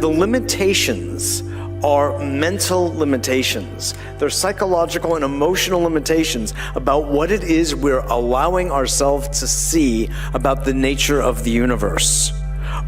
the limitations are mental limitations. They're psychological and emotional limitations about what it is we're allowing ourselves to see about the nature of the universe.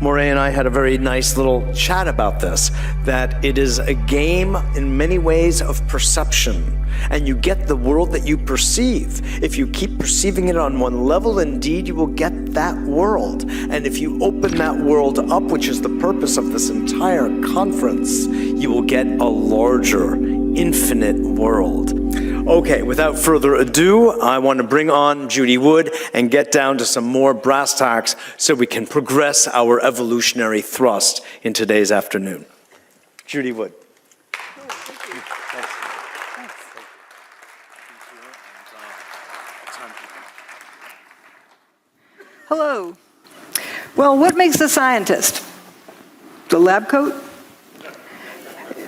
Moray and I had a very nice little chat about this, that it is a game in many ways of perception. And you get the world that you perceive. If you keep perceiving it on one level, indeed, you will get that world. And if you open that world up, which is the purpose of this entire conference, you will get a larger, infinite world. Okay, without further ado, I want to bring on Judy Wood and get down to some more brass tacks so we can progress our evolutionary thrust in today's afternoon. Judy Wood. Hello. Well, what makes a scientist? The lab coat?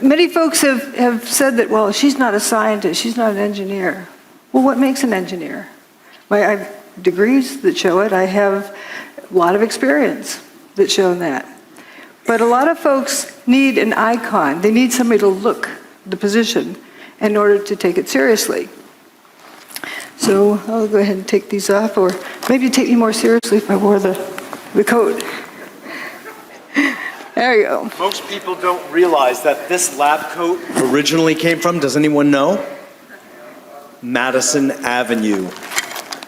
Many folks have said that, well, she's not a scientist, she's not an engineer. Well, what makes an engineer? I have degrees that show it. I have a lot of experience that show that. But a lot of folks need an icon. They need somebody to look the position in order to take it seriously. So I'll go ahead and take these off, or maybe take me more seriously if I wore the coat. There you go. Most people don't realize that this lab coat originally came from, does anyone know? Madison Avenue.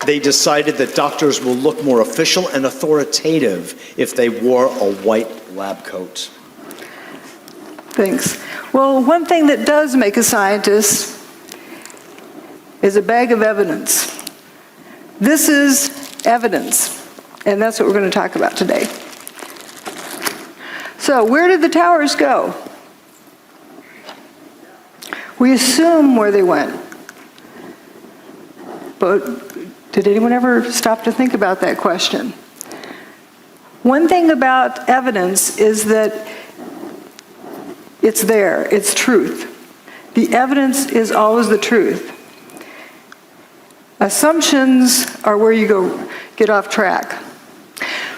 They decided that doctors will look more official and authoritative if they wore a white lab coat. Thanks. Well, one thing that does make a scientist is a bag of evidence. This is evidence, and that's what we're going to talk about today. So, where did the towers go? We assume where they went. But did anyone ever stop to think about that question? One thing about evidence is that it's there, it's truth. The evidence is always the truth. Assumptions are where you get off track.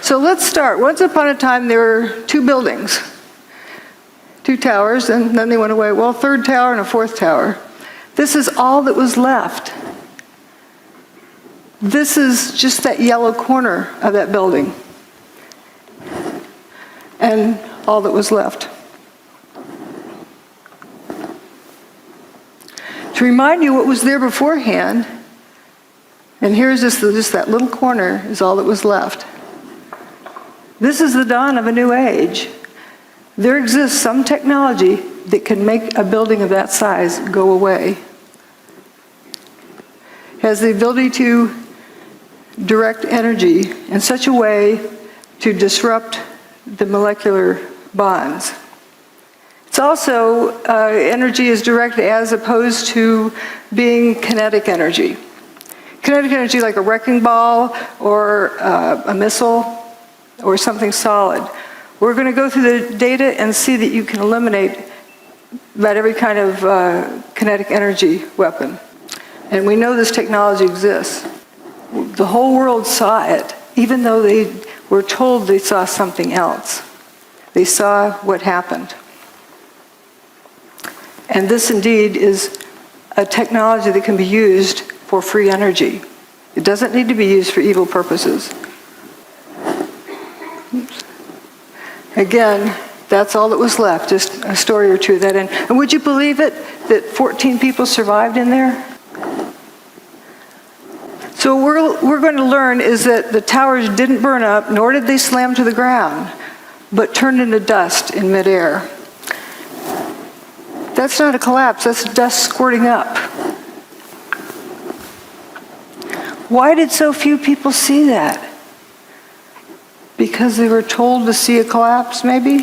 So let's start. Once upon a time, there were two buildings, two towers, and then they went away. Well, third tower and a fourth tower. This is all that was left. This is just that yellow corner of that building, and all that was left. To remind you what was there beforehand, and here's just that little corner is all that was left. This is the dawn of a new age. There exists some technology that can make a building of that size go away. It has the ability to direct energy in such a way to disrupt the molecular bonds. It's also, energy is direct as opposed to being kinetic energy. Kinetic energy like a wrecking ball or a missile or something solid. We're going to go through the data and see that you can eliminate about every kind of kinetic energy weapon. And we know this technology exists. The whole world saw it, even though they were told they saw something else. They saw what happened. And this indeed is a technology that can be used for free energy. It doesn't need to be used for evil purposes. Oops. Again, that's all that was left, just a story or two of that. And would you believe it, that 14 people survived in there? So what we're going to learn is that the towers didn't burn up, nor did they slam to the ground, but turned into dust in midair. That's not a collapse, that's dust squirting up. Why did so few people see that? Because they were told to see a collapse, maybe?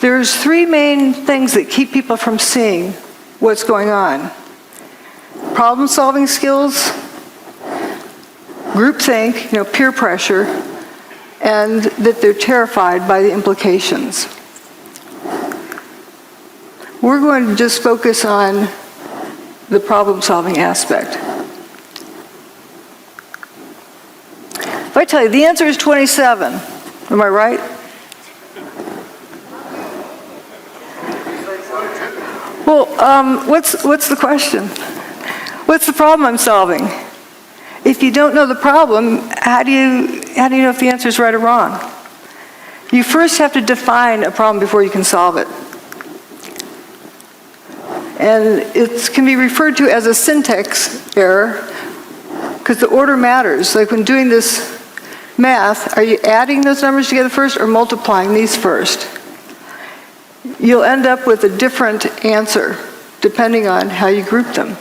There's three main things that keep people from seeing what's going on. Problem-solving skills, groupthink, peer pressure, and that they're terrified by the implications. We're going to just focus on the problem-solving aspect. If I tell you the answer is 27, am I right? What's the question? What's the problem I'm solving? If you don't know the problem, how do you know if the answer is right or wrong? You first have to define a problem before you can solve it. And it can be referred to as a syntax error because the order matters. Like when doing this math, are you adding those numbers together first or multiplying these first? You'll end up with a different answer depending on how you group them.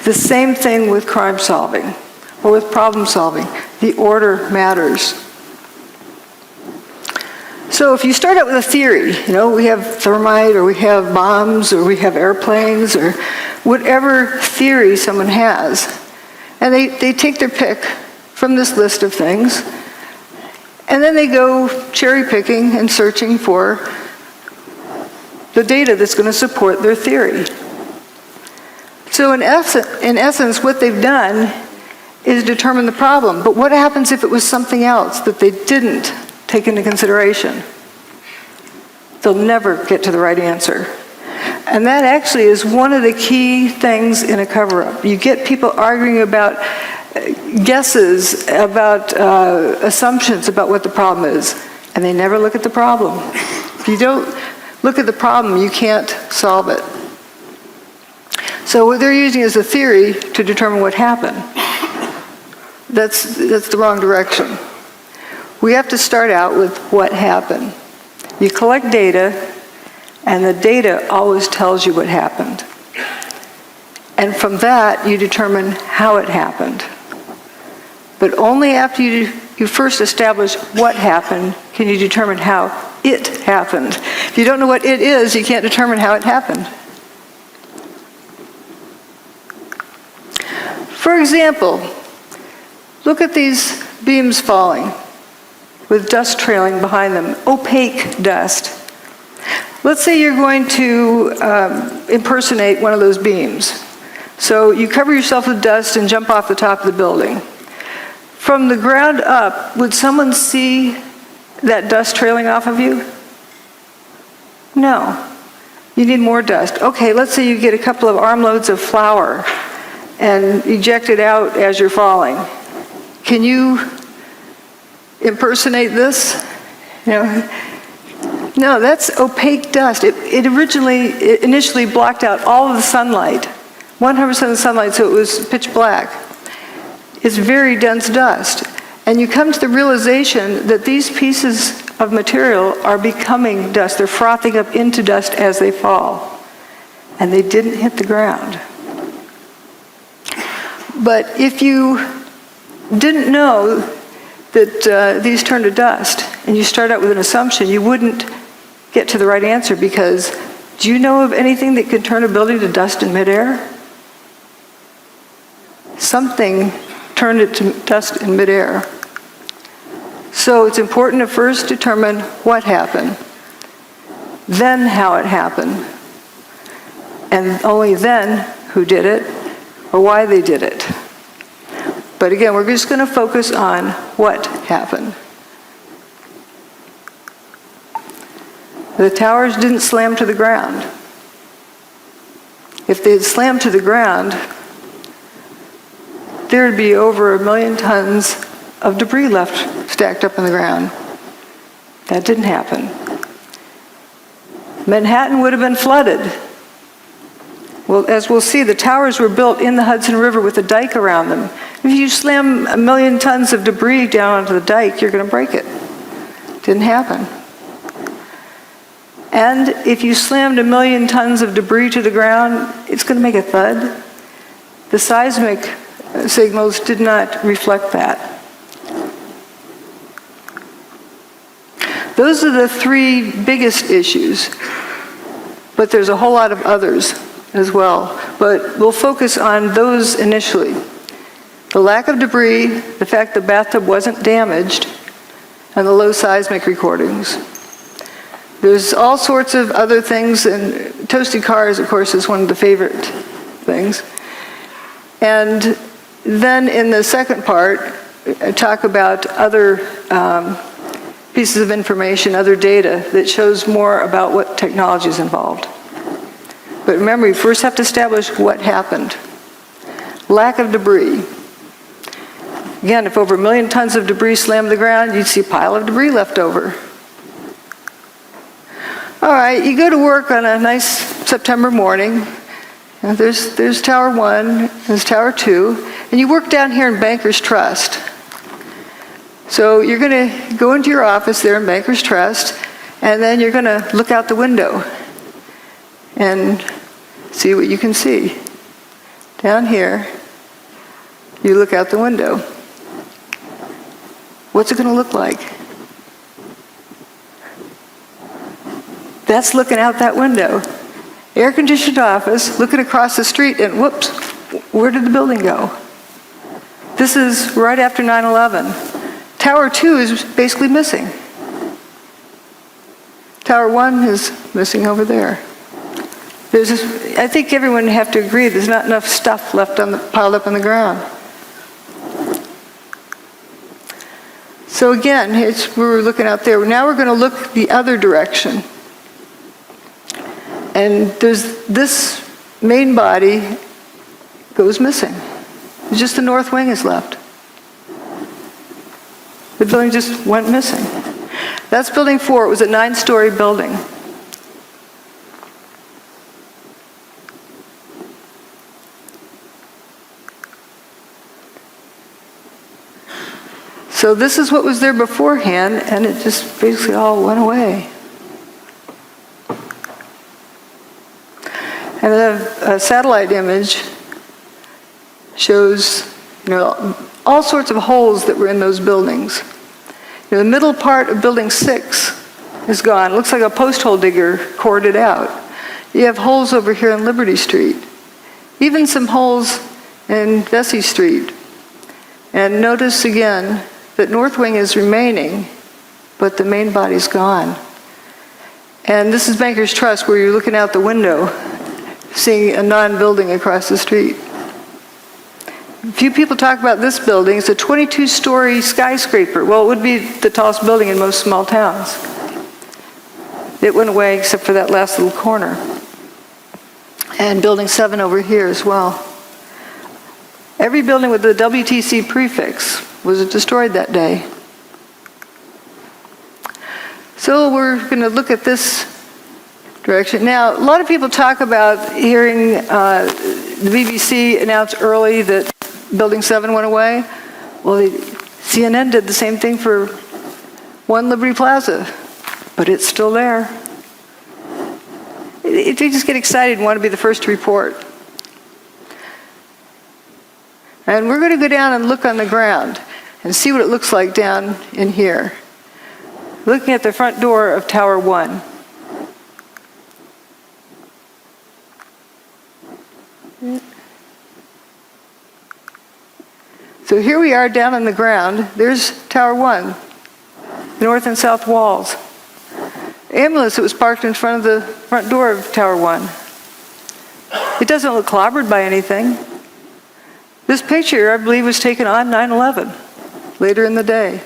The same thing with crime solving or with problem solving. The order matters. So if you start out with a theory, we have thermite or we have bombs or we have airplanes or whatever theory someone has, and they take their pick from this list of things, and then they go cherry picking and searching for the data that's going to support their theory. So in essence, what they've done is determine the problem. But what happens if it was something else that they didn't take into consideration? They'll never get to the right answer. And that actually is one of the key things in a cover-up. You get people arguing about guesses, about assumptions about what the problem is, and they never look at the problem. If you don't look at the problem, you can't solve it. So what they're using is a theory to determine what happened. That's the wrong direction. We have to start out with what happened. You collect data, and the data always tells you what happened. And from that, you determine how it happened. But only after you first establish what happened can you determine how it happened. If you don't know what it is, you can't determine how it happened. For example, look at these beams falling with dust trailing behind them, opaque dust. Let's say you're going to impersonate one of those beams. So you cover yourself with dust and jump off the top of the building. From the ground up, would someone see that dust trailing off of you? No. You need more dust. Okay, let's say you get a couple of armloads of flour and eject it out as you're falling. Can you impersonate this? No, that's opaque dust. It initially blocked out all of the sunlight, 100% of the sunlight, so it was pitch black. It's very dense dust. And you come to the realization that these pieces of material are becoming dust. They're frothing up into dust as they fall. And they didn't hit the ground. But if you didn't know that these turn to dust, and you start out with an assumption, you wouldn't get to the right answer because do you know of anything that can turn a building to dust in midair? Something turned it to dust in midair. So it's important to first determine what happened, then how it happened, and only then who did it or why they did it. But again, we're just going to focus on what happened. The towers didn't slam to the ground. If they had slammed to the ground, there would be over 1 million tons of debris left stacked up in the ground. That didn't happen. Manhattan would have been flooded. Well, as we'll see, the towers were built in the Hudson River with a dike around them. If you slam 1 million tons of debris down onto the dike, you're going to break it. Didn't happen. And if you slammed 1 million tons of debris to the ground, it's going to make a thud. The seismic signals did not reflect that. Those are the 3 biggest issues, but there's a whole lot of others as well. But we'll focus on those initially. The lack of debris, the fact the bathtub wasn't damaged, and the low seismic recordings. There's all sorts of other things, and toasted cars, of course, is one of the favorite things. And then in the second part, I talk about other pieces of information, other data that shows more about what technology is involved. But remember, we first have to establish what happened. Lack of debris. Again, if over 1 million tons of debris slammed the ground, you'd see a pile of debris left over. All right, you go to work on a nice September morning. And there's Tower 1, there's Tower 2, and you work down here in Bankers Trust. So you're going to go into your office there in Bankers Trust, and then you're going to look out the window and see what you can see. Down here, you look out the window. What's it going to look like? That's looking out that window. Air-conditioned office, looking across the street, and whoops, where did the building go? This is right after 9/11. Tower 2 is basically missing. Tower 1 is missing over there. I think everyone would have to agree there's not enough stuff left piled up on the ground. So again, we were looking out there. Now we're going to look the other direction. And this main body goes missing. Just the north wing is left. The building just went missing. That's building 4. It was a 9-story building. So this is what was there beforehand, and it just basically all went away. And a satellite image shows, all sorts of holes that were in those buildings. The middle part of building 6 is gone. It looks like a post hole digger cored it out. You have holes over here on Liberty Street. Even some holes in Vesey Street. And notice again that north wing is remaining, but the main body's gone. And this is Bankers Trust, where you're looking out the window, seeing a non-building across the street. Few people talk about this building. It's a 22-story skyscraper. Well, it would be the tallest building in most small towns. It went away except for that last little corner. And building 7 over here as well. Every building with the WTC prefix was destroyed that day. So we're going to look at this direction. Now, a lot of people talk about hearing the BBC announce early that Building 7 went away. Well, CNN did the same thing for 1 Liberty Plaza, but it's still there. They just get excited and want to be the first to report. And we're going to go down and look on the ground and see what it looks like down in here. Looking at the front door of Tower 1. So here we are down on the ground. There's Tower 1, north and south walls. Ambulance that was parked in front of the front door of Tower 1. It doesn't look clobbered by anything. This picture, I believe, was taken on 9/11, later in the day.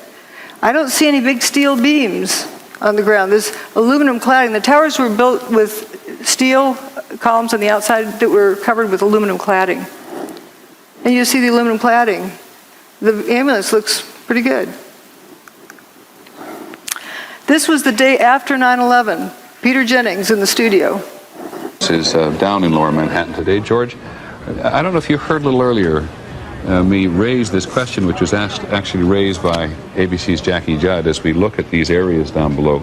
I don't see any big steel beams on the ground. There's aluminum cladding. The towers were built with steel columns on the outside that were covered with aluminum cladding. And you see the aluminum cladding. The ambulance looks pretty good. This was the day after 9/11. Peter Jennings in the studio. This is down in Lower Manhattan today. George, I don't know if you heard a little earlier me raise this question, which was actually raised by ABC's Jackie Judd as we look at these areas down below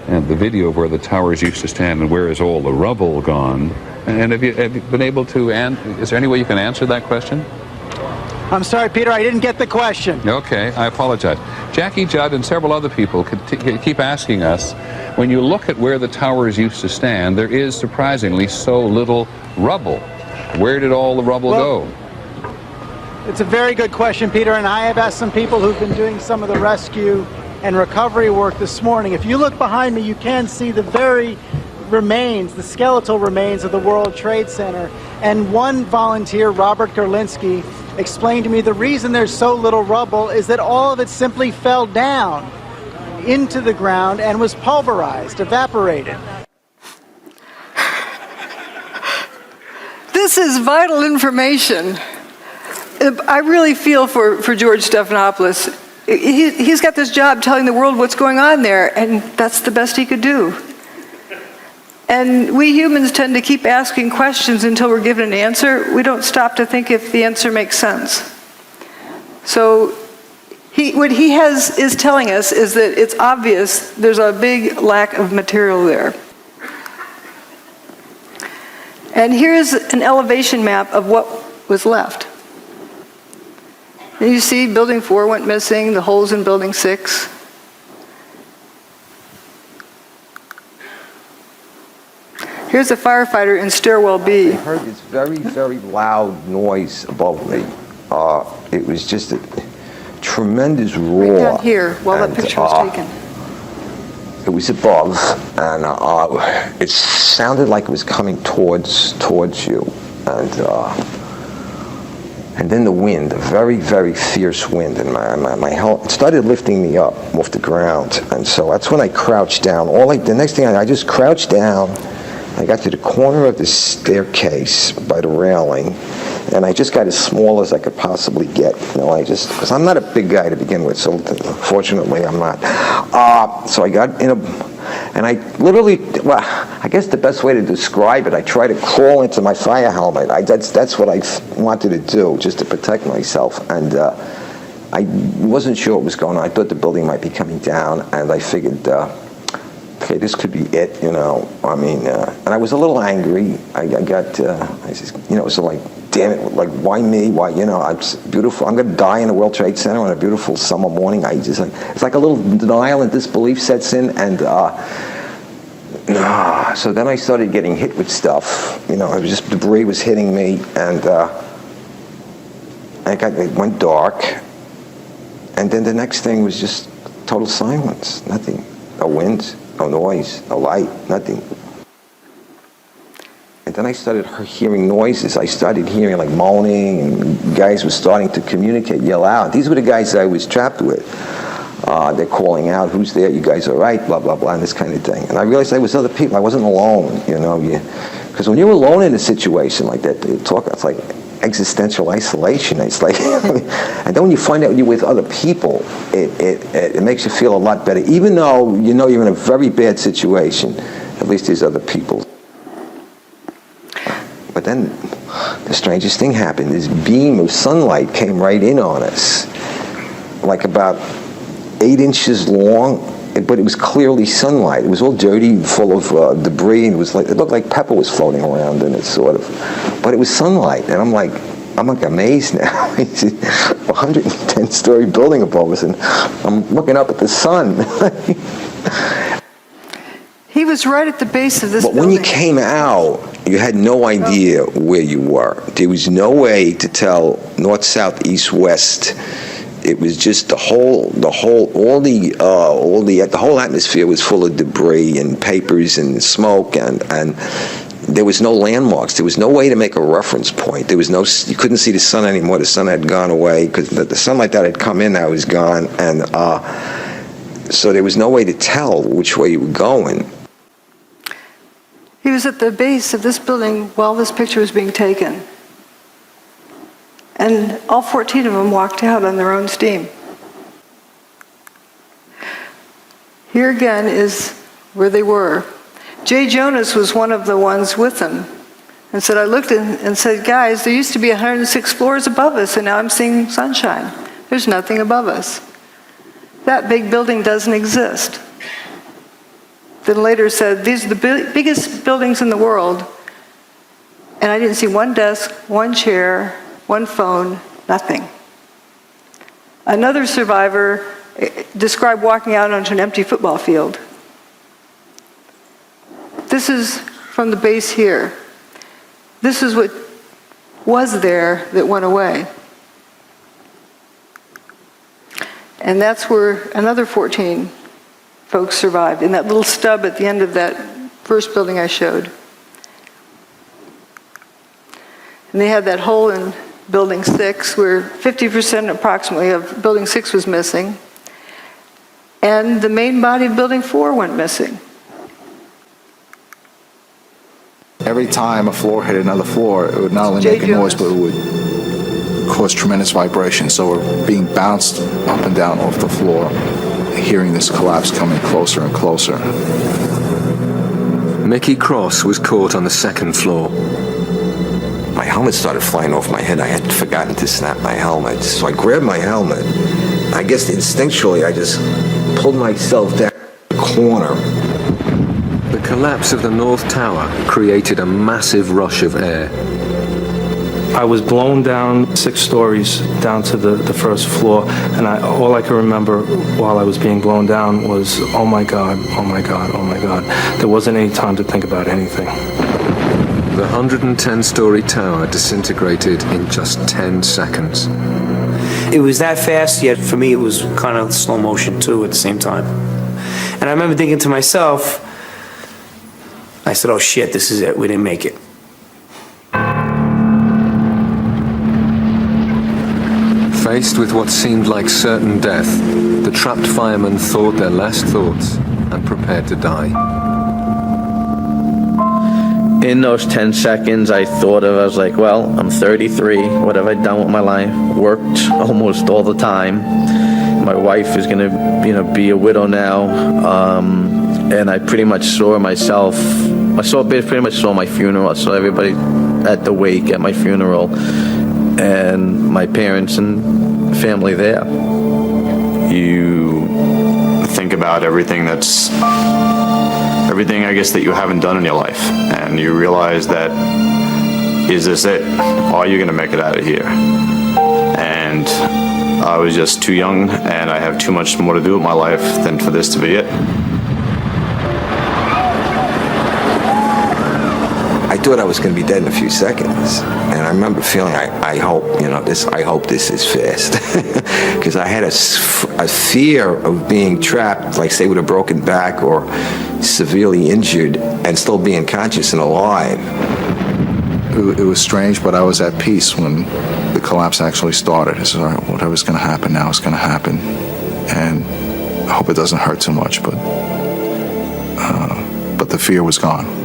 and the video of where the towers used to stand and where is all the rubble gone. And have you been able to, is there any way you can answer that question? I'm sorry, Peter, I didn't get the question. Okay, I apologize. Jackie Judd and several other people keep asking us, when you look at where the towers used to stand, there is surprisingly so little rubble. Where did all the rubble go? It's a very good question, Peter, and I have asked some people who've been doing some of the rescue and recovery work this morning. If you look behind me, you can see the very remains, the skeletal remains of the World Trade Center. And one volunteer, Robert Gerlinski, explained to me the reason there's so little rubble is that all of it simply fell down into the ground and was pulverized, evaporated. This is vital information. I really feel for George Stephanopoulos. He's got this job telling the world what's going on there, and that's the best he could do. And we humans tend to keep asking questions until we're given an answer. We don't stop to think if the answer makes sense. So what he is telling us is that it's obvious there's a big lack of material there. And here's an elevation map of what was left. And you see building 4 went missing, the holes in building 6. Here's a firefighter in stairwell B. I heard this very, very loud noise above me. It was just a tremendous roar. Right down here, while that picture was taken. It was above, and it sounded like it was coming towards you, and then the wind, a very, very fierce wind, and my helmet started lifting me up off the ground, and so that's when I crouched down. The next thing I just crouched down. I got to the corner of the staircase by the railing, and I just got as small as I could possibly get. Because I'm not a big guy to begin with, so fortunately I'm not. So I got in and I literally, I guess the best way to describe it, I tried to crawl into my fire helmet. That's what I wanted to do, just to protect myself. And I wasn't sure what was going on. I thought the building might be coming down, and I figured, okay, this could be it, and I was a little angry. I said, so like, damn it, like, why me? Why, I'm beautiful. I'm going to die in the World Trade Center on a beautiful summer morning. It's like a little denial and disbelief sets in, and so then I started getting hit with stuff. It was just debris was hitting me, and it went dark, and then the next thing was just total silence, nothing, no wind. No noise, no light, nothing. And then I started hearing noises. I started hearing like moaning, and guys were starting to communicate, yell out. These were the guys that I was trapped with. They're calling out, who's there? You guys all right? Blah, blah, blah, and this kind of thing. And I realized there was other people. I wasn't alone, Because when you're alone in a situation like that, it's like existential isolation. It's like, and then when you find out you're with other people, it makes you feel a lot better. Even though you're in a very bad situation, at least there's other people. But then the strangest thing happened. This beam of sunlight came right in on us, like about 8 inches long, but it was clearly sunlight. It was all dirty, full of debris, and it looked like pepper was floating around in it, sort of. But it was sunlight, and I'm like amazed now. It's a 110-story building above us, and I'm looking up at the sun. He was right at the base of this building. But when you came out, you had no idea where you were. There was no way to tell north, south, east, west. It was just the whole atmosphere was full of debris and papers and smoke, and there was no landmarks. There was no way to make a reference point. You couldn't see the sun anymore. The sun had gone away because the sunlight that had come in now was gone, and so there was no way to tell which way you were going. He was at the base of this building while this picture was being taken. And all 14 of them walked out on their own steam. Here again is where they were. Jay Jonas was one of the ones with them. And said, I looked and said, guys, there used to be 106 floors above us, and now I'm seeing sunshine. There's nothing above us. That big building doesn't exist. Then later said, these are the biggest buildings in the world, and I didn't see one desk, one chair, one phone, nothing. Another survivor described walking out onto an empty football field. This is from the base here. This is what was there that went away. And that's where another 14 folks survived, in that little stub at the end of that first building I showed. And they had that hole in Building 6 where 50% approximately of Building 6 was missing. And the main body of Building 4 went missing. Every time a floor hit another floor, it would not only make a noise, but it would cause tremendous vibration. So we're being bounced up and down off the floor, hearing this collapse coming closer and closer. Mickey Cross was caught on the second floor. My helmet started flying off my head. I had forgotten to snap my helmet. So I grabbed my helmet. I guess instinctually I just pulled myself down the corner. The collapse of the North Tower created a massive rush of air. I was blown down 6 stories down to the first floor, and all I can remember while I was being blown down was, oh my God, oh my God, oh my God. There wasn't any time to think about anything. The 110-story tower disintegrated in just 10 seconds. It was that fast, yet for me it was kind of slow motion too at the same time. And I remember thinking to myself, I said, oh shit, this is it, we didn't make it. Faced with what seemed like certain death, the trapped firemen thought their last thoughts and prepared to die. In those 10 seconds, I was like, well, I'm 33. What have I done with my life? Worked almost all the time. My wife is gonna, be a widow now. And I pretty much saw myself. Pretty much saw my funeral. I saw everybody at the wake at my funeral, and my parents and family there. You think about everything I guess that you haven't done in your life, and you realize that, is this it? Are you gonna make it out of here? And I was just too young, and I have too much more to do with my life than for this to be it. I thought I was going to be dead in a few seconds, and I remember feeling, I hope this is fast, because I had a fear of being trapped, like say with a broken back or severely injured, and still being conscious and alive. It was strange, but I was at peace when the collapse actually started. I said, all right, whatever's going to happen now is going to happen, and I hope it doesn't hurt too much, but the fear was gone.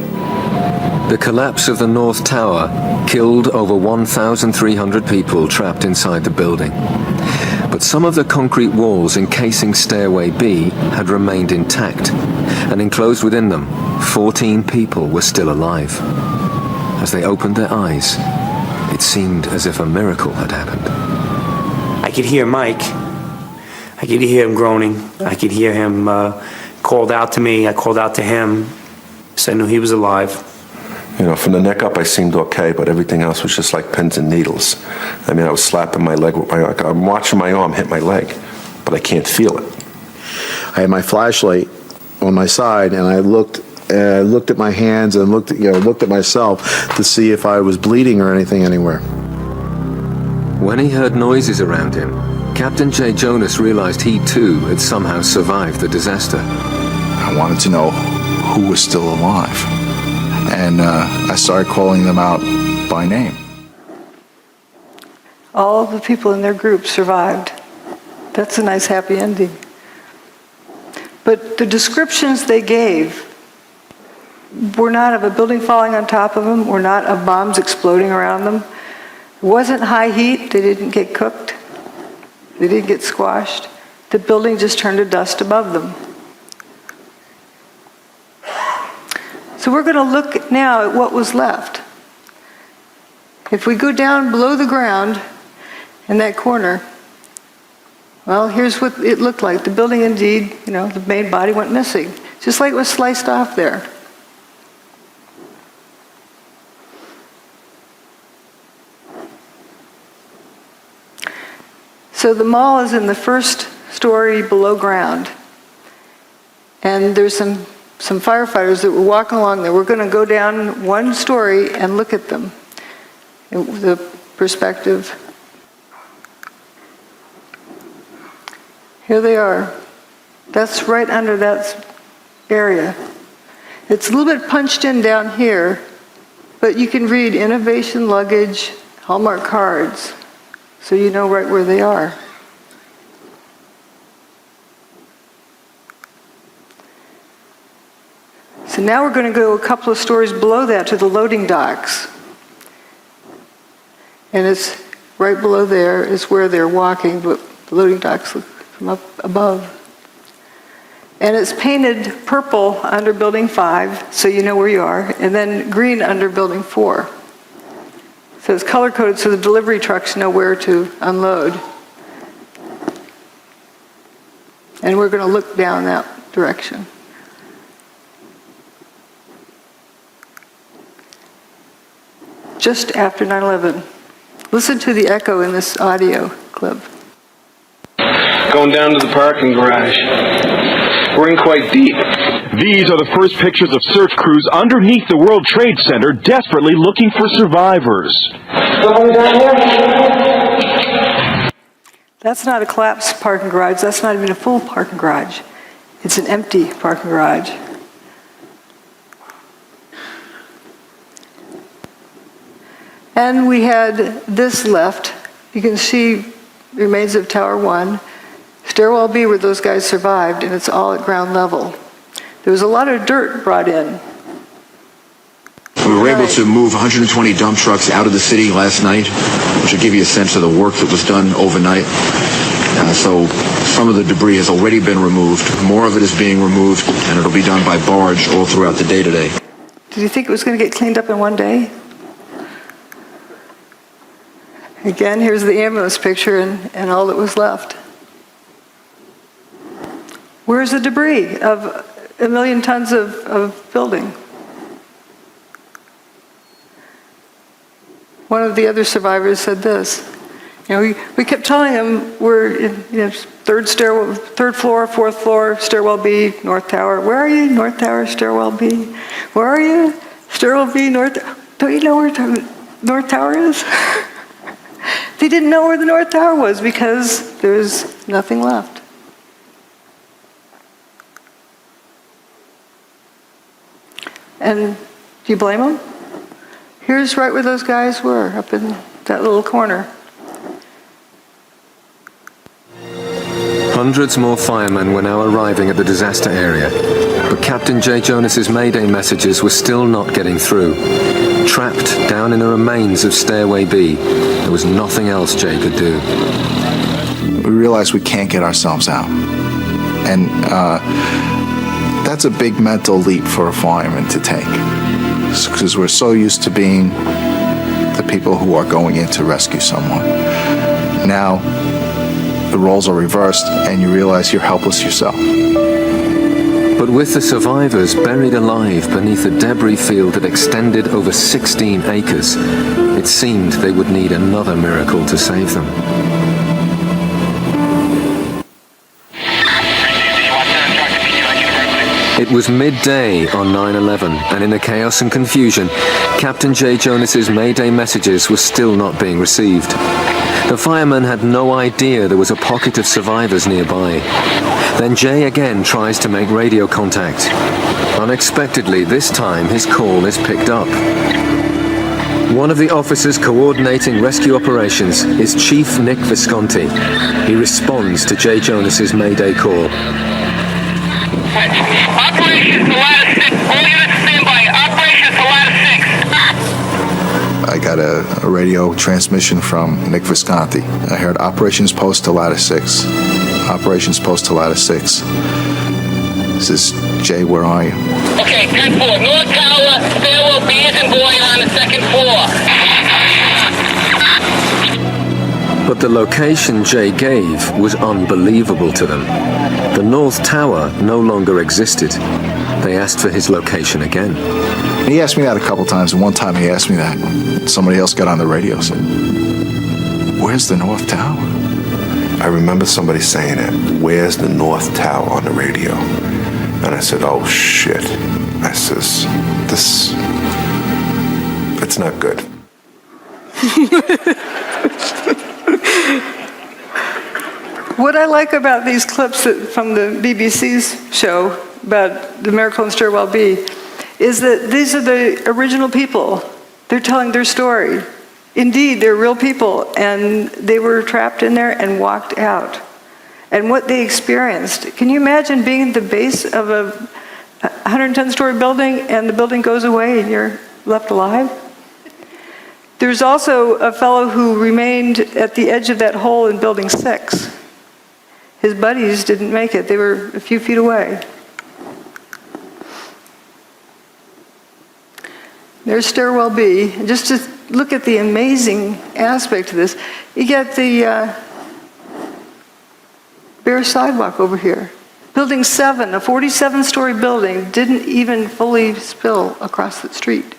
The collapse of the North Tower killed over 1,300 people trapped inside the building. But some of the concrete walls encasing Stairway B had remained intact, and enclosed within them, 14 people were still alive. As they opened their eyes, it seemed as if a miracle had happened. I could hear Mike. I could hear him groaning. I could hear him called out to me. I called out to him, so I knew he was alive. From the neck up, I seemed okay, but everything else was just like pins and needles. I mean, I was slapping my leg with I'm watching my arm hit my leg, but I can't feel it. I had my flashlight on my side, and I looked at my hands and looked at myself to see if I was bleeding or anything anywhere. When he heard noises around him, Captain J. Jonas realized he too had somehow survived the disaster. I wanted to know who was still alive. And I started calling them out by name. All of the people in their group survived. That's a nice happy ending. But the descriptions they gave were not of a building falling on top of them, were not of bombs exploding around them. It wasn't high heat. They didn't get cooked. They didn't get squashed. The building just turned to dust above them. So we're going to look now at what was left. If we go down below the ground in that corner, well, here's what it looked like. The building indeed, the main body went missing, just like it was sliced off there. So the mall is in the first story below ground, and there's some firefighters that were walking along there. We're going to go down one story and look at them. The perspective. Here they are. That's right under that area. It's a little bit punched in down here, but you can read Innovation Luggage, Hallmark Cards, so you know right where they are. And now we're going to go a couple of stories below that to the loading docks. And it's right below there is where they're walking, but the loading docks look from up above. And it's painted purple under Building 5, so you know where you are, and then green under Building 4. So it's color-coded so the delivery trucks know where to unload. And we're going to look down that direction. Just after 9/11. Listen to the echo in this audio clip. Going down to the parking garage. We're in quite deep. These are the first pictures of search crews underneath the World Trade Center, desperately looking for survivors. Someone down here? That's not a collapsed parking garage. That's not even a full parking garage. It's an empty parking garage. And we had this left. You can see remains of Tower 1. Stairwell B where those guys survived, and it's all at ground level. There was a lot of dirt brought in. We were able to move 120 dump trucks out of the city last night, which will give you a sense of the work that was done overnight. So some of the debris has already been removed. More of it is being removed, and it'll be done by barge all throughout the day today. Did you think it was going to get cleaned up in one day? Again, here's the ambulance picture and all that was left. Where's the debris of 1 million tons of building? One of the other survivors said this. You know, we kept telling them we're in third floor, fourth floor, stairwell B, North Tower. Where are you? North Tower, stairwell B. Where are you? Stairwell B, North. Don't you know where North Tower is? They didn't know where the North Tower was because there's nothing left. And do you blame them? Here's right where those guys were, up in that little corner. Hundreds more firemen were now arriving at the disaster area, but Captain Jay Jonas's Mayday messages were still not getting through. Trapped down in the remains of Stairway B, there was nothing else Jay could do. We realize we can't get ourselves out. And that's a big mental leap for a fireman to take, because we're so used to being the people who are going in to rescue someone. Now, the roles are reversed, and you realize you're helpless yourself. But with the survivors buried alive beneath a debris field that extended over 16 acres, it seemed they would need another miracle to save them. It was midday on 9/11, and in the chaos and confusion, Captain Jay Jonas's Mayday messages were still not being received. The fireman had no idea there was a pocket of survivors nearby. Then Jay again tries to make radio contact. Unexpectedly, this time his call is picked up. One of the officers coordinating rescue operations is Chief Nick Visconti. He responds to Jay Jonas's Mayday call. Operation to ladder 6. All units stand by. Operation to ladder 6. I got a radio transmission from Nick Visconti. I heard Operations Post to ladder 6. Operations Post to ladder 6. This is Jay, where are you? Okay, 10-4. North Tower, stairwell B as in boy on the second floor. But the location Jay gave was unbelievable to them. The North Tower no longer existed. They asked for his location again. He asked me that a couple times, and one time he asked me that. Somebody else got on the radio and said, "Where's the North Tower?" I remember somebody saying it, "Where's the North Tower?" on the radio. And I said, "Oh shit." I says, it's not good. What I like about these clips from the BBC's show about the miracle in Stairwell B is that these are the original people. They're telling their story. Indeed, they're real people, and they were trapped in there and walked out. And what they experienced. Can you imagine being at the base of 110-story building and the building goes away and you're left alive. There's also a fellow who remained at the edge of that hole in building 6. His buddies didn't make it. They were a few feet away. There's stairwell B. And just to look at the amazing aspect of this, you get the bare sidewalk over here. Building 7, a 47-story building, didn't even fully spill across the street.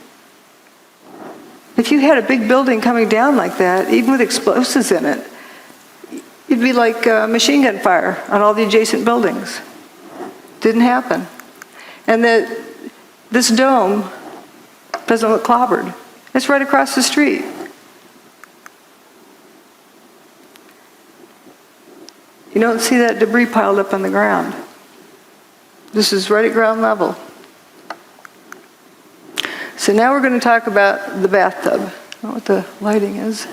If you had a big building coming down like that, even with explosives in it, it'd be like machine gun fire on all the adjacent buildings. Didn't happen. And this dome doesn't look clobbered. It's right across the street. You don't see that debris piled up on the ground. This is right at ground level. So now we're going to talk about the bathtub. I don't know what the lighting is.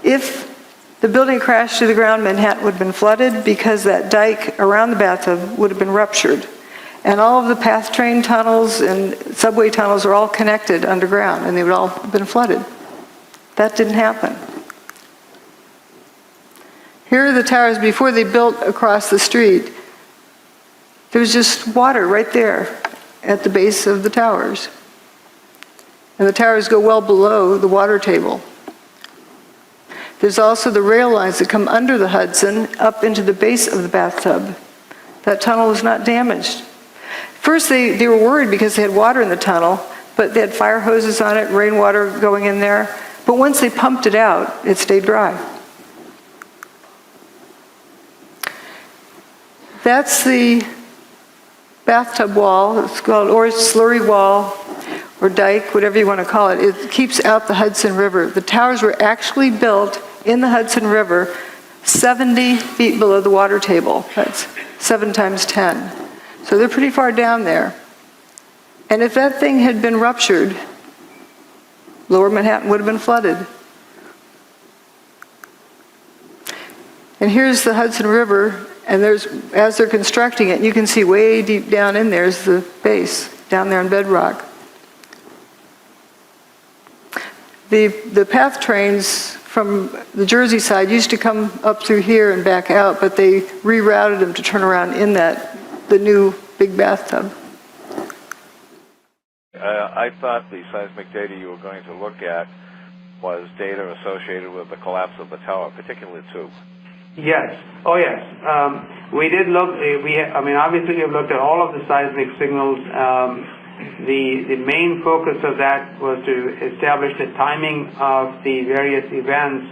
If the building crashed to the ground, Manhattan would have been flooded because that dike around the bathtub would have been ruptured. And all of the PATH train tunnels and subway tunnels are all connected underground, and they would all have been flooded. That didn't happen. Here are the towers before they built across the street. There was just water right there at the base of the towers. And the towers go well below the water table. There's also the rail lines that come under the Hudson up into the base of the bathtub. That tunnel was not damaged. First, they were worried because they had water in the tunnel, but they had fire hoses on it, rainwater going in there. But once they pumped it out, it stayed dry. That's the bathtub wall. It's called or slurry wall or dike, whatever you want to call it. It keeps out the Hudson River. The towers were actually built in the Hudson River 70 feet below the water table. That's 7 times 10. So they're pretty far down there. And if that thing had been ruptured, Lower Manhattan would have been flooded. And here's the Hudson River, and as they're constructing it, you can see way deep down in there is the base, down there in bedrock. The PATH trains from the Jersey side used to come up through here and back out, but they rerouted them to turn around in the new big bathtub. I thought the seismic data you were going to look at was data associated with the collapse of the tower, particularly 2. Yes. Oh, yes. We did look. Obviously, we've looked at all of the seismic signals. The main focus of that was to establish the timing of the various events,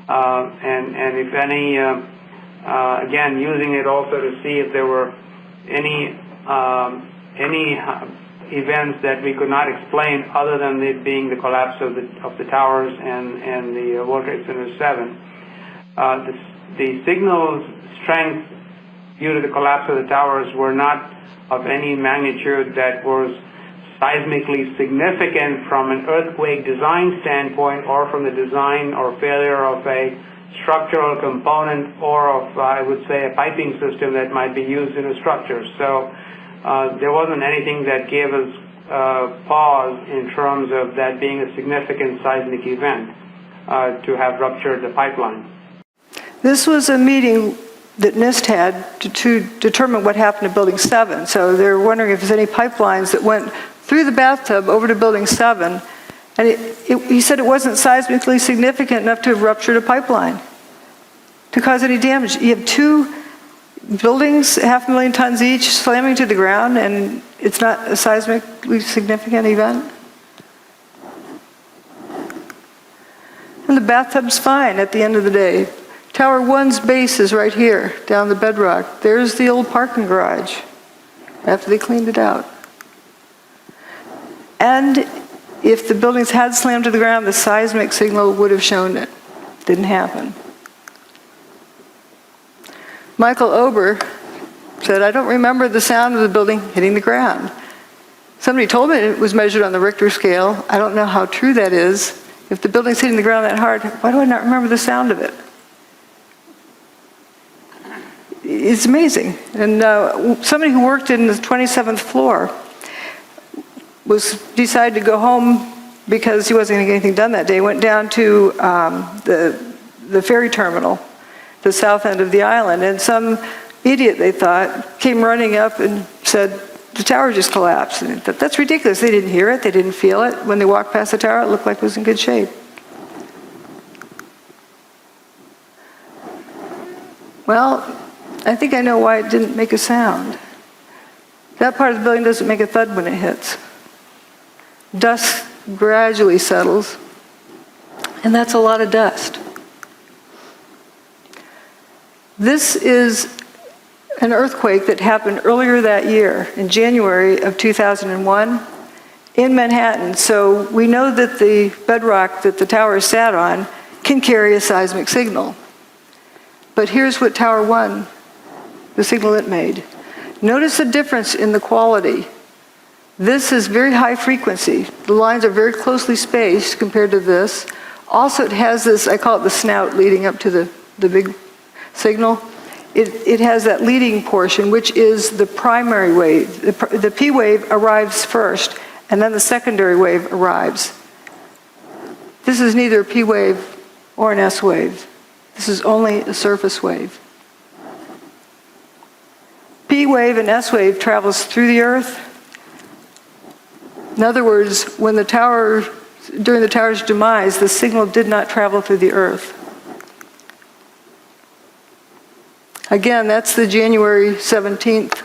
and if any, again, using it also to see if there were any events that we could not explain other than it being the collapse of the towers and the World Trade Center 7. The signal strength due to the collapse of the towers were not of any magnitude that was seismically significant from an earthquake design standpoint or from the design or failure of a structural component or of, I would say, a piping system that might be used in a structure. So there wasn't anything that gave us pause in terms of that being a significant seismic event to have ruptured the pipeline. This was a meeting that NIST had to determine what happened to Building 7. So they're wondering if there's any pipelines that went through the bathtub over to Building 7. And he said it wasn't seismically significant enough to have ruptured a pipeline to cause any damage. You have 2 buildings, 500,000 tons each, slamming to the ground, and it's not a seismically significant event. And the bathtub's fine at the end of the day. Tower 1's base is right here, down the bedrock. There's the old parking garage, after they cleaned it out. And if the buildings had slammed to the ground, the seismic signal would have shown it. Didn't happen. Michael Ober said, I don't remember the sound of the building hitting the ground. Somebody told me it was measured on the Richter scale. I don't know how true that is. If the building's hitting the ground that hard, why do I not remember the sound of it? It's amazing. And somebody who worked in the 27th floor decided to go home because he wasn't going to get anything done that day. Went down to the ferry terminal, the south end of the island, and some idiot, they thought, came running up and said, the tower just collapsed. And that's ridiculous. They didn't hear it. They didn't feel it. When they walked past the tower, it looked like it was in good shape. Well, I think I know why it didn't make a sound. That part of the building doesn't make a thud when it hits. Dust gradually settles, and that's a lot of dust. This is an earthquake that happened earlier that year, in January of 2001, in Manhattan. So we know that the bedrock that the tower sat on can carry a seismic signal. But here's what Tower 1, the signal it made. Notice the difference in the quality. This is very high frequency. The lines are very closely spaced compared to this. Also, it has this, I call it the snout leading up to the big signal. It has that leading portion, which is the primary wave. The P wave arrives first, and then the secondary wave arrives. This is neither a P wave or an S wave. This is only a surface wave. P wave and S wave travels through the earth. In other words, when during the tower's demise, the signal did not travel through the earth. Again, that's the January 17th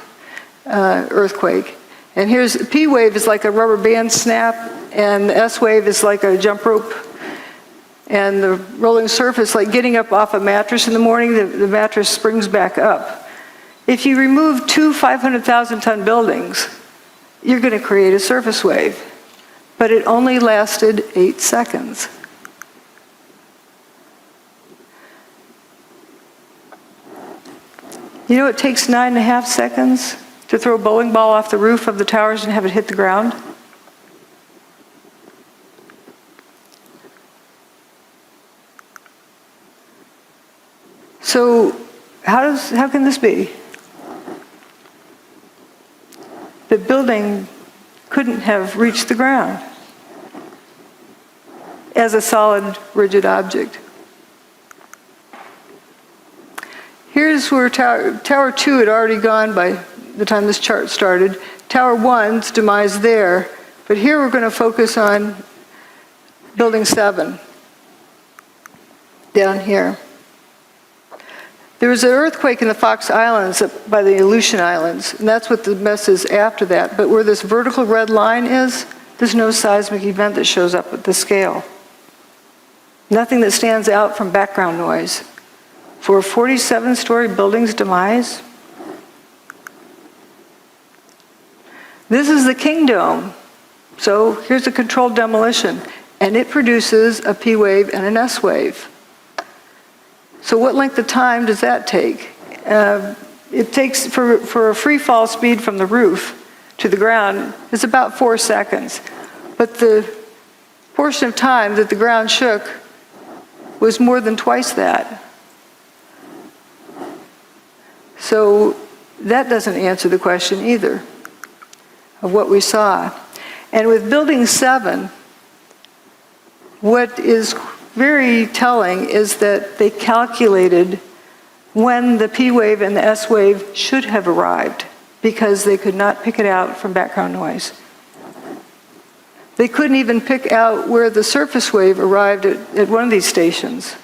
earthquake. And here's, P wave is like a rubber band snap, and the S wave is like a jump rope. And the rolling surface, like getting up off a mattress in the morning, the mattress springs back up. If you remove two 500,000-ton buildings, you're going to create a surface wave. But it only lasted 8 seconds. You know it takes 9.5 seconds to throw a bowling ball off the roof of the towers and have it hit the ground? So how can this be? The building couldn't have reached the ground as a solid, rigid object. Here's where Tower 2 had already gone by the time this chart started. Tower 1's demise there, but here we're going to focus on Building 7, down here. There was an earthquake in the Fox Islands up by the Aleutian Islands, and that's what the mess is after that. But where this vertical red line is, there's no seismic event that shows up at this scale. Nothing that stands out from background noise. For a 47-story building's demise, this is the King Dome. So here's a controlled demolition, and it produces a P wave and an S wave. So what length of time does that take? It takes, for a free fall speed from the roof to the ground, is about 4 seconds. But the portion of time that the ground shook was more than twice that. So that doesn't answer the question either of what we saw. And with Building 7, what is very telling is that they calculated when the P wave and the S wave should have arrived because they could not pick it out from background noise. They couldn't even pick out where the surface wave arrived at one of these stations.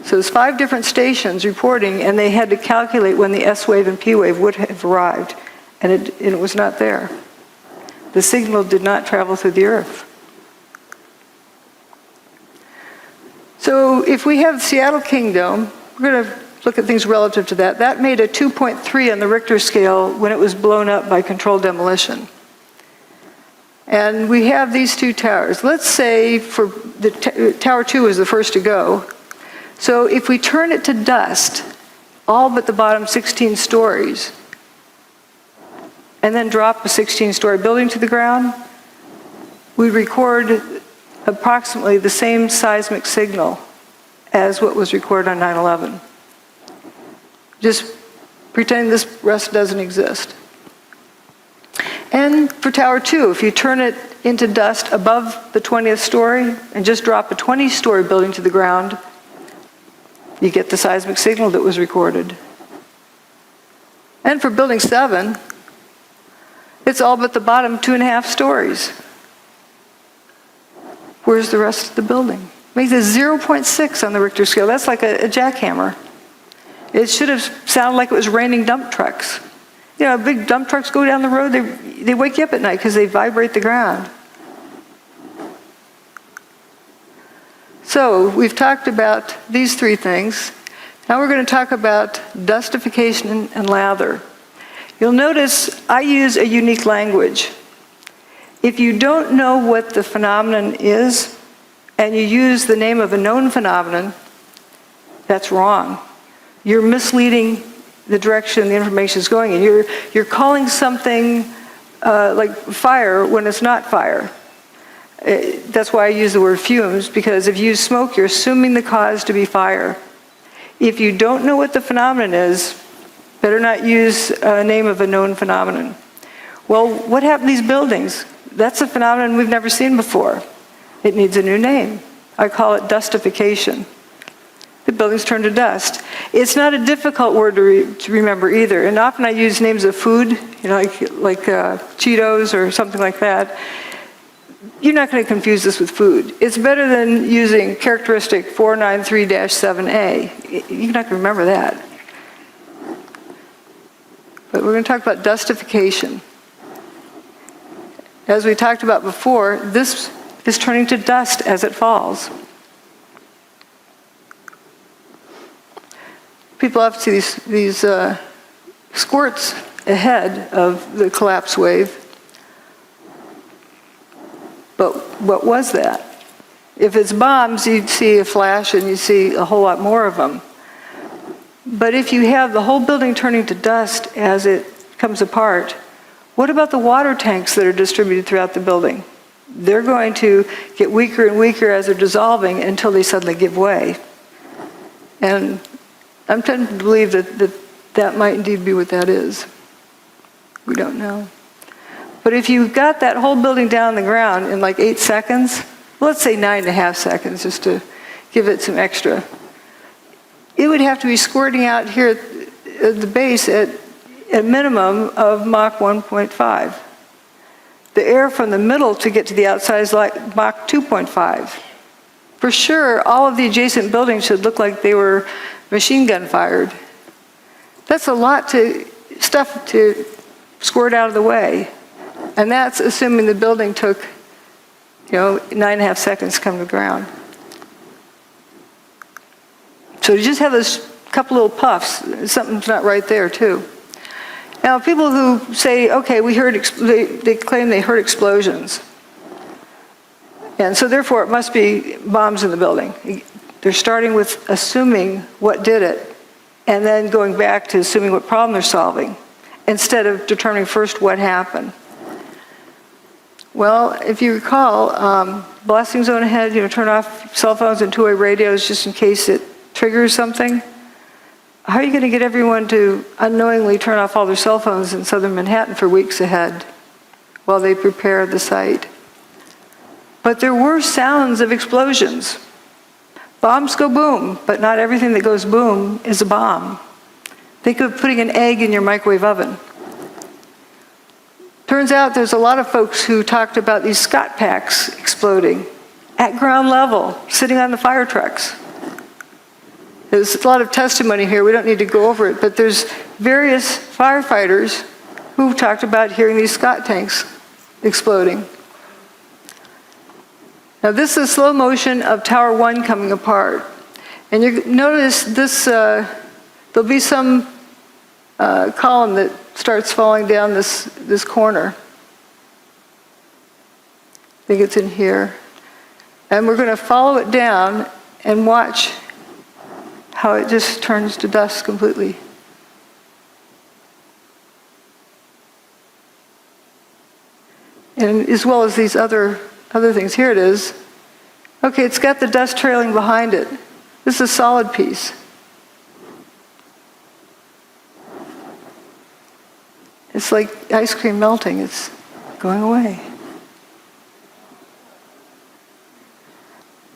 So there's 5 different stations reporting, and they had to calculate when the S wave and P wave would have arrived, and it was not there. The signal did not travel through the earth. So if we have Seattle King Dome, we're going to look at things relative to that. That made a 2.3 on the Richter scale when it was blown up by controlled demolition. And we have these 2 towers. Let's say for Tower 2 was the first to go. So if we turn it to dust, all but the bottom 16 stories, and then drop a 16-story building to the ground, we record approximately the same seismic signal as what was recorded on 9/11. just pretend this rest doesn't exist. And for Tower 2, if you turn it into dust above the 20th story and just drop a 20-story building to the ground, you get the seismic signal that was recorded. And for Building 7, it's all but the bottom 2.5 stories. Where's the rest of the building? Makes it 0.6 on the Richter scale. That's like a jackhammer. It should have sounded like it was raining dump trucks. You know, big dump trucks go down the road, they wake you up at night because they vibrate the ground. So we've talked about these 3 things. Now we're going to talk about dustification and lather. You'll notice I use a unique language. If you don't know what the phenomenon is, and you use the name of a known phenomenon, that's wrong. You're misleading the direction the information is going in. You're calling something like fire when it's not fire. That's why I use the word fumes, because if you use smoke, you're assuming the cause to be fire. If you don't know what the phenomenon is, better not use a name of a known phenomenon. Well, what happened to these buildings? That's a phenomenon we've never seen before. It needs a new name. I call it dustification. The buildings turn to dust. It's not a difficult word to remember either. And often I use names of food, you know, like Cheetos or something like that. You're not going to confuse this with food. It's better than using characteristic 493-7A. You're not going to remember that. But we're going to talk about dustification. As we talked about before, this is turning to dust as it falls. People often see these squirts ahead of the collapse wave. But what was that? If it's bombs, you'd see a flash and you'd see a whole lot more of them. But if you have the whole building turning to dust as it comes apart, what about the water tanks that are distributed throughout the building? They're going to get weaker and weaker as they're dissolving until they suddenly give way. And I'm tempted to believe that might indeed be what that is. We don't know. But if you got that whole building down on the ground in like 8 seconds, well, let's say 9.5 seconds just to give it some extra, it would have to be squirting out here at the base at a minimum of Mach 1.5. The air from the middle to get to the outside is like Mach 2.5. For sure, all of the adjacent buildings should look like they were machine gun fired. That's a lot of stuff to squirt out of the way. And that's assuming the building took, 9.5 seconds to come to the ground. So you just have this couple little puffs. Something's not right there, too. Now, people who say, okay, they claim they heard explosions. And so therefore it must be bombs in the building. They're starting with assuming what did it, and then going back to assuming what problem they're solving, instead of determining first what happened. Well, if you recall, blasting zone ahead, turn off cell phones and two-way radios just in case it triggers something. How are you going to get everyone to unknowingly turn off all their cell phones in southern Manhattan for weeks ahead while they prepare the site? But there were sounds of explosions. Bombs go boom, but not everything that goes boom is a bomb. Think of putting an egg in your microwave oven. Turns out there's a lot of folks who talked about these Scott packs exploding at ground level, sitting on the fire trucks. There's a lot of testimony here. We don't need to go over it, but there's various firefighters who talked about hearing these Scott tanks exploding. Now this is slow motion of Tower 1 coming apart. And you notice this, there'll be some column that starts falling down this corner. I think it's in here. And we're going to follow it down and watch how it just turns to dust completely. And as well as these other things. Here it is. Okay, it's got the dust trailing behind it. This is a solid piece. It's like ice cream melting. It's going away.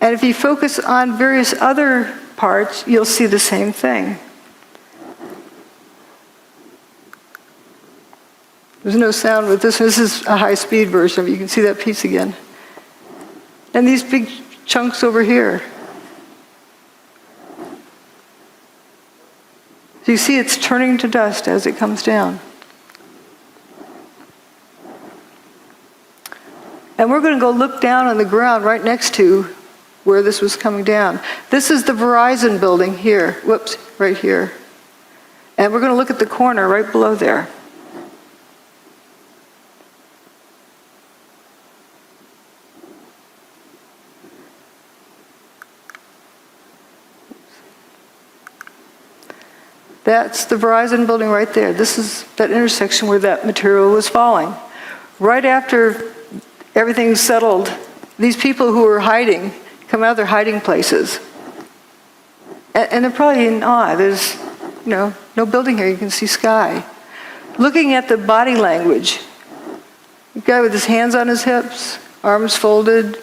And if you focus on various other parts, you'll see the same thing. There's no sound with this. This is a high-speed version of it. You can see that piece again. And these big chunks over here. So you see it's turning to dust as it comes down. And we're going to go look down on the ground right next to where this was coming down. This is the Verizon building here. Whoops, right here. And we're going to look at the corner right below there. That's the Verizon building right there. This is that intersection where that material was falling. Right after everything settled, these people who were hiding come out of their hiding places. And they're probably in awe. There's, no building here. You can see sky. Looking at the body language, the guy with his hands on his hips, arms folded,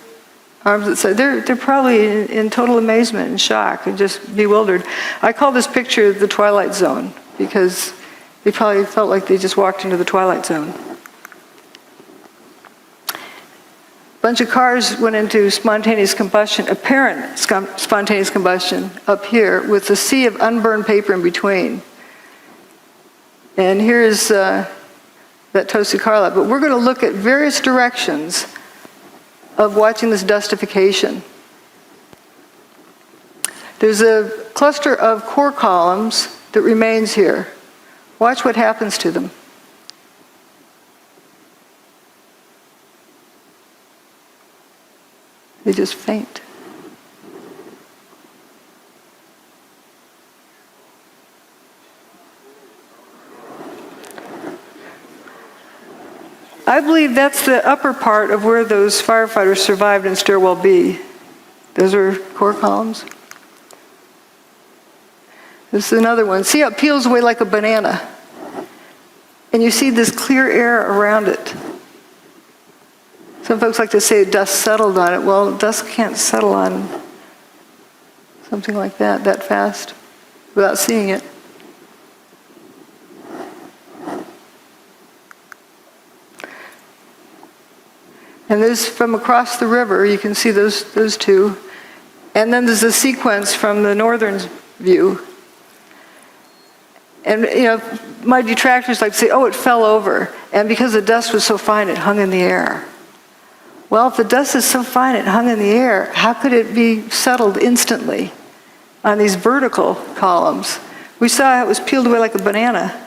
arms at side, they're probably in total amazement and shock and just bewildered. I call this picture the Twilight Zone because they probably felt like they just walked into the Twilight Zone. A bunch of cars went into spontaneous combustion, apparent spontaneous combustion up here with a sea of unburned paper in between. And here's that toasted car lot. But we're going to look at various directions of watching this dustification. There's a cluster of core columns that remains here. Watch what happens to them. They just faint. I believe that's the upper part of where those firefighters survived in Stairwell B. Those are core columns. This is another one. See how it peels away like a banana? And you see this clear air around it. Some folks like to say dust settled on it. Well, dust can't settle on something like that fast without seeing it. And there's from across the river, you can see those two. And then there's a sequence from the northern view. And my detractors like to say, oh, it fell over. And because the dust was so fine, it hung in the air. Well, if the dust is so fine it hung in the air, how could it be settled instantly on these vertical columns? We saw how it was peeled away like a banana.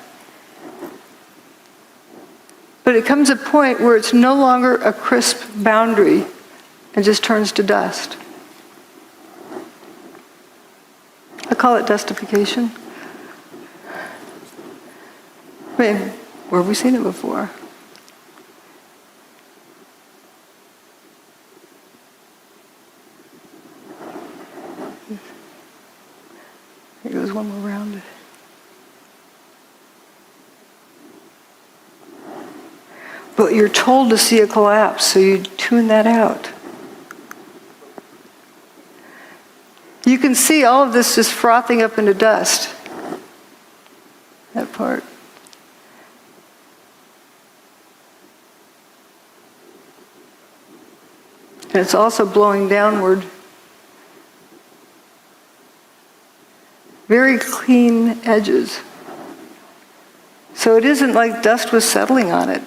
But it comes a point where it's no longer a crisp boundary and just turns to dust. I call it dustification. I mean, where have we seen it before? Here goes one more round. But you're told to see a collapse, so you tune that out. You can see all of this just frothing up into dust. That part. And it's also blowing downward. Very clean edges. So it isn't like dust was settling on it.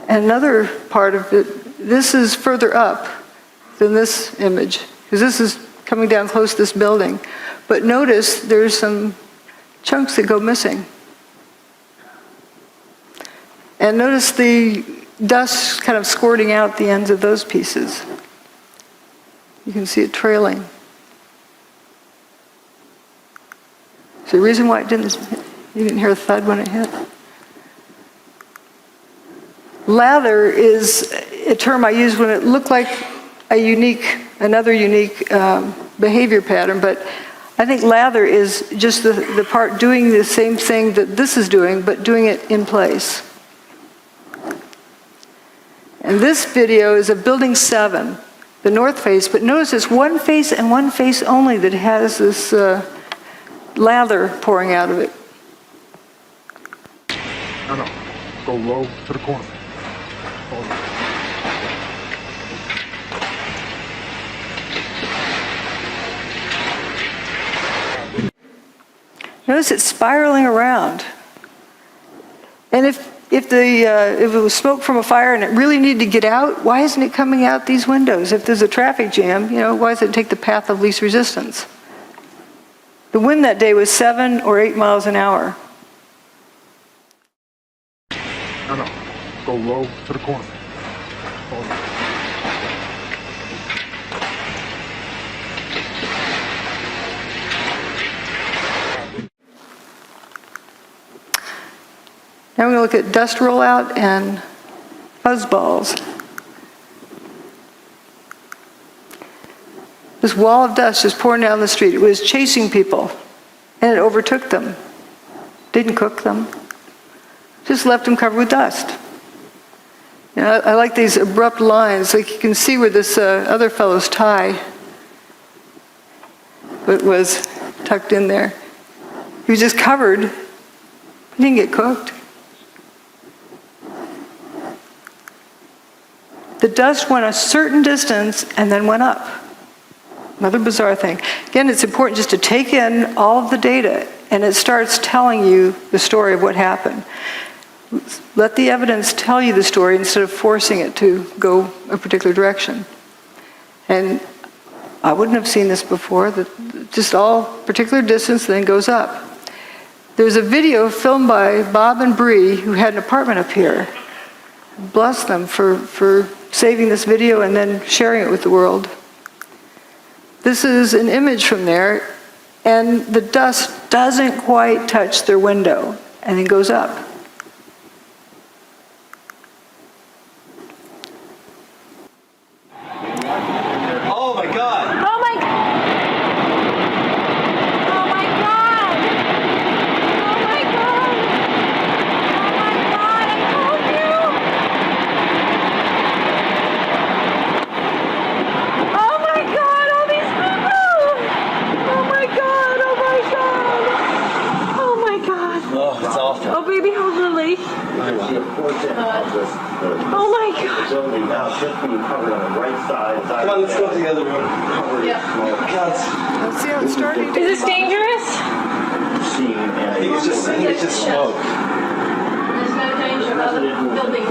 And another part of it, this is further up than this image, because this is coming down close to this building. But notice there's some chunks that go missing. And notice the dust kind of squirting out the ends of those pieces. You can see it trailing. So the reason why you didn't hear a thud when it hit? Lather is a term I use when it looked like a unique another unique behavior pattern, but I think lather is just the part doing the same thing that this is doing, but doing it in place. And this video is of Building 7, the north face, but notice it's one face and one face only that has this lather pouring out of it. No. Go low to the corner. Notice it's spiraling around. And if it was smoke from a fire and it really needed to get out, why isn't it coming out these windows? If there's a traffic jam, why does it take the path of least resistance? The wind that day was 7 or 8 miles an hour. No. Go low to the corner. Now we're going to look at dust rollout and fuzzballs. This wall of dust just pouring down the street. It was chasing people, and it overtook them. Didn't cook them. Just left them covered with dust. I like these abrupt lines. Like you can see where this other fellow's tie was tucked in there. He was just covered. He didn't get cooked. The dust went a certain distance and then went up. Another bizarre thing. Again, it's important just to take in all of the data, and it starts telling you the story of what happened. Let the evidence tell you the story instead of forcing it to go a particular direction. And I wouldn't have seen this before, that just all particular distance then goes up. There's a video filmed by Bob and Bree, who had an apartment up here. Bless them for saving this video and then sharing it with the world. This is an image from there, and the dust doesn't quite touch their window, and it goes up. Oh my God! Oh my God! Oh my God! Oh my God! Oh my God! I told you! Oh my God! All these people! Oh my God! Oh my God! Oh my God! Oh, it's awful. Oh baby, hold Lily. Oh my God! Come on, let's go to the other room. Let's see how it's starting to. Is this dangerous? I think it's just smoke. There's no danger of other buildings.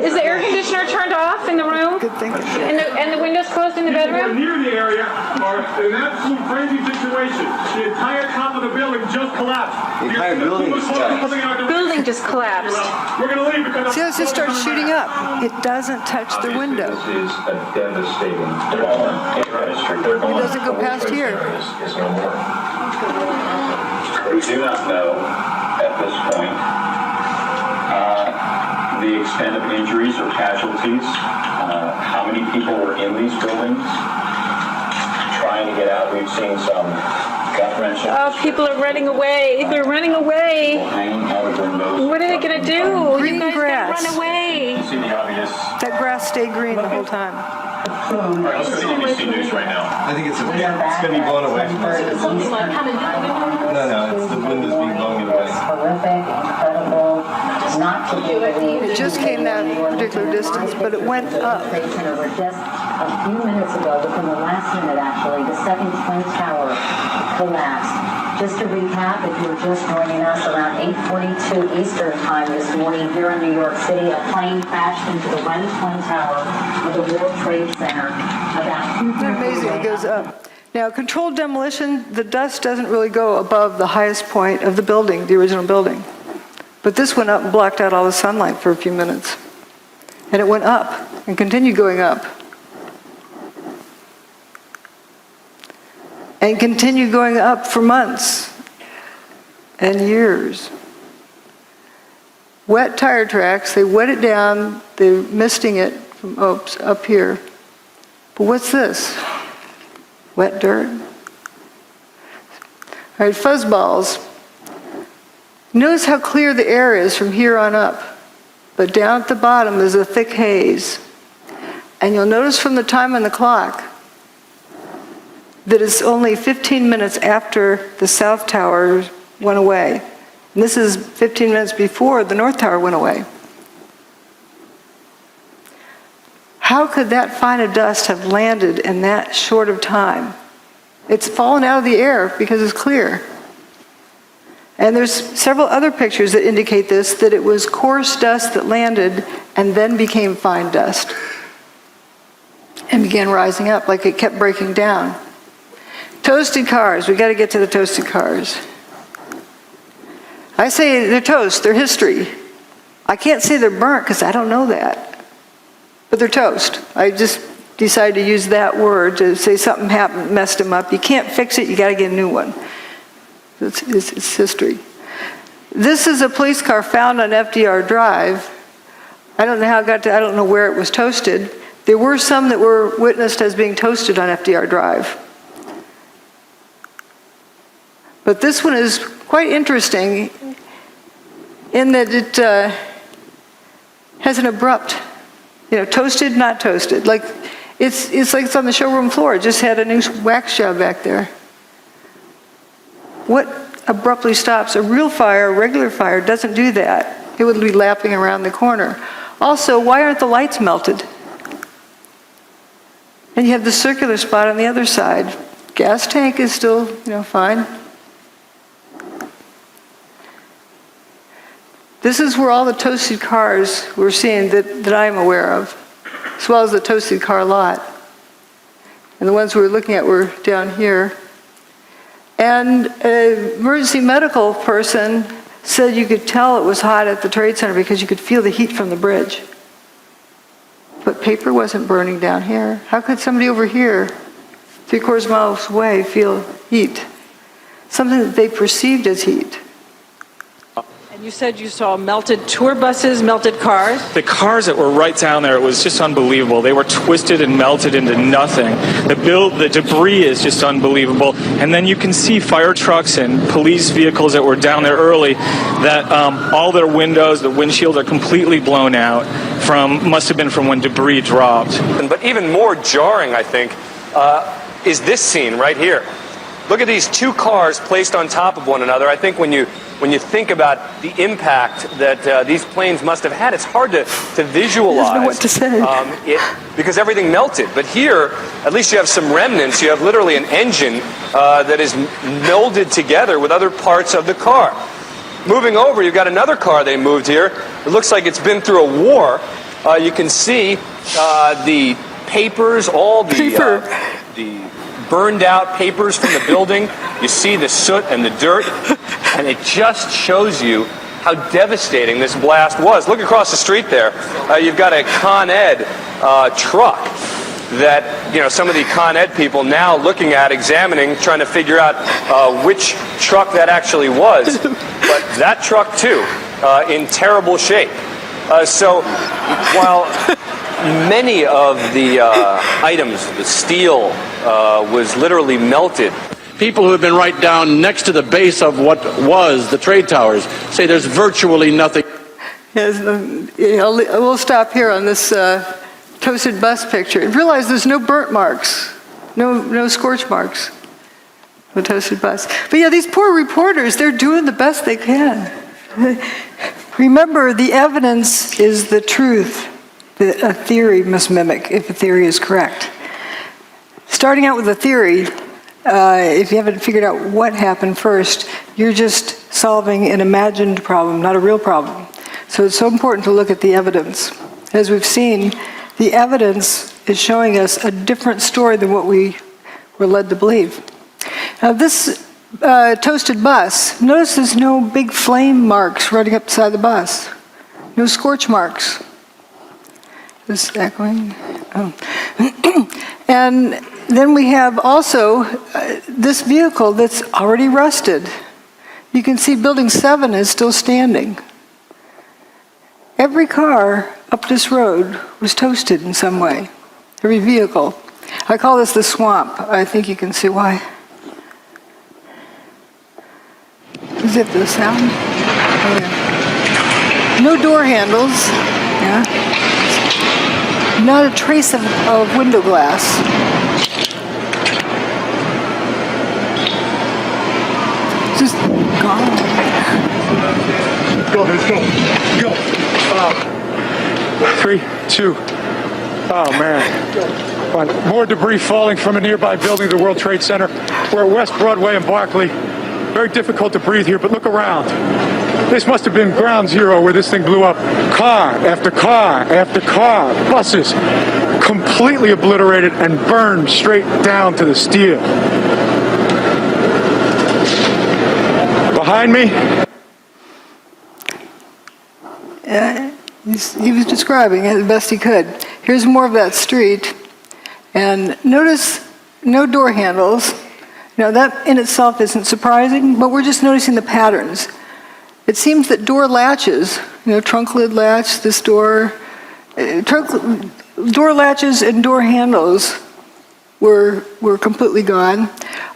Is the air conditioner turned off in the room? Good thinking. And the windows closed in the bedroom? Near the area are an absolute crazy situation. The entire top of the building just collapsed. The entire building just collapsed. Building just collapsed. We're going to leave because... See how it just starts shooting up? It doesn't touch the window. This is a devastating development. It doesn't go past here. We do not know at this point the extent of injuries or casualties, how many people were in these buildings trying to get out. We've seen some gut wrenching. Oh, people are running away. They're running away. Hanging out of windows. What are they going to do? Green You guys grass. gotta run away. You see the obvious. That grass stayed green the whole time. All right, let's go to ABC News right now. I think it's going to be blown away from us. No, it's the wind is being blown away. Horrific, incredible, not to be believed. It just came that particular distance, but it went up. Over just a few minutes ago, within the last minute actually, the second Twin Tower collapsed. Just to recap, if you were just joining us, around 8:42 Eastern Time this morning here in New York City, a plane crashed into the one Twin Tower of the World Trade Center. Isn't it amazing? It goes up. Now, controlled demolition, the dust doesn't really go above the highest point of the building, the original building. But this went up and blocked out all the sunlight for a few minutes. And it went up and continued going up. And continued going up for months and years. Wet tire tracks, they wet it down, they're misting it from up here. But what's this? Wet dirt? All right, fuzzballs. Notice how clear the air is from here on up. But down at the bottom is a thick haze. And you'll notice from the time on the clock that it's only 15 minutes after the South Tower went away. And this is 15 minutes before the North Tower went away. How could that fine of dust have landed in that short of time? It's fallen out of the air because it's clear. And there's several other pictures that indicate this, that it was coarse dust that landed and then became fine dust and began rising up, like it kept breaking down. Toasted cars. We got to get to the toasted cars. I say they're toast. They're history. I can't say they're burnt because I don't know that. But they're toast. I just decided to use that word to say something happened, messed them up. You can't fix it. You got to get a new one. It's history. This is a police car found on FDR Drive. I don't know how it got to, I don't know where it was toasted. There were some that were witnessed as being toasted on FDR Drive. But this one is quite interesting in that it has an abrupt, toasted, not toasted. Like it's like it's on the showroom floor. It just had a new wax job back there. What abruptly stops? A real fire, a regular fire, doesn't do that. It would be lapping around the corner. Also, why aren't the lights melted? And you have the circular spot on the other side. Gas tank is still, fine. This is where all the toasted cars we're seeing that I'm aware of, as well as the toasted car lot. And the ones we were looking at were down here. And an emergency medical person said you could tell it was hot at the Trade Center because you could feel the heat from the bridge. But paper wasn't burning down here. How could somebody over here, 3/4 miles away, feel heat? Something that they perceived as heat. You said you saw melted tour buses, melted cars? The cars that were right down there, it was just unbelievable. They were twisted and melted into nothing. The debris is just unbelievable. And then you can see fire trucks and police vehicles that were down there early that all their windows, the windshields are completely blown out must have been from when debris dropped. But even more jarring, I think, is this scene right here. Look at these two cars placed on top of one another. I think when you think about the impact that these planes must have had, it's hard to visualize. I don't know what to say. Because everything melted. But here, at least you have some remnants. You have literally an engine that is melded together with other parts of the car. Moving over, you've got another car they moved here. It looks like it's been through a war. You can see the papers, all the burned out papers from the building. You see the soot and the dirt, and it just shows you how devastating this blast was. Look across the street there. You've got a Con Ed truck that, some of the Con Ed people now looking at, examining, trying to figure out which truck that actually was. But that truck, too, in terrible shape. So while many of the items, the steel, was literally melted. People who have been right down next to the base of what was the trade towers say there's virtually nothing. Yes, we'll stop here on this toasted bus picture. And realize there's no burnt marks, no scorch marks. The toasted bus. But yeah, these poor reporters, they're doing the best they can. Remember, the evidence is the truth that a theory must mimic if a theory is correct. Starting out with a theory, if you haven't figured out what happened first, you're just solving an imagined problem, not a real problem. So it's so important to look at the evidence. As we've seen, the evidence is showing us a different story than what we were led to believe. Now this toasted bus, notice there's no big flame marks running up the side of the bus. No scorch marks. Is this echoing? Oh. And then we have also this vehicle that's already rusted. You can see Building 7 is still standing. Every car up this road was toasted in some way, every vehicle. I call this the swamp. I think you can see why. Is it the sound? Oh, yeah. No door handles. Yeah. Not a trace of window glass. Just gone. Go, let's go. Go. 3, 2. Oh, man. More debris falling from a nearby building, the World Trade Center. We're at West Broadway and Barclay. Very difficult to breathe here, but look around. This must have been ground zero where this thing blew up. Car after car after car. Buses completely obliterated and burned straight down to the steel. Behind me. He was describing it the best he could. Here's more of that street. And notice no door handles. Now that in itself isn't surprising, but we're just noticing the patterns. It seems that door latches, trunk lid latch, this door, door latches and door handles were completely gone.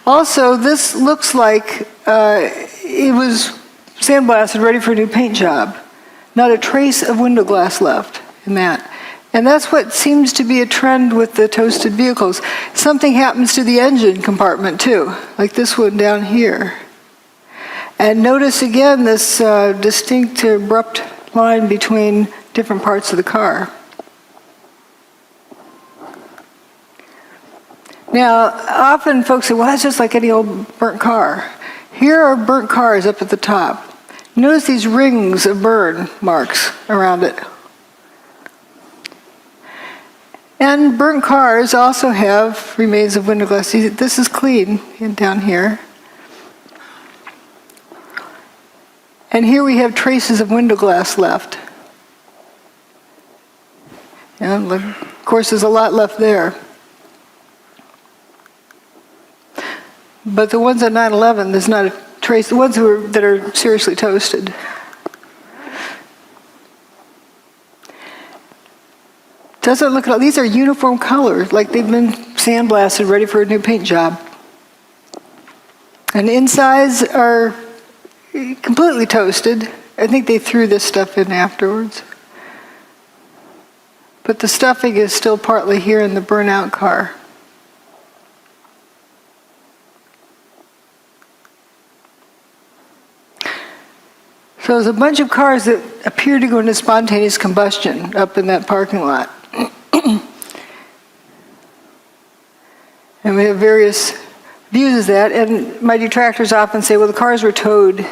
Also, this looks like it was sandblasted, ready for a new paint job. Not a trace of window glass left in that. And that's what seems to be a trend with the toasted vehicles. Something happens to the engine compartment too, like this one down here. And notice again this distinct, abrupt line between different parts of the car. Now, often folks say, well, that's just like any old burnt car. Here are burnt cars up at the top. Notice these rings of burn marks around it. And burnt cars also have remains of window glass. This is clean down here. And here we have traces of window glass left. And of course, there's a lot left there. But the ones on 9/11, there's not a trace. The ones that are seriously toasted. Doesn't look at all. These are uniform colors, like they've been sandblasted, ready for a new paint job. And the insides are completely toasted. I think they threw this stuff in afterwards. But the stuffing is still partly here in the burnout car. So there's a bunch of cars that appear to go into spontaneous combustion up in that parking lot. And we have various views of that. And my detractors often say, well, the cars were towed.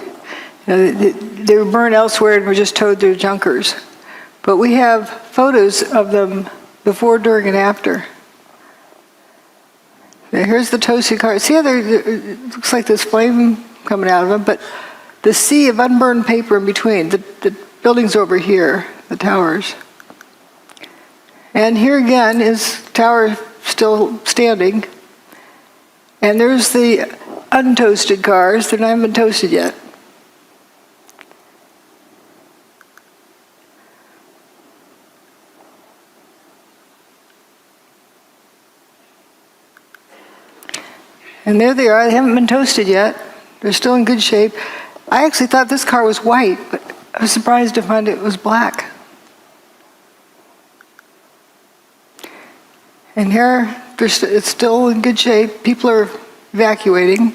They were burned elsewhere and were just towed through junkers. But we have photos of them before, during, and after. Now, here's the toasted car. See how it looks like this flame coming out of them, but the sea of unburned paper in between. The building's over here, the towers. And here again is the tower still standing. And there's the untoasted cars. They're not even toasted yet. And there they are. They haven't been toasted yet. They're still in good shape. I actually thought this car was white, but I was surprised to find it was black. And here, it's still in good shape. People are evacuating.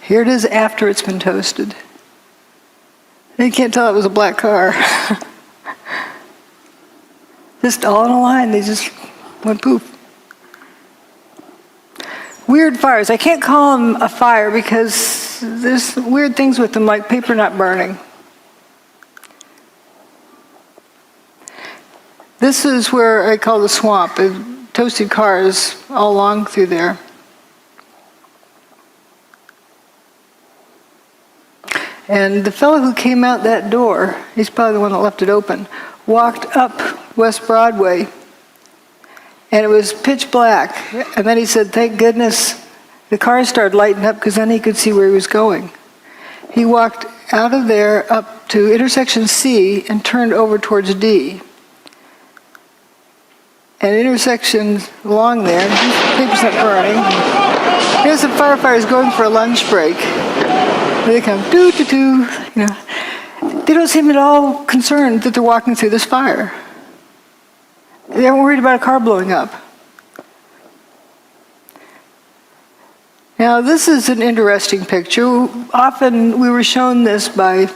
Here it is after it's been toasted. You can't tell it was a black car. Just all in a line, they just went poof. Weird fires. I can't call them a fire because there's weird things with them, like paper not burning. This is where I call the swamp. Toasted cars all along through there. And the fellow who came out that door, he's probably the one that left it open, walked up West Broadway, and it was pitch black. And then he said, thank goodness the cars started lighting up, because then he could see where he was going. He walked out of there up to intersection C and turned over towards D. and intersections along there. These papers not burning. Here's the firefighters going for a lunch break. They come doo-doo-doo, you know. They don't seem at all concerned that they're walking through this fire. They aren't worried about a car blowing up. Now, this is an interesting picture. Often we were shown this by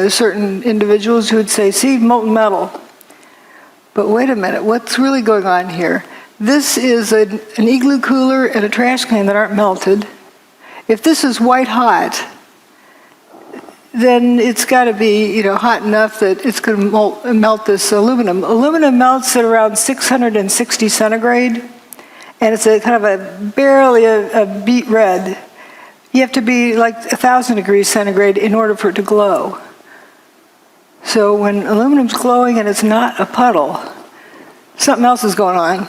certain individuals who would say, see, molten metal. But wait a minute, what's really going on here? This is an igloo cooler and a trash can that aren't melted. If this is white hot, then it's got to be, you know, hot enough that it's going to melt this aluminum. Aluminum melts at around 660 centigrade, and it's a kind of barely a beet red. You have to be like 1,000 degrees centigrade in order for it to glow. So when aluminum's glowing and it's not a puddle, something else is going on.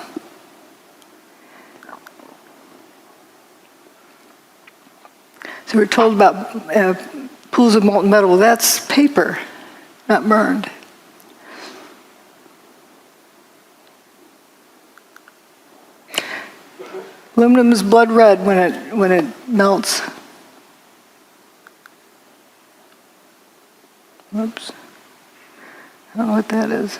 So we're told about pools of molten metal. Well, that's paper, not burned. Aluminum is blood red when it melts. Whoops. I don't know what that is.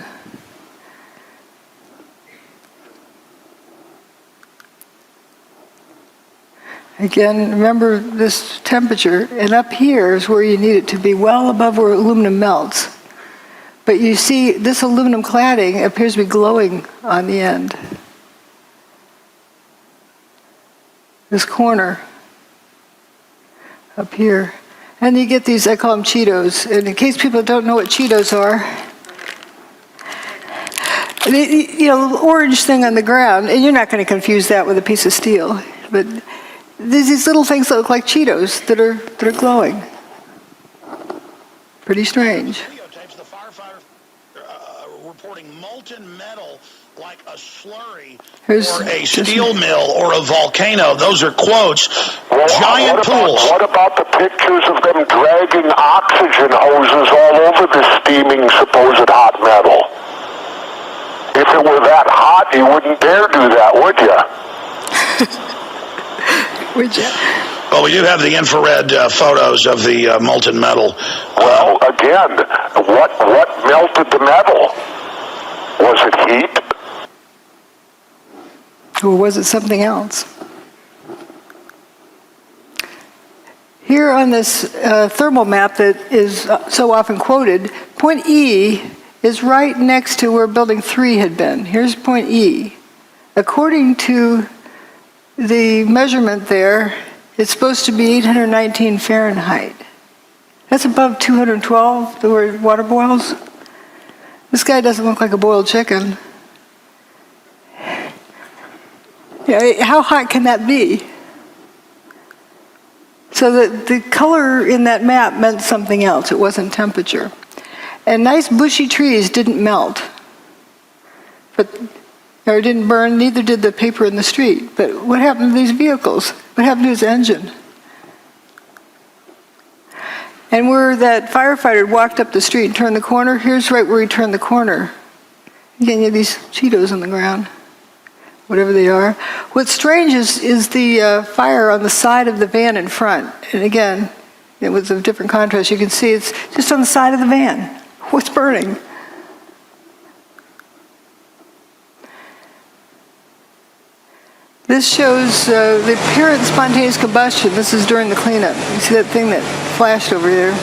Again, remember this temperature, and up here is where you need it to be well above where aluminum melts. But you see, this aluminum cladding appears to be glowing on the end. This corner up here. And you get these, I call them Cheetos. And in case people don't know what Cheetos are, you know, the orange thing on the ground, and you're not going to confuse that with a piece of steel, but there's these little things that look like Cheetos that are glowing. Pretty strange. Videotapes the firefighter reporting molten metal like a slurry or a steel mill or a volcano. Those are quotes. Giant pools. What about the pictures of them dragging oxygen hoses all over the steaming supposed hot metal? If it were that hot, you wouldn't dare do that, would you? Would you? Well, we do have the infrared photos of the molten metal. Well, again, what melted the metal? Was it heat? Or was it something else? Here on this thermal map that is so often quoted, point E is right next to where building 3 had been. Here's point E. According to the measurement there, it's supposed to be 819 Fahrenheit. That's above 212, the word water boils. This guy doesn't look like a boiled chicken. Yeah, how hot can that be? So the color in that map meant something else. It wasn't temperature. And nice bushy trees didn't melt. Or didn't burn, neither did the paper in the street. But what happened to these vehicles? What happened to his engine? And where that firefighter walked up the street and turned the corner, here's right where he turned the corner. Again, you have these Cheetos on the ground, whatever they are. What's strange is the fire on the side of the van in front. And again, it was of different contrast. You can see it's just on the side of the van. What's burning? This shows the apparent spontaneous combustion. This is during the cleanup. You see that thing that flashed over there?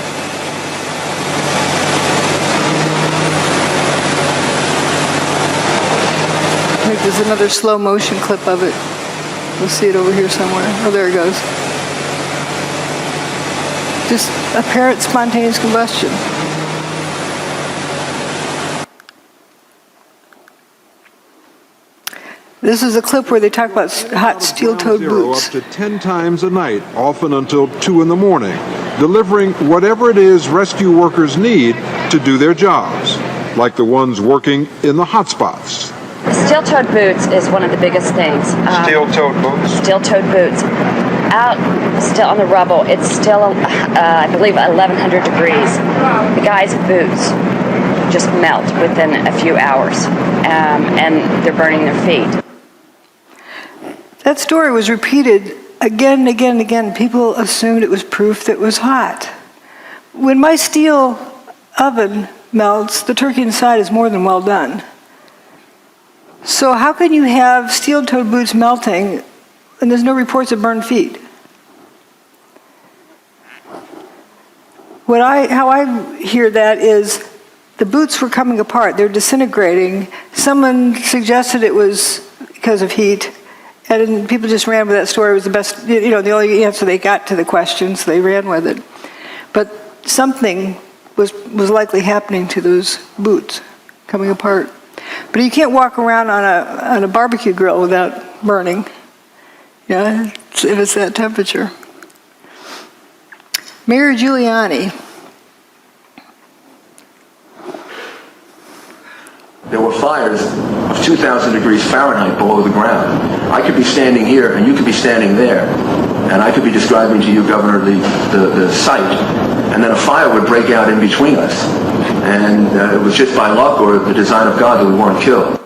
I think there's another slow motion clip of it. We'll see it over here somewhere. Oh, there it goes. Just apparent spontaneous combustion. This is a clip where they talk about hot steel-toed boots. Up to 10 times a night, often until 2 in the morning, delivering whatever it is rescue workers need to do their jobs, like the ones working in the hot spots. Steel-toed boots is one of the biggest things. Steel-toed boots? Steel-toed boots. Out still on the rubble, it's still, I believe, 1,100 degrees. The guys' boots. just melt within a few hours, and they're burning their feet. That story was repeated again and again and again. People assumed it was proof that it was hot. When my steel oven melts, the turkey inside is more than well done. So how can you have steel-toed boots melting and there's no reports of burned feet? How I hear that is the boots were coming apart. They're disintegrating. Someone suggested it was because of heat, and people just ran with that story. It was the best, the only answer they got to the question, so they ran with it. But something was likely happening to those boots coming apart. But you can't walk around on a barbecue grill without burning, if it's that temperature. Mayor Giuliani. There were fires of 2,000 degrees Fahrenheit below the ground. I could be standing here and you could be standing there, and I could be describing to you, Governor, the site, and then a fire would break out in between us. And it was just by luck or the design of God that we weren't killed.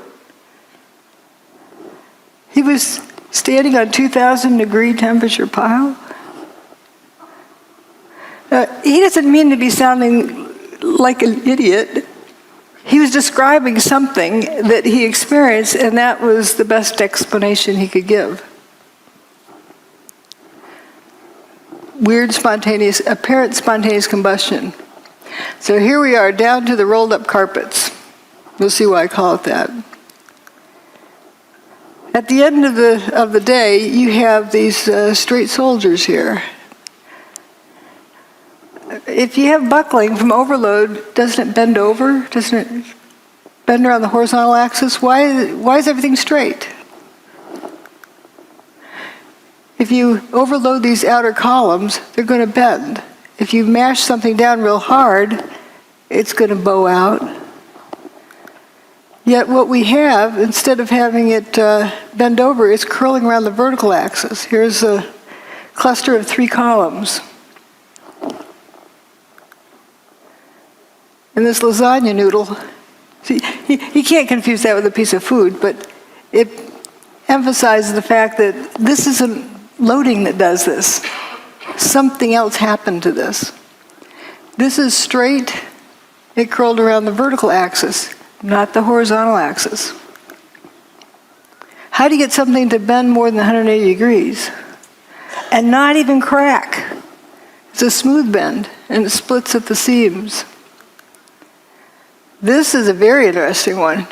He was standing on 2,000 degree temperature pile? He doesn't mean to be sounding like an idiot. He was describing something that he experienced, and that was the best explanation he could give. Apparent spontaneous combustion. So here we are, down to the rolled up carpets. We'll see why I call it that. At the end of the day, you have these straight soldiers here. If you have buckling from overload, doesn't it bend over? Doesn't it bend around the horizontal axis? Why is everything straight? If you overload these outer columns, they're going to bend. If you mash something down real hard, it's going to bow out. Yet what we have, instead of having it bend over, is curling around the vertical axis. Here's a cluster of 3 columns. And this lasagna noodle, see, you can't confuse that with a piece of food, but it emphasizes the fact that this isn't loading that does this. Something else happened to this. This is straight, it curled around the vertical axis, not the horizontal axis. How do you get something to bend more than 180 degrees and not even crack? It's a smooth bend, and it splits at the seams. This is a very interesting one.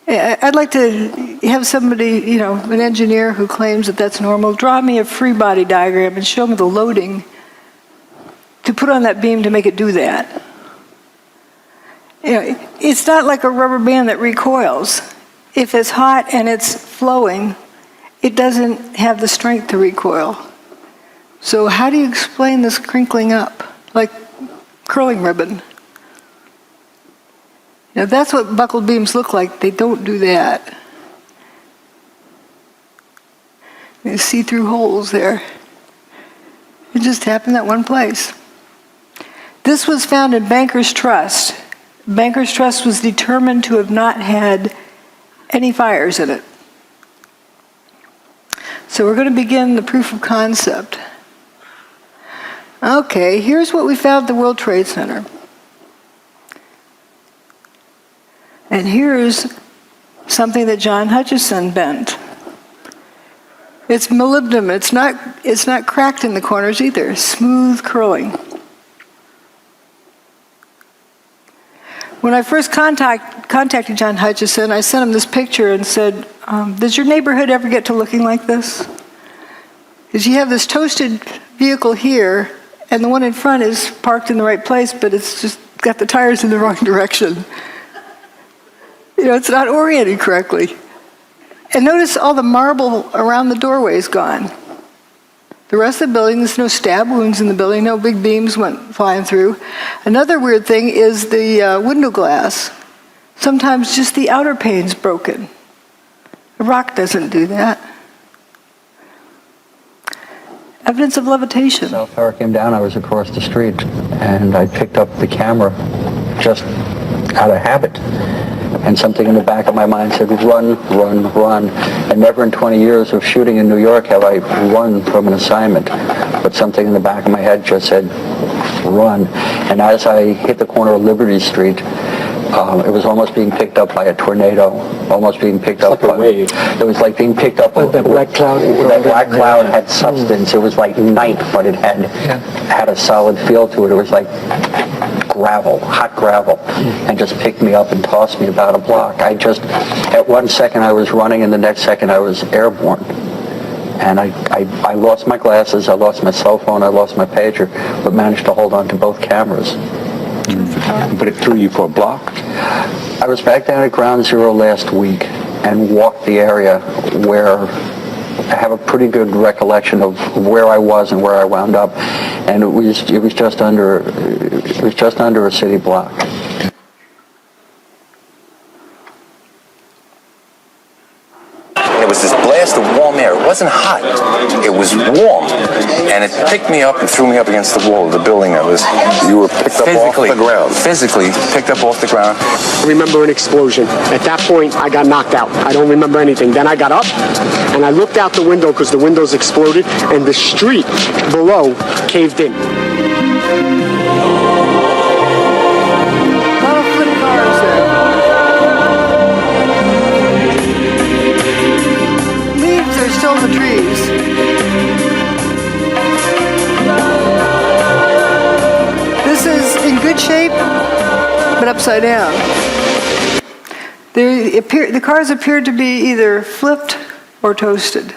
I'd like to have somebody, an engineer who claims that that's normal, draw me a free body diagram and show me the loading to put on that beam to make it do that. It's not like a rubber band that recoils. If it's hot and it's flowing, it doesn't have the strength to recoil. So how do you explain this crinkling up, like curling ribbon? Now that's what buckled beams look like. They don't do that. You see through holes there. It just happened that one place. This was found in Banker's Trust. Banker's Trust was determined to have not had any fires in it. So we're going to begin the proof of concept. Okay, here's what we found at the World Trade Center. And here's something that John Hutchison bent. It's molybdenum. It's not cracked in the corners either. Smooth curling. When I first contacted John Hutchison, I sent him this picture and said, does your neighborhood ever get to looking like this? Because you have this toasted vehicle here, and the one in front is parked in the right place, but it's just got the tires in the wrong direction. It's not oriented correctly. And notice all the marble around the doorway is gone. The rest of the building, there's no stab wounds in the building, no big beams went flying through. Another weird thing is the window glass. Sometimes just the outer pane's broken. The rock doesn't do that. Evidence of levitation. Cell tower came down, I was across the street, and I picked up the camera just out of habit. And something in the back of my mind said, run, run, run. And never in 20 years of shooting in New York have I run from an assignment. But something in the back of my head just said, run. And as I hit the corner of Liberty Street, it was almost being picked up by a tornado, almost being picked up by a wave. It was like being picked up by that black cloud. That black cloud had substance. It was like night, but it had a solid feel to it. It was like gravel, hot gravel, and just picked me up and tossed me about a block. At one second I was running, and the next second I was airborne. And I lost my glasses, I lost my cell phone, I lost my pager, but managed to hold on to both cameras. But it threw you for a block? I was back down at Ground Zero last week and walked the area where I have a pretty good recollection of where I was and where I wound up, and it was just under a city block. It was this blast of warm air. It wasn't hot. It was warm. And it picked me up and threw me up against the wall of the building that was... You were picked up off the ground? Physically picked up off the ground. I remember an explosion. At that point, I got knocked out. I don't remember anything. Then I got up, and I looked out the window because the windows exploded, and the street below caved in. The trees. This is in good shape, but upside down. The cars appeared to be either flipped or toasted.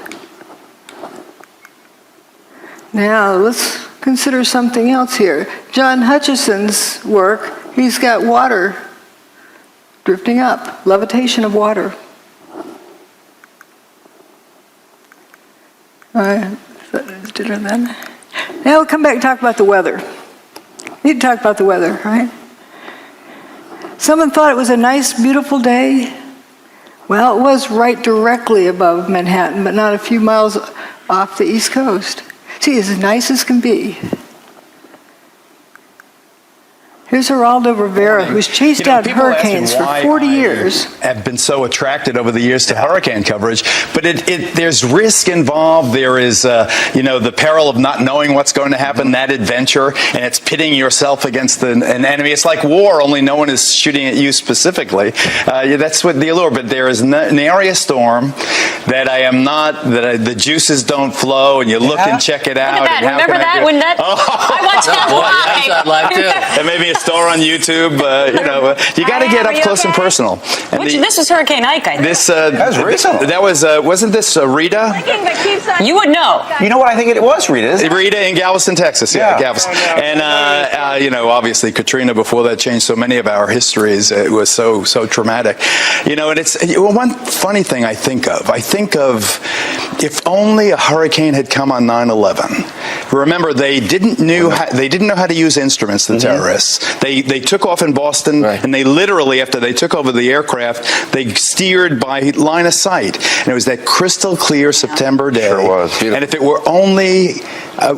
Now let's consider something else here. John Hutchison's work, he's got water drifting up, levitation of water. Then. Now we'll come back and talk about the weather. We need to talk about the weather, right? Someone thought it was a nice, beautiful day. Well, it was right directly above Manhattan, but not a few miles off the East Coast. See, as nice as can be. Here's Geraldo Rivera, who's chased out hurricanes for 40 years. Have been so attracted over the years to hurricane coverage, but there's risk involved. There is, the peril of not knowing what's going to happen, that adventure, and it's pitting yourself against an enemy. It's like war, only no one is shooting at you specifically. That's what the allure. But there is an area storm that the juices don't flow, and you look and check it out. Look at that. Remember that? I watched that live. And maybe a star on YouTube. You got to get up close and personal. And this was Hurricane Ike, I think. That was recent. That was wasn't this Rita? You would know. You know what? I think it was Rita. Isn't it? Rita in Galveston, Texas. Yeah, Galveston. And obviously Katrina. Before that changed so many of our histories. It was so traumatic. And it's one funny thing I think of. If only a hurricane had come on 9/11. Remember, they didn't know how to use instruments. The terrorists. They took off in Boston, and they literally, after they took over the aircraft, they steered by line of sight. And it was that crystal clear September day. Sure was. Beautiful. And if it were only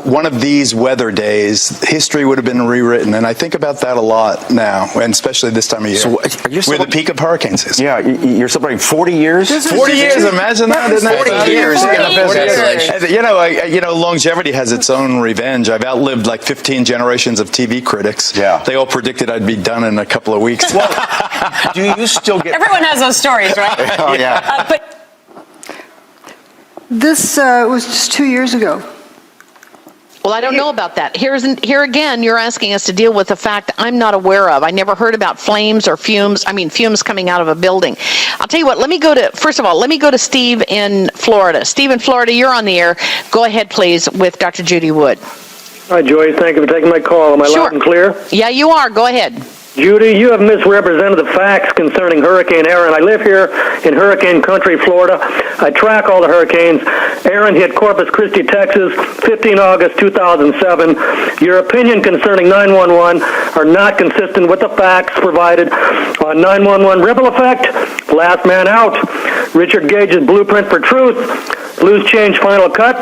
one of these weather days, history would have been rewritten. And I think about that a lot now, and especially this time of year. So where the peak of hurricanes is. Yeah, you're celebrating 40 years? 40 years, imagine that. 40 years. Longevity has its own revenge. I've outlived like 15 generations of TV critics. Yeah. They all predicted I'd be done in a couple of weeks. Well, do you still get... Everyone has those stories, right? Oh, yeah. This was just 2 years ago. Well, I don't know about that. Here again, you're asking us to deal with a fact I'm not aware of. I never heard about flames or fumes. Fumes coming out of a building. I'll tell you what, let me go to Steve in Florida. Steve in Florida, you're on the air. Go ahead, please, with Dr. Judy Wood. Hi, Joy. Thank you for taking my call. Am I loud and clear? Yeah, you are. Go ahead. Judy, you have misrepresented the facts concerning Hurricane Aaron. I live here in hurricane country, Florida. I track all the hurricanes. Aaron hit Corpus Christi, Texas, 15 August 2007. Your opinion concerning 911 are not consistent with the facts provided on 911 ripple effect, last man out, Richard Gage's blueprint for truth, loose change final cut,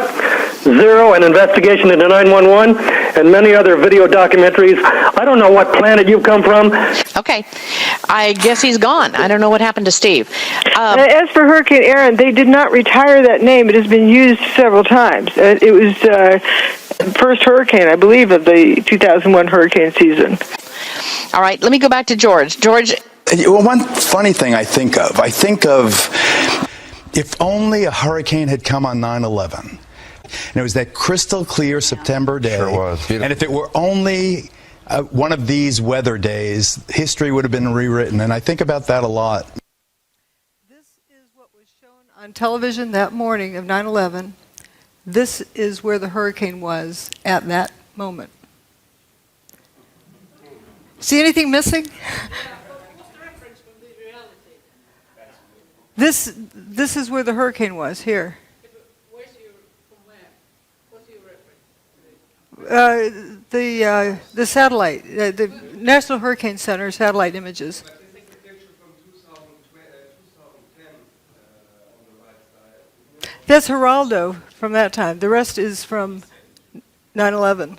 zero, an investigation into 911, and many other video documentaries. I don't know what planet you come from. Okay. I guess he's gone. I don't know what happened to Steve. As for Hurricane Aaron, they did not retire that name. It has been used several times. It was first hurricane, I believe, of the 2001 hurricane season. All right, let me go back to George. George. Well, one funny thing I think of if only a hurricane had come on 9/11, and it was that crystal clear September day, Sure was. Beautiful. And if it were only one of these weather days, history would have been rewritten, and I think about that a lot. This is what was shown on television that morning of 9/11. This is where the hurricane was at that moment. See anything missing? This is where the hurricane was, here. The satellite, the National Hurricane Center satellite images. That's Geraldo from that time. The rest is from 9/11.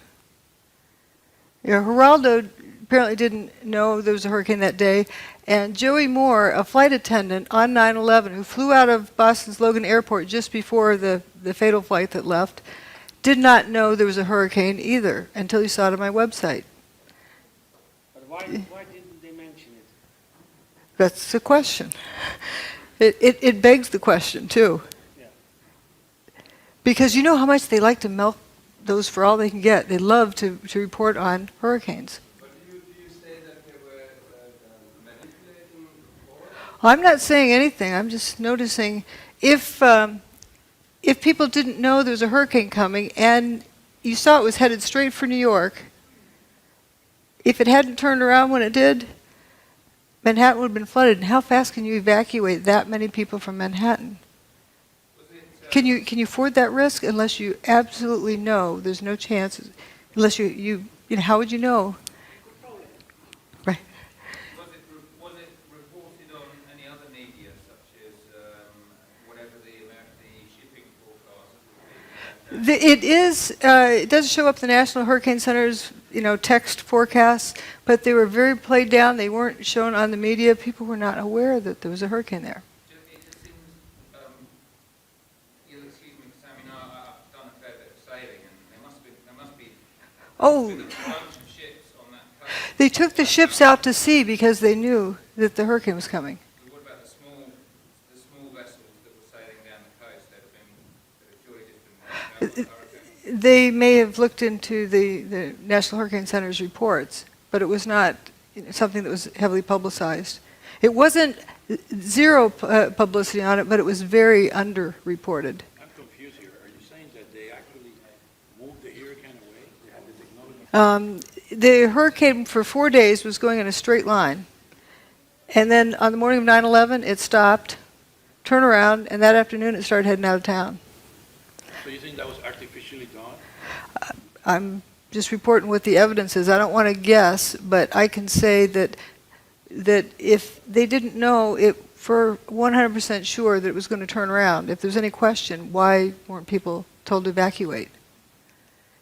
Yeah, Geraldo apparently didn't know there was a hurricane that day. And Joey Moore, a flight attendant on 9/11 who flew out of Boston's Logan Airport just before the fatal flight that left, did not know there was a hurricane either until he saw it on my website. But why didn't they mention it? That's the question. It begs the question, too. Yeah. Because you know how much they like to milk those for all they can get. They love to report on hurricanes. I'm not saying anything. I'm just noticing if people didn't know there was a hurricane coming and you saw it was headed straight for New York, if it hadn't turned around when it did, Manhattan would have been flooded. And how fast can you evacuate that many people from Manhattan? Can you afford that risk unless you absolutely know there's no chance? Unless you know, how would you know? Right. Was it reported on any other media, such as whatever the shipping forecast? It does show up the National Hurricane Center's text forecasts, but they were very played down. They weren't shown on the media. People were not aware that there was a hurricane there. It just seems, excuse me, Sam, I've done a fair bit of sailing, and there must be Oh, a bunch of ships on that coast. they took the ships out to sea because they knew that the hurricane was coming. But what about the small vessels that were sailing down the coast that have surely just been wiped out by the hurricane? They may have looked into the National Hurricane Center's reports, but it was not something that was heavily publicized. It wasn't zero publicity on it, but it was very underreported. I'm confused here. Are you saying that they actually moved the hurricane away? They had the technology? The hurricane for 4 days was going in a straight line. And then on the morning of 9/11, it stopped, turned around, and that afternoon it started heading out of town. So you think that was artificially done? I'm just reporting what the evidence is. I don't want to guess, but I can say that if they didn't know it for 100% sure that it was going to turn around, if there's any question, why weren't people told to evacuate?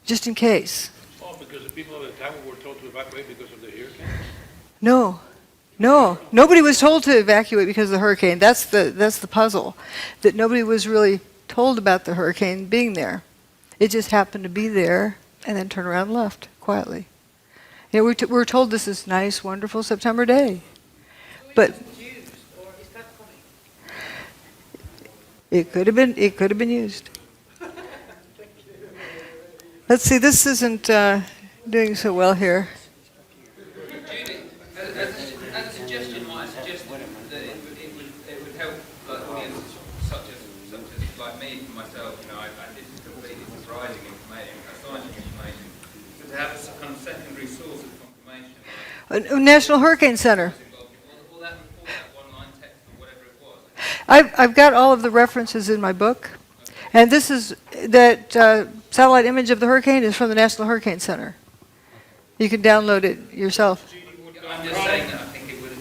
Just in case. Oh, because the people at the time were told to evacuate because of the hurricane? No. Nobody was told to evacuate because of the hurricane. That's the puzzle, that nobody was really told about the hurricane being there. It just happened to be there and then turned around and left quietly. We were told this is nice, wonderful September day. But it could have been used. Let's see, this isn't doing so well here. Judy, as a suggestion, might I suggest that it would help audiences such as like me, for myself, this is completely surprising information, astonishing information, to have a kind of secondary source of confirmation. National Hurricane Center. All that report, that one-line text or whatever it was. I've got all of the references in my book. And this is that satellite image of the hurricane is from the National Hurricane Center. You can download it yourself. I'm just saying that I think it would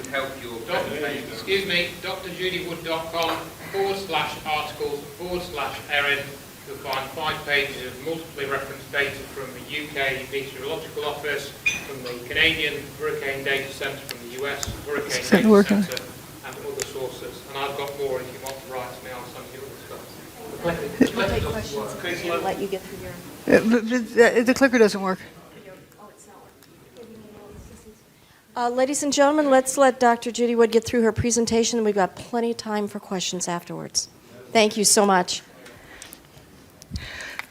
help your presentation. Excuse me, drjudywood.com/articles/Erin you'll find 5 pages of multiply referenced data from the UK Meteorological Office, from the Canadian Hurricane Data Center, from the US Hurricane Data Center, and other sources. And I've got more if you want to write to me, I'll send you other stuff. We'll take questions. We'll let you get through your... The clicker doesn't work. Ladies and gentlemen, let's let Dr. Judy Wood get through her presentation, and we've got plenty of time for questions afterwards. Thank you so much.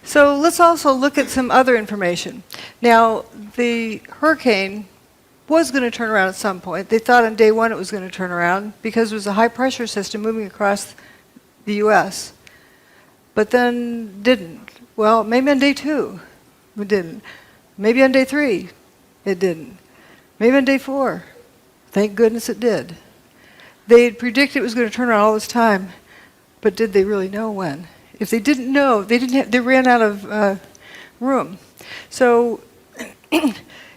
So let's also look at some other information. Now, the hurricane was going to turn around at some point. They thought on day one it was going to turn around because it was a high-pressure system moving across the U.S., but then didn't. Well, maybe on day 2 it didn't. Maybe on day 3 it didn't. Maybe on day 4. Thank goodness it did. They had predicted it was going to turn around all this time, but did they really know when? If they didn't know, they ran out of room. So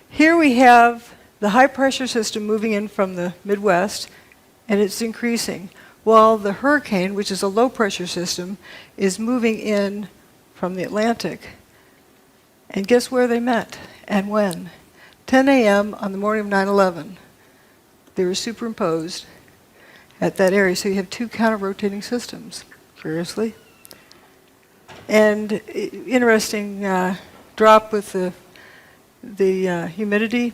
here we have the high-pressure system moving in from the Midwest, and it's increasing, while the hurricane, which is a low-pressure system, is moving in from the Atlantic. And guess where they met and when? 10 a.m. on the morning of 9/11. They were superimposed at that area, so you have 2 counter-rotating systems, curiously. And interesting drop with the humidity.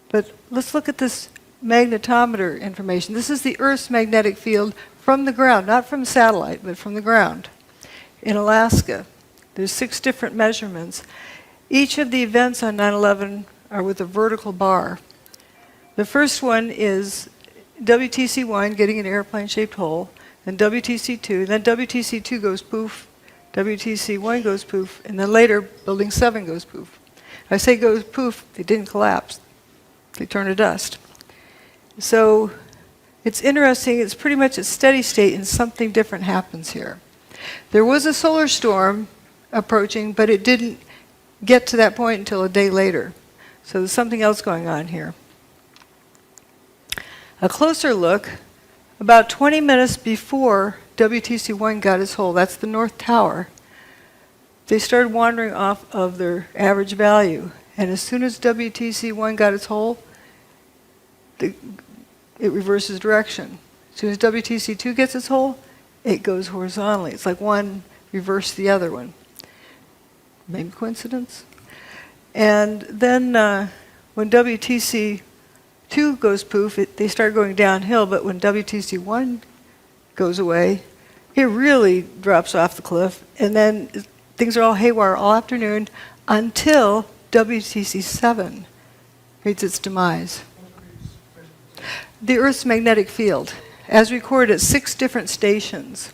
But let's look at this magnetometer information. This is the Earth's magnetic field from the ground, not from satellite, but from the ground in Alaska. There's 6 different measurements. Each of the events on 9/11 are with a vertical bar. The first one is WTC1 getting an airplane-shaped hole, then WTC2, then WTC2 goes poof, WTC1 goes poof, and then later Building 7 goes poof. I say goes poof, they didn't collapse. They turned to dust. So it's interesting, it's pretty much a steady state and something different happens here. There was a solar storm approaching, but it didn't get to that point until a day later. So there's something else going on here. A closer look, about 20 minutes before WTC1 got its hole, that's the North Tower, they started wandering off of their average value. And as soon as WTC1 got its hole, it reverses direction. As soon as WTC2 gets its hole, it goes horizontally. It's like one reversed the other one. Maybe coincidence? And then when WTC2 goes poof, they start going downhill, but when WTC1 goes away, it really drops off the cliff, and then things are all haywire all afternoon until WTC7 meets its demise. The Earth's magnetic field, as recorded at 6 different stations.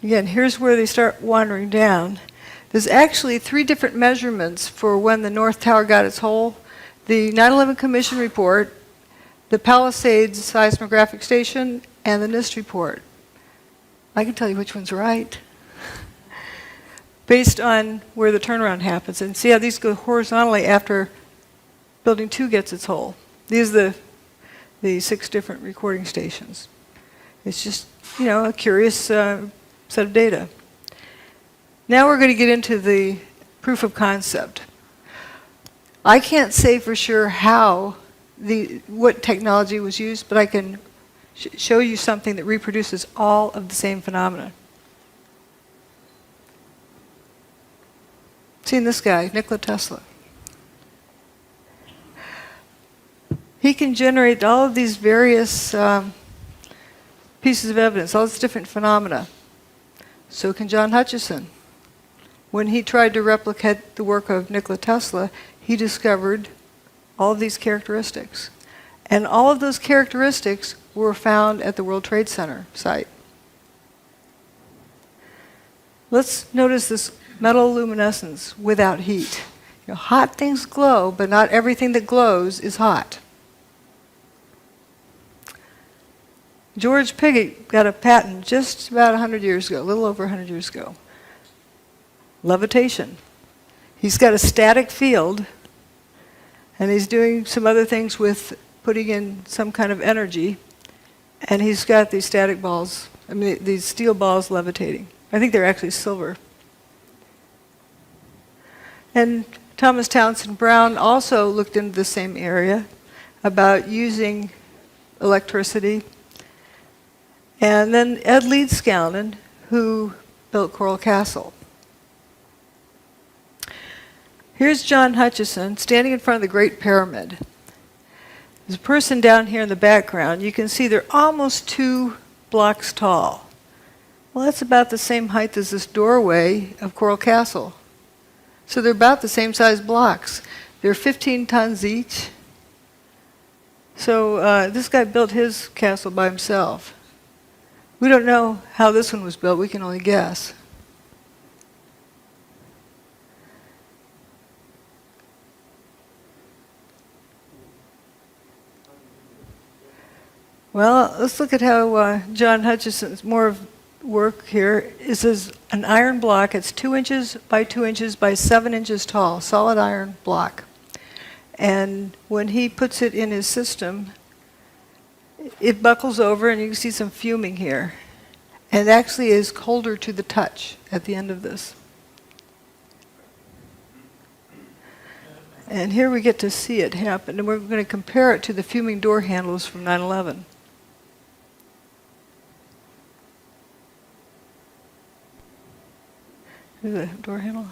Again, here's where they start wandering down. There's actually 3 different measurements for when the North Tower got its hole. The 9/11 Commission report, the Palisades seismographic station, and the NIST report. I can tell you which one's right, based on where the turnaround happens. And see how these go horizontally after Building 2 gets its hole. These are the 6 different recording stations. It's just, a curious set of data. Now we're going to get into the proof of concept. I can't say for sure what technology was used, but I can show you something that reproduces all of the same phenomena. Seen this guy, Nikola Tesla. He can generate all of these various pieces of evidence, all these different phenomena. So can John Hutchison. When he tried to replicate the work of Nikola Tesla, he discovered all of these characteristics. And all of those characteristics were found at the World Trade Center site. Let's notice this metal luminescence without heat. Hot things glow, but not everything that glows is hot. George Pigott got a patent just about 100 years ago, a little over 100 years ago. Levitation. He's got a static field, and he's doing some other things with putting in some kind of energy, And he's got these static balls, I mean, these steel balls levitating. I think they're actually silver. And Thomas Townsend Brown also looked into the same area about using electricity. And then Ed Leedskalnin, who built Coral Castle. Here's John Hutchison standing in front of the Great Pyramid. There's a person down here in the background. You can see they're almost 2 blocks tall. Well, that's about the same height as this doorway of Coral Castle. So they're about the same size blocks. They're 15 tons each. So this guy built his castle by himself. We don't know how this one was built. We can only guess. Well, let's look at how John Hutchison's more of work here. This is an iron block. It's 2 inches by 2 inches by 7 inches tall, solid iron block. And when he puts it in his system, it buckles over, and you can see some fuming here. And it actually is colder to the touch at the end of this. And here we get to see it happen. And we're going to compare it to the fuming door handles from 9/11. Here's the door handle.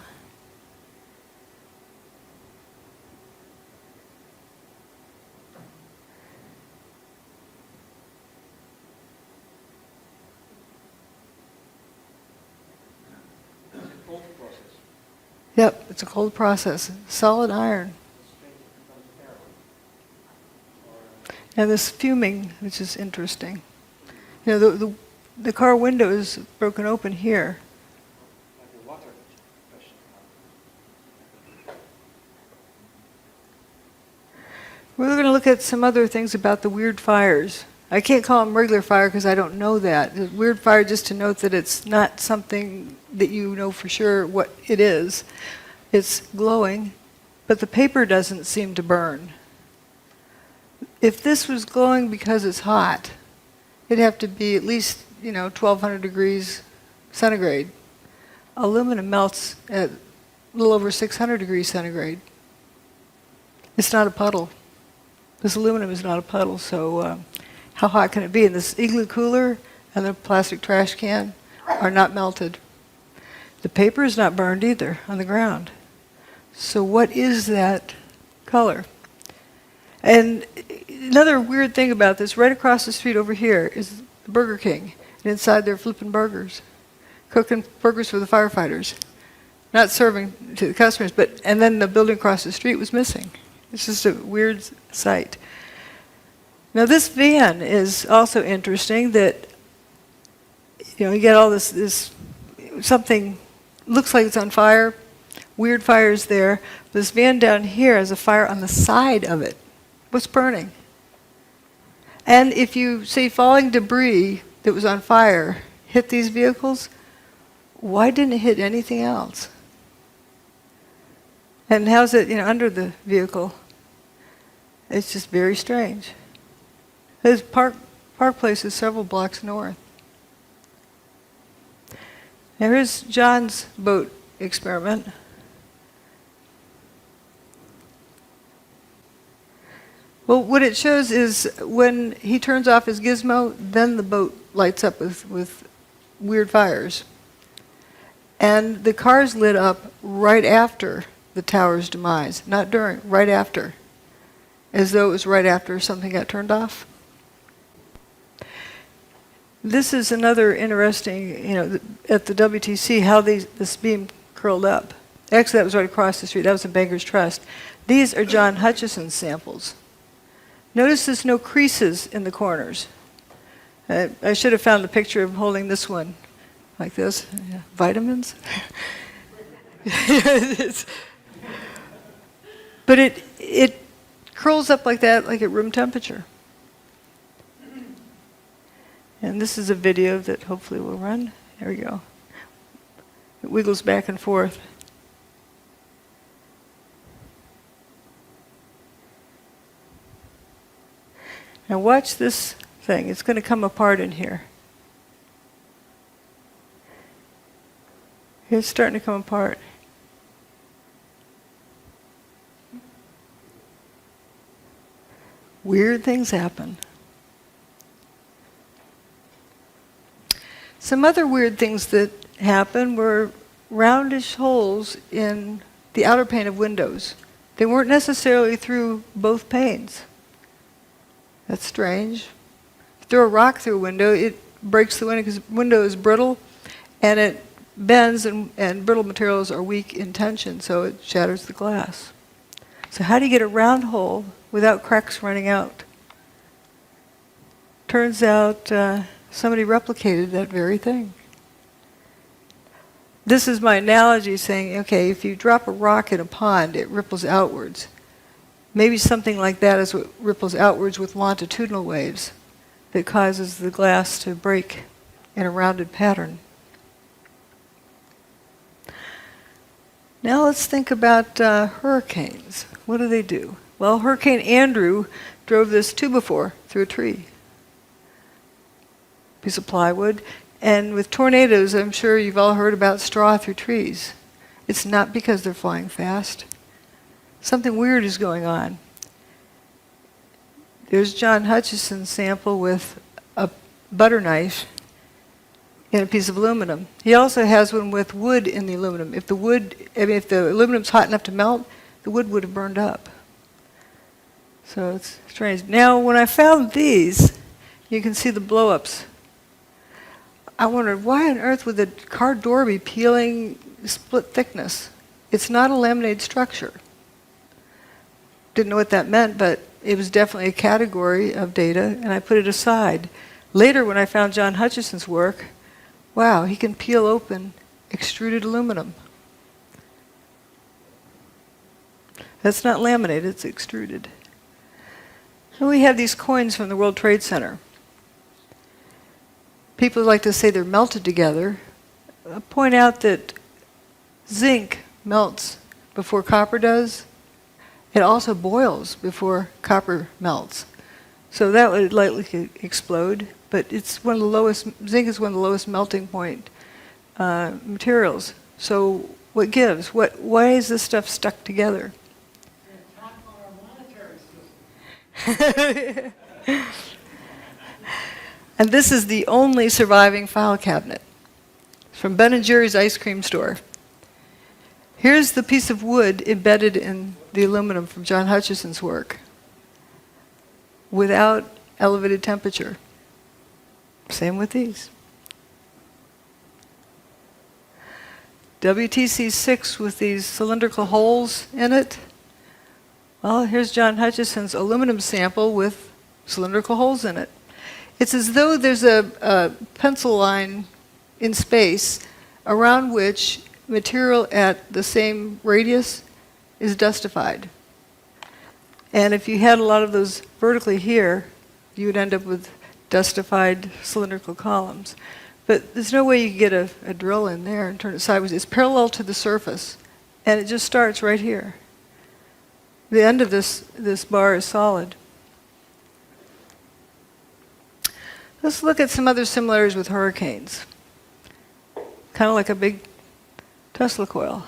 Yep, it's a cold process. Solid iron. And this fuming, which is interesting. You know, the car window is broken open here. We're going to look at some other things about the weird fires. I can't call them regular fire because I don't know that. The weird fire, just to note that it's not something that you know for sure what it is. It's glowing, but the paper doesn't seem to burn. If this was glowing because it's hot, it'd have to be at least, 1,200 degrees centigrade. Aluminum melts at a little over 600 degrees centigrade. It's not a puddle. This aluminum is not a puddle, so how hot can it be? And this igloo cooler and the plastic trash can are not melted. The paper is not burned either on the ground. So what is that color? And another weird thing about this, right across the street over here is the Burger King. And inside they're flipping burgers, cooking burgers for the firefighters. Not serving to the customers, and then the building across the street was missing. It's just a weird sight. Now this van is also interesting that, you get all this something looks like it's on fire, weird fires there. This van down here has a fire on the side of it. What's burning? And if you say falling debris that was on fire hit these vehicles, why didn't it hit anything else? And how's it, under the vehicle? It's just very strange. This Park Place is several blocks north. Now here's John's boat experiment. Well, what it shows is when he turns off his gizmo, then the boat lights up with weird fires. And the cars lit up right after the tower's demise, not during, right after, as though it was right after something got turned off. This is another interesting, at the WTC, how this beam curled up. Actually, that was right across the street. That was in Banker's Trust. These are John Hutchison's samples. Notice there's no creases in the corners. I should have found the picture of holding this one like this. Yeah. Vitamins? But it curls up like that, like at room temperature. And this is a video that hopefully will run. There we go. It wiggles back and forth. Now watch this thing. It's going to come apart in here. It's starting to come apart. Weird things happen. Some other weird things that happened were roundish holes in the outer pane of windows. They weren't necessarily through both panes. That's strange. Throw a rock through a window, it breaks the window because window is brittle and it bends, and brittle materials are weak in tension, so it shatters the glass. So how do you get a round hole without cracks running out? Turns out somebody replicated that very thing. This is my analogy saying, okay, if you drop a rock in a pond, it ripples outwards. Maybe something like that is what ripples outwards with longitudinal waves that causes the glass to break in a rounded pattern. Now let's think about hurricanes. What do they do? Well, Hurricane Andrew drove this 2x4 through a tree. Piece of plywood. And with tornadoes, I'm sure you've all heard about straw through trees. It's not because they're flying fast. Something weird is going on. There's John Hutchison's sample with a butter knife in a piece of aluminum. He also has one with wood in the aluminum. If the aluminum's hot enough to melt, the wood would have burned up. So it's strange. Now, when I found these, you can see the blow-ups. I wondered, why on earth would the car door be peeling split thickness? It's not a laminated structure. Didn't know what that meant, but it was definitely a category of data, and I put it aside. Later, when I found John Hutchison's work, wow, he can peel open extruded aluminum. That's not laminated, it's extruded. And we have these coins from the World Trade Center. People like to say they're melted together. I point out that zinc melts before copper does. It also boils before copper melts. So that would likely explode, but it's one of the lowest, zinc is one of the lowest melting point materials. So what gives? Why is this stuff stuck together? And this is the only surviving file cabinet from Ben & Jerry's ice cream store. Here's the piece of wood embedded in the aluminum from John Hutchison's work without elevated temperature. Same with these. WTC6 with these cylindrical holes in it. Well, here's John Hutchison's aluminum sample with cylindrical holes in it. It's as though there's a pencil line in space around which material at the same radius is dustified. And if you had a lot of those vertically here, you would end up with dustified cylindrical columns. But there's no way you could get a drill in there and turn it sideways. It's parallel to the surface, and it just starts right here. The end of this bar is solid. Let's look at some other similarities with hurricanes. Kind of like a big Tesla coil.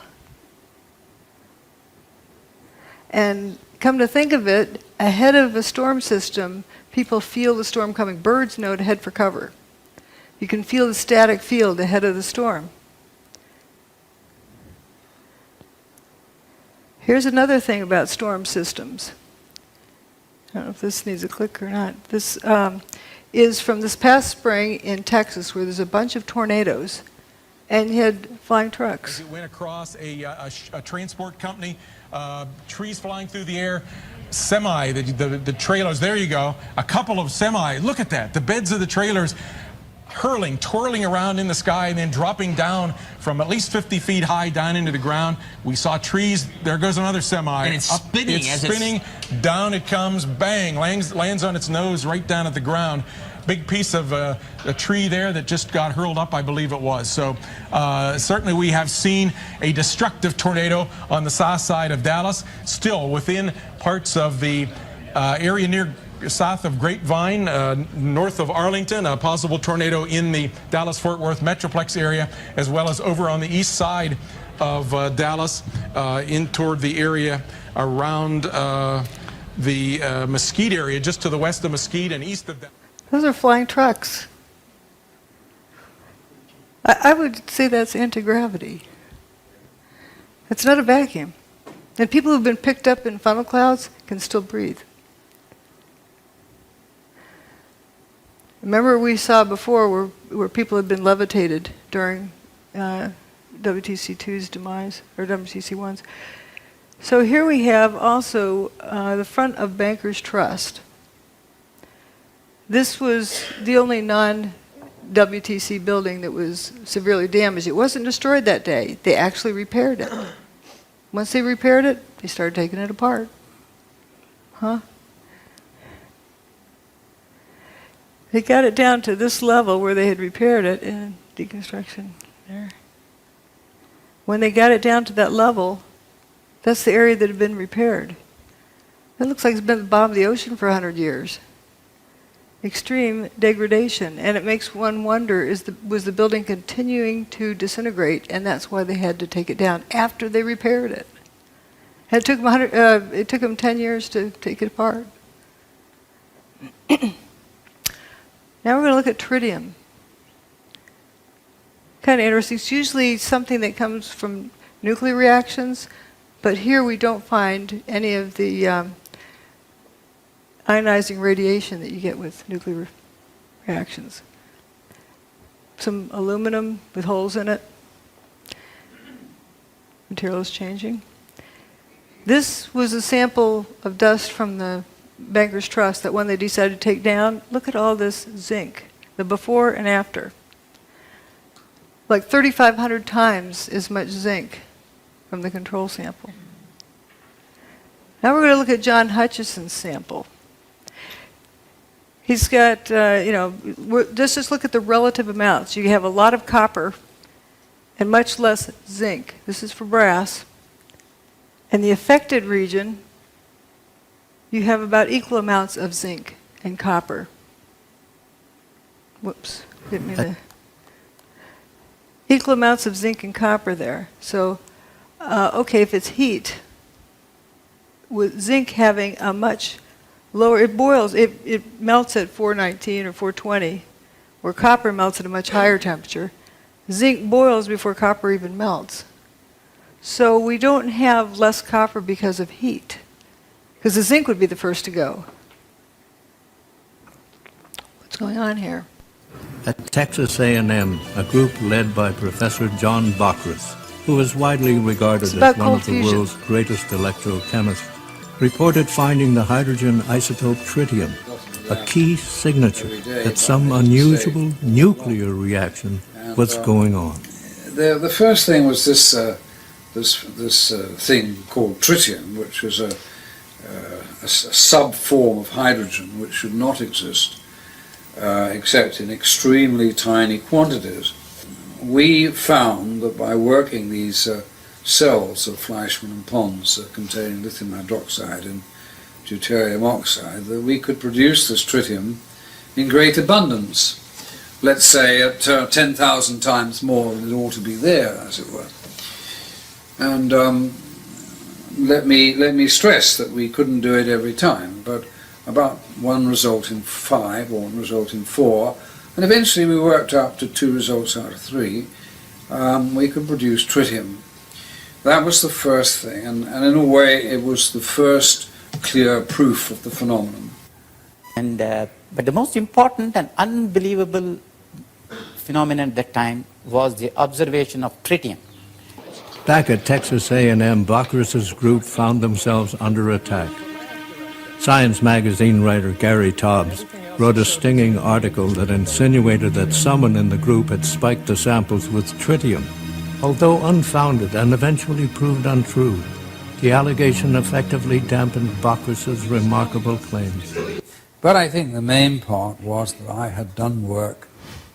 And come to think of it, ahead of a storm system, people feel the storm coming. Birds know to head for cover. You can feel the static field ahead of the storm. Here's another thing about storm systems. I don't know if this needs a click or not. This is from this past spring in Texas, where there's a bunch of tornadoes, and you had flying trucks. It went across a transport company, trees flying through the air, semi, the trailers, there you go, a couple of semi, look at that, the beds of the trailers hurling, twirling around in the sky and then dropping down from at least 50 feet high down into the ground. We saw trees, there goes another semi. And it's spinning. It's spinning, down it comes, bang, lands on its nose right down at the ground. Big piece of a tree there that just got hurled up, I believe it was. So certainly we have seen a destructive tornado on the south side of Dallas, still within parts of the area near south of Grapevine, north of Arlington, a possible tornado in the Dallas-Fort Worth Metroplex area, as well as over on the east side of Dallas, in toward the area around the Mesquite area, just to the west of Mesquite and east of Dallas. Those are flying trucks. I would say that's anti-gravity. It's not a vacuum. And people who've been picked up in funnel clouds can still breathe. Remember we saw before where people had been levitated during WTC2's demise, or WTC1's. So here we have also the front of Bankers Trust. This was the only non-WTC building that was severely damaged. It wasn't destroyed that day. They actually repaired it. Once they repaired it, they started taking it apart. Huh? They got it down to this level where they had repaired it in deconstruction there. When they got it down to that level, that's the area that had been repaired. It looks like it's been at the bottom of the ocean for 100 years. Extreme degradation, and it makes one wonder, was the building continuing to disintegrate, and that's why they had to take it down after they repaired it. And it took them 10 years to take it apart. Now we're going to look at tritium. Kind of interesting. It's usually something that comes from nuclear reactions, but here we don't find any of the ionizing radiation that you get with nuclear reactions. Some aluminum with holes in it. Material is changing. This was a sample of dust from the Bankers Trust that when they decided to take down, look at all this zinc, the before and after. Like 3,500 times as much zinc from the control sample. Now we're going to look at John Hutchison's sample. He's got, let's just look at the relative amounts. You have a lot of copper and much less zinc. This is for brass. In the affected region, you have about equal amounts of zinc and copper. Whoops, didn't mean to. Equal amounts of zinc and copper there. So, okay, if it's heat, with zinc having a much lower, it boils, it melts at 419 or 420, where copper melts at a much higher temperature. Zinc boils before copper even melts. So we don't have less copper because of heat, because the zinc would be the first to go. What's going on here? At Texas A&M, a group led by Professor John Bockris, who is widely regarded as one of the world's greatest electrochemists, reported finding the hydrogen isotope tritium, a key signature that some unusual nuclear reaction was going on. The first thing was this thing called tritium, which was a sub-form of hydrogen which should not exist except in extremely tiny quantities. We found that by working these cells of Fleischmann and Pons containing lithium hydroxide and deuterium oxide, that we could produce this tritium in great abundance, let's say at 10,000 times more than it ought to be there, as it were. And let me stress that we couldn't do it every time, but about one result in 5 or one result in 4, and eventually we worked up to 2 results out of 3, we could produce tritium. That was the first thing, and in a way it was the first clear proof of the phenomenon. And but the most important and unbelievable phenomenon at that time was the observation of tritium. Back at Texas A&M, Bockris's group found themselves under attack. Science magazine writer Gary Tobbs wrote a stinging article that insinuated that someone in the group had spiked the samples with tritium. Although unfounded and eventually proved untrue, the allegation effectively dampened Bockris's remarkable claims. But I think the main part was that I had done work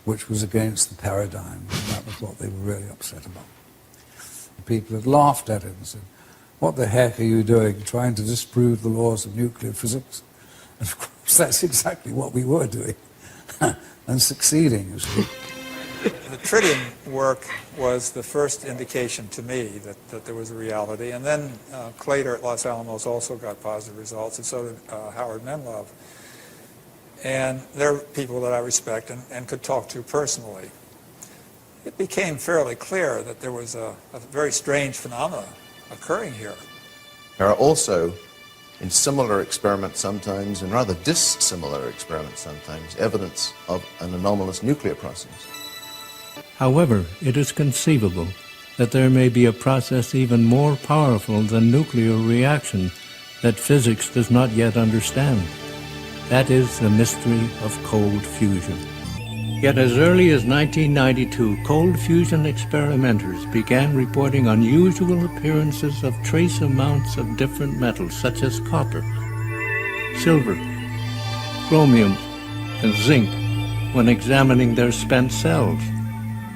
which was against the paradigm, and that was what they were really upset about. The people had laughed at it and said, "What the heck are you doing, trying to disprove the laws of nuclear physics?" And of So that's exactly what we were doing, and succeeding, you see. The tritium work was the first indication to me that there was a reality. And then Claytor at Los Alamos also got positive results, and so did Howard Menlove. And they're people that I respect and could talk to personally. It became fairly clear that there was a very strange phenomenon occurring here. There are also, in similar experiments sometimes, and rather dissimilar experiments sometimes, evidence of an anomalous nuclear process. However, it is conceivable that there may be a process even more powerful than nuclear reaction that physics does not yet understand. That is the mystery of cold fusion. Yet as early as 1992, cold fusion experimenters began reporting unusual appearances of trace amounts of different metals such as copper, silver, chromium, and zinc when examining their spent cells.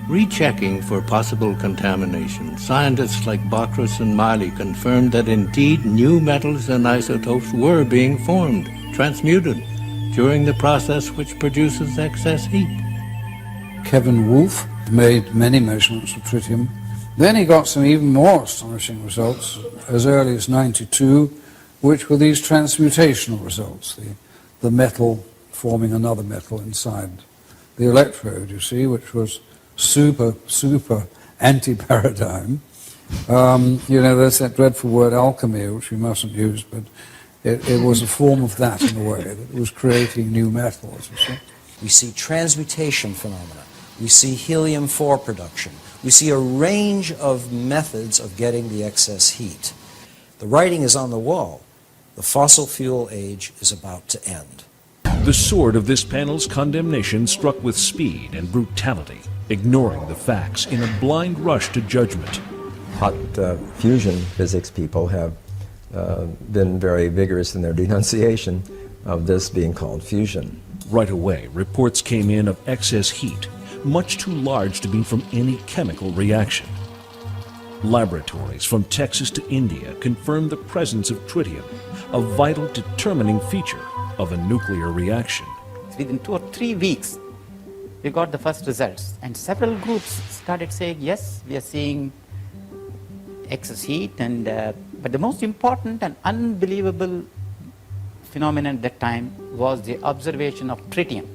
Rechecking for possible contamination, scientists like Bockris and Miley confirmed that indeed new metals and isotopes were being formed, transmuted, during the process which produces excess heat. Kevin Wolf made many measurements of tritium. Then he got some even more astonishing results as early as '92, which were these transmutational results, the metal forming another metal inside the electrode, you see, which was super anti-paradigm. You know, there's that dreadful word alchemy, which we mustn't use, but it was a form of that in a way, that it was creating new metals, you see. We see transmutation phenomena. We see helium-4 production. We see a range of methods of getting the excess heat. The writing is on the wall. The fossil fuel age is about to end. The sword of this panel's condemnation struck with speed and brutality, ignoring the facts in a blind rush to judgment. Hot fusion physics people have been very vigorous in their denunciation of this being called fusion. Right away, reports came in of excess heat, much too large to be from any chemical reaction. Laboratories from Texas to India confirmed the presence of tritium, a vital determining feature of a nuclear reaction. Within 2 or 3 weeks, we got the first results, and several groups started saying, yes, we are seeing excess heat, and but the most important and unbelievable phenomenon at that time was the observation of tritium.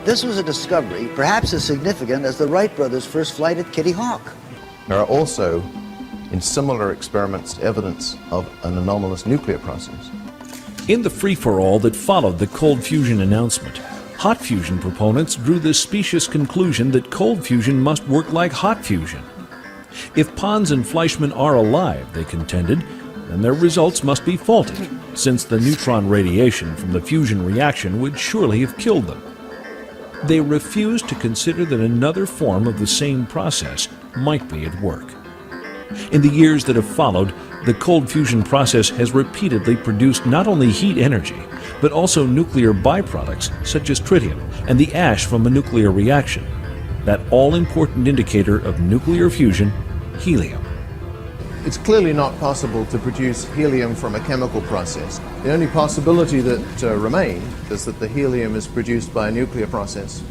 This was a discovery perhaps as significant as the Wright brothers' first flight at Kitty Hawk. There are also, in similar experiments, evidence of an anomalous nuclear process. In the free-for-all that followed the cold fusion announcement, hot fusion proponents drew the specious conclusion that cold fusion must work like hot fusion. If Pons and Fleischmann are alive, they contended, then their results must be faulty, since the neutron radiation from the fusion reaction would surely have killed them. They refused to consider that another form of the same process might be at work. In the years that have followed, the cold fusion process has repeatedly produced not only heat energy, but also nuclear byproducts such as tritium and the ash from a nuclear reaction, that all-important indicator of nuclear fusion, helium. It's clearly not possible to produce helium from a chemical process. The only possibility that remains is that the helium is produced by a nuclear process.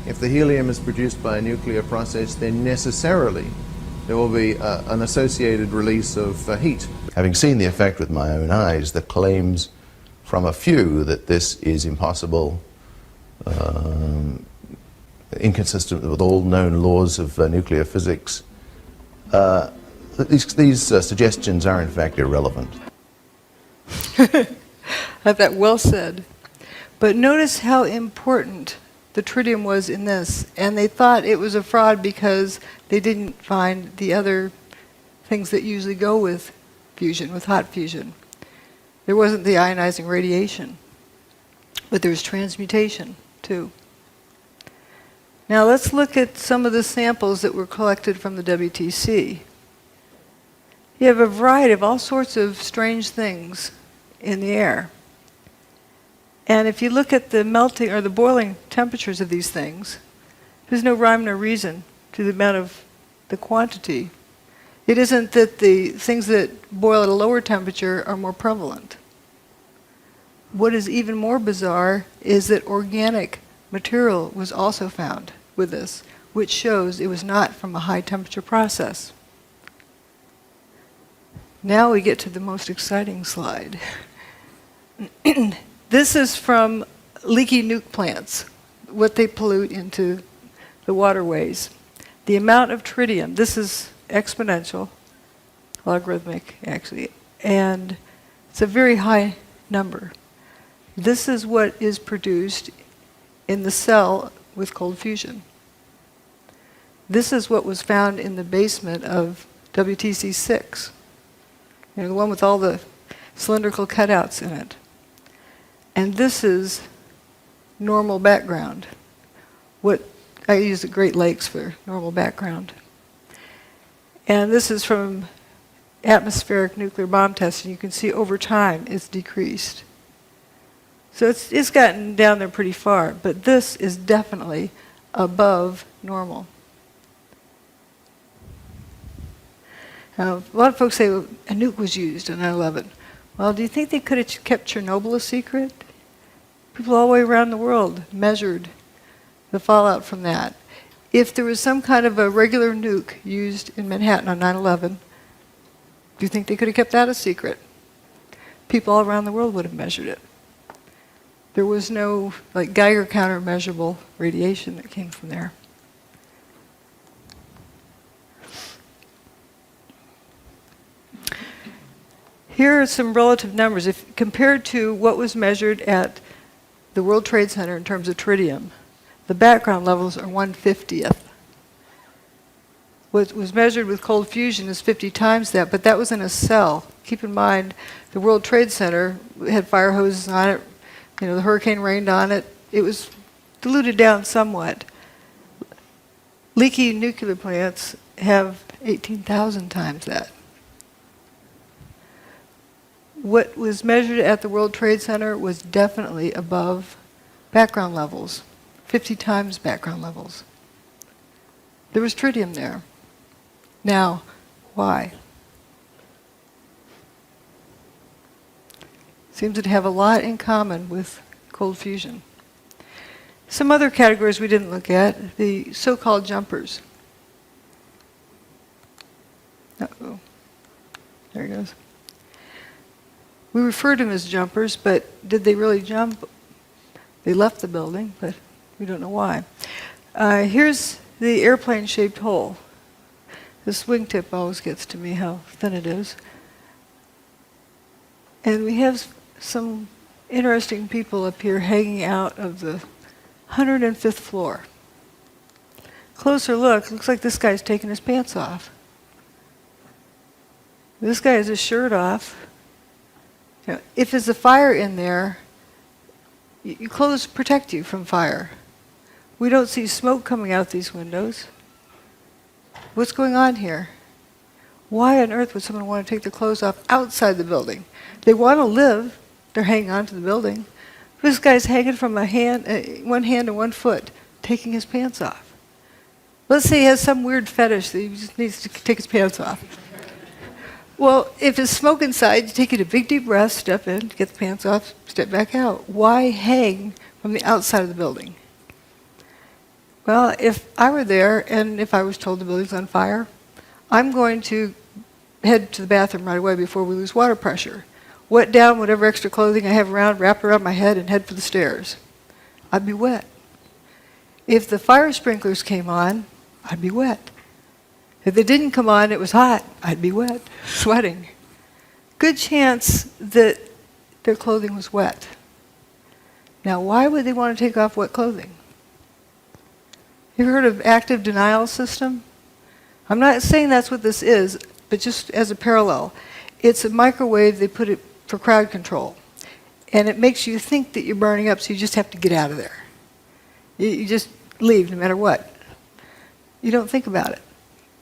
If the helium is produced by a nuclear process, then necessarily there will be an associated release of heat. Having seen the effect with my own eyes, the claims from a few that this is impossible, inconsistent with all known laws of nuclear physics, these suggestions are in fact irrelevant. I thought, well said. But notice how important the tritium was in this. And they thought it was a fraud because they didn't find the other things that usually go with fusion, with hot fusion. There wasn't the ionizing radiation, but there was transmutation too. Now let's look at some of the samples that were collected from the WTC. You have a variety of all sorts of strange things in the air. And if you look at the melting or the boiling temperatures of these things, there's no rhyme nor reason to the amount of the quantity. It isn't that the things that boil at a lower temperature are more prevalent. what is even more bizarre is that organic material was also found with this, which shows it was not from a high temperature process. Now we get to the most exciting slide. This is from leaky nuke plants, what they pollute into the waterways. The amount of tritium, this is exponential, logarithmic actually, and it's a very high number. This is what is produced in the cell with cold fusion. This is what was found in the basement of WTC-6, you know, the one with all the cylindrical cutouts in it. And this is normal background. What I use the Great Lakes for normal background. And this is from atmospheric nuclear bomb testing. You can see over time it's decreased. So it's gotten down there pretty far, but this is definitely above normal. Now, a lot of folks say, well, a nuke was used on 9/11. Well, do you think they could have kept Chernobyl a secret? People all the way around the world measured the fallout from that. If there was some kind of a regular nuke used in Manhattan on 9/11, do you think they could have kept that a secret? People all around the world would have measured it. There was no like Geiger counter measurable radiation that came from there. Here are some relative numbers. If compared to what was measured at the World Trade Center in terms of tritium, the background levels are 1/50th. What was measured with cold fusion is 50 times that, but that was in a cell. Keep in mind, the World Trade Center had fire hoses on it. You know, the hurricane rained on it. It was diluted down somewhat. Leaky nuclear plants have 18,000 times that. What was measured at the World Trade Center was definitely above background levels, 50 times background levels. There was tritium there. Now, why? Seems to have a lot in common with cold fusion. Some other categories we didn't look at, the so-called jumpers. Uh-oh. There he goes. We refer to them as jumpers, but did they really jump? They left the building, but we don't know why. Here's the airplane-shaped hole. This wingtip always gets to me, how thin it is. And we have some interesting people up here hanging out of the 105th floor. Closer look, looks like this guy's taking his pants off. This guy has his shirt off. You know, if there's a fire in there, your clothes protect you from fire. We don't see smoke coming out these windows. What's going on here? Why on earth would someone want to take their clothes off outside the building? They want to live. They're hanging on to the building. This guy's hanging from a hand, one hand and one foot, taking his pants off. Let's say he has some weird fetish that he just needs to take his pants off. Well, if there's smoke inside, you take a big deep breath, step in, get the pants off, step back out. Why hang from the outside of the building? Well, if I were there and if I was told the building's on fire, I'm going to head to the bathroom right away before we lose water pressure. Wet down whatever extra clothing I have around, wrap it around my head, and head for the stairs. I'd be wet. If the fire sprinklers came on, I'd be wet. If they didn't come on, it was hot, I'd be wet, sweating. Good chance that their clothing was wet. Now, why would they want to take off wet clothing? You ever heard of active denial system? I'm not saying that's what this is, but just as a parallel. It's a microwave, they put it for crowd control. And it makes you think that you're burning up, so you just have to get out of there. You just leave no matter what. You don't think about it.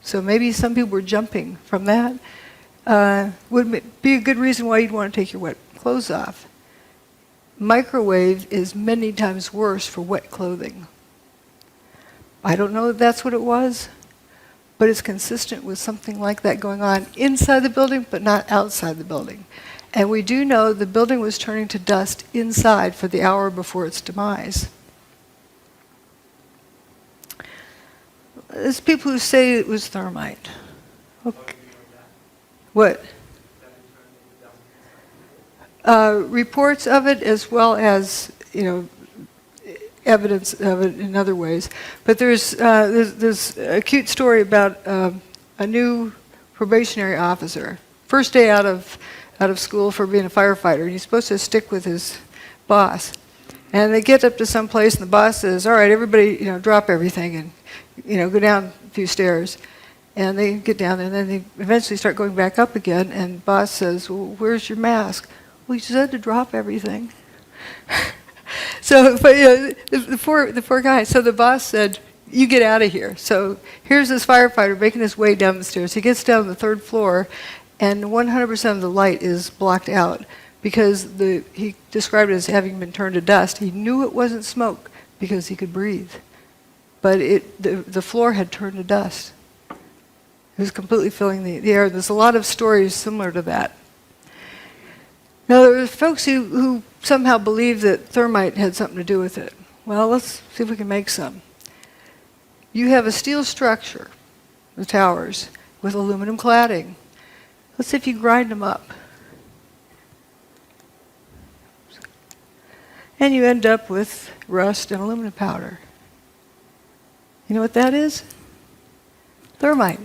So maybe some people were jumping from that. Would be a good reason why you'd want to take your wet clothes off. Microwave is many times worse for wet clothing. I don't know if that's what it was, but it's consistent with something like that going on inside the building, but not outside the building. And we do know the building was turning to dust inside for the hour before its demise. There's people who say it was thermite. Okay. What? Reports of it, as well as, evidence of it in other ways. But there's a cute story about a new probationary officer, first day out of school for being a firefighter, and he's supposed to stick with his boss. And they get up to some place, and the boss says, "All right, everybody, drop everything and go down a few stairs." And they get down there, and then they eventually start going back up again. And the boss says, "Well, where's your mask?" "Well, you said to drop everything." So, but the poor guy. So the boss said, "You get out of here." So here's this firefighter making his way down the stairs. He gets down to the third floor, and 100% of the light is blocked out because he described it as having been turned to dust. He knew it wasn't smoke because he could breathe, but the floor had turned to dust. It was completely filling the air. There's a lot of stories similar to that. Now, there were folks who somehow believed that thermite had something to do with it. Well, let's see if we can make some. You have a steel structure, the towers, with aluminum cladding. Let's see if you grind them up. And you end up with rust and aluminum powder. You know what that is? Thermite.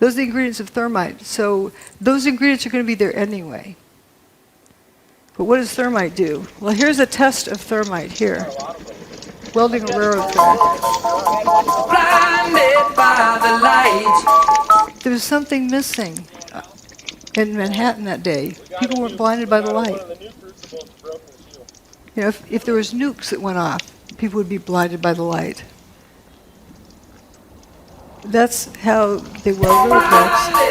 Those are the ingredients of thermite. So those ingredients are going to be there anyway. But what does thermite do? Well, here's a test of thermite here. Welding a railroad track. Blinded by the light. There was something missing in Manhattan that day. People weren't blinded by the light. If there was nukes that went off, people would be blinded by the light. That's how they weld roadblocks.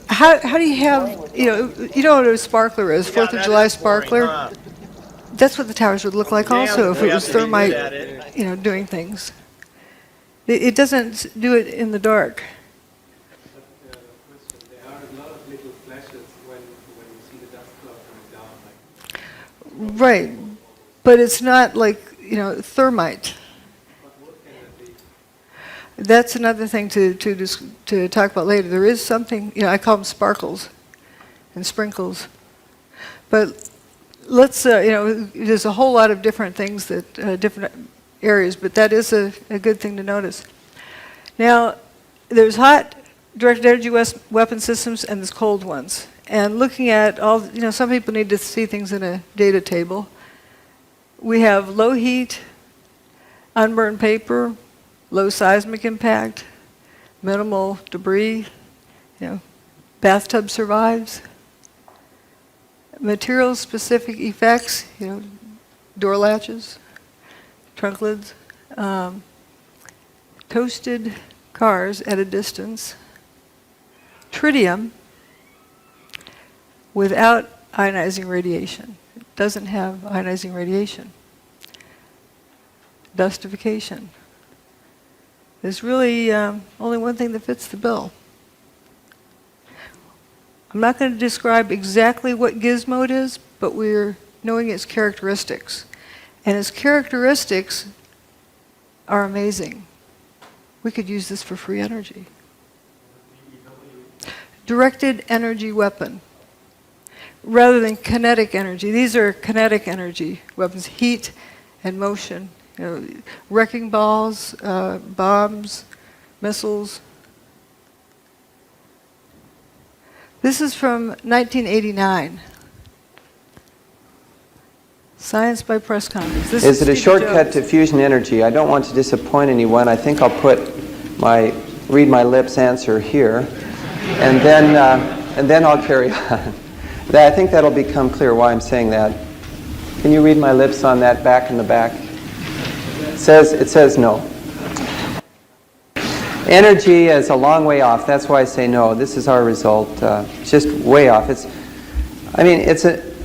How do you have, you know what a sparkler is, 4th of July sparkler? That's what the towers would look like also if it was thermite, doing things. It doesn't do it in the dark. Right, but it's not like, thermite. That's another thing to talk about later. There is something, I call them sparkles and sprinkles. But let's, there's a whole lot of different things that, different areas, but that is a good thing to notice. Now, there's hot directed energy weapon systems and there's cold ones. And looking at all, some people need to see things in a data table. We have low heat, unburned paper, low seismic impact, minimal debris, bathtub survives. Material-specific effects, door latches, trunk lids, toasted cars at a distance, tritium without ionizing radiation. It doesn't have ionizing radiation. Dustification. There's really only one thing that fits the bill. I'm not going to describe exactly what gizmo it is, but we're knowing its characteristics. And its characteristics are amazing. We could use this for free energy. Directed energy weapon. Rather than kinetic energy. These are kinetic energy weapons, heat and motion. Wrecking balls, bombs, missiles. This is from 1989. Science by Press Conference. This Is it a Stevie shortcut Jones. to fusion energy? I don't want to disappoint anyone. I think I'll put my read my lips answer here, and then I'll carry on. I think that'll become clear why I'm saying that. Can you read my lips on that back in the back? It says no. Energy is a long way off. That's why I say no. This is our result. It's just way off. It's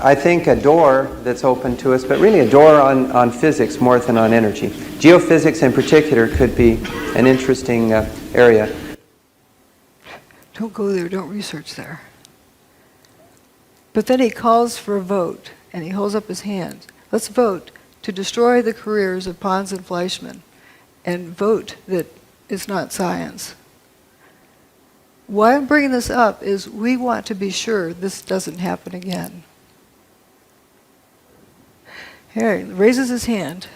I think, a door that's open to us, but really a door on physics more than on energy. Geophysics in particular could be an interesting area. Don't go there, don't research there. But then he calls for a vote, and he holds up his hand. Let's vote to destroy the careers of Pons and Fleischmann, and vote that it's not science. Why I'm bringing this up is we want to be sure this doesn't happen again. Here, he raises his hand.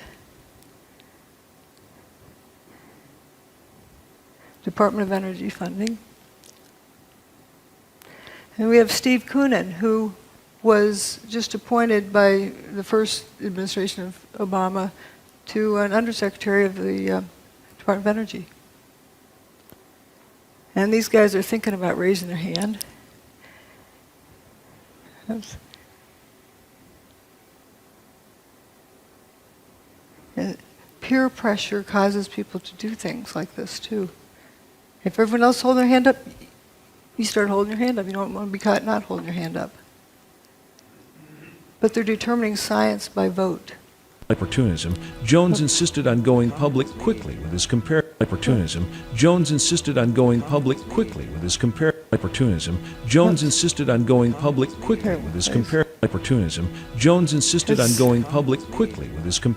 Department of Energy funding. And we have Steve Koonin, who was just appointed by the first administration of Obama to an undersecretary of the Department of Energy. And these guys are thinking about raising their hand. Oops. And peer pressure causes people to do things like this too. If everyone else holds their hand up, you start holding your hand up. You don't want to be caught not holding your hand up. But they're determining science by vote. Opportunism, Jones insisted on going public quickly with his Opportunism, Jones insisted on going public quickly with his Opportunism, Jones insisted on going public quickly with his Opportunism, Jones insisted on going public quickly with his All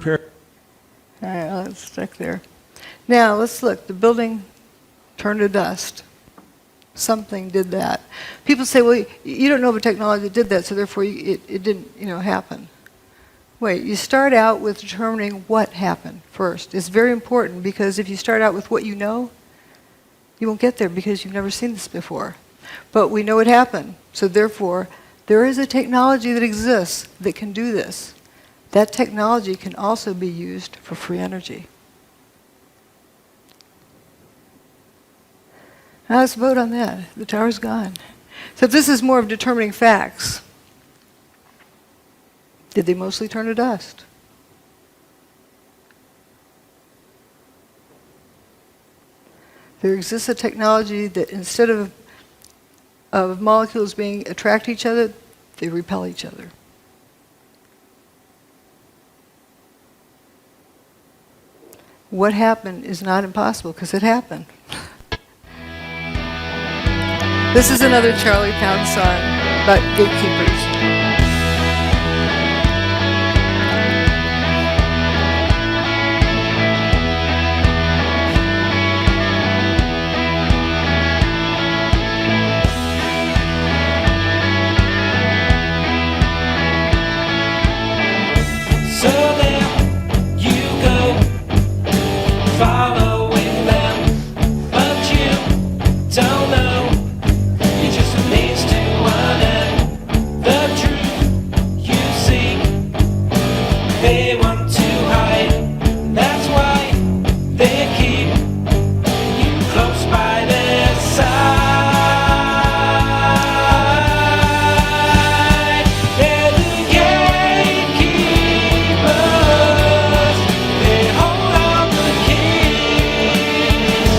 right, let's stick there. Now, let's look. The building turned to dust. Something did that. People say, well, you don't know of a technology that did that, so therefore it didn't, happen. Wait, you start out with determining what happened first. It's very important because if you start out with what you know, you won't get there because you've never seen this before. But we know it happened, so therefore there is a technology that exists that can do this. That technology can also be used for free energy. Now let's vote on that. The tower's gone. So this is more of determining facts. Did they mostly turn to dust? There exists a technology that instead of molecules being attract each other, they repel each other. What happened is not impossible because it happened. This is another Charlie Pound song about gatekeepers. So there you go, following them, but you don't know. You just needs to run and the truth you seek, they want to hide. That's why they keep you close by their side. They're the gatekeepers. They hold all the keys.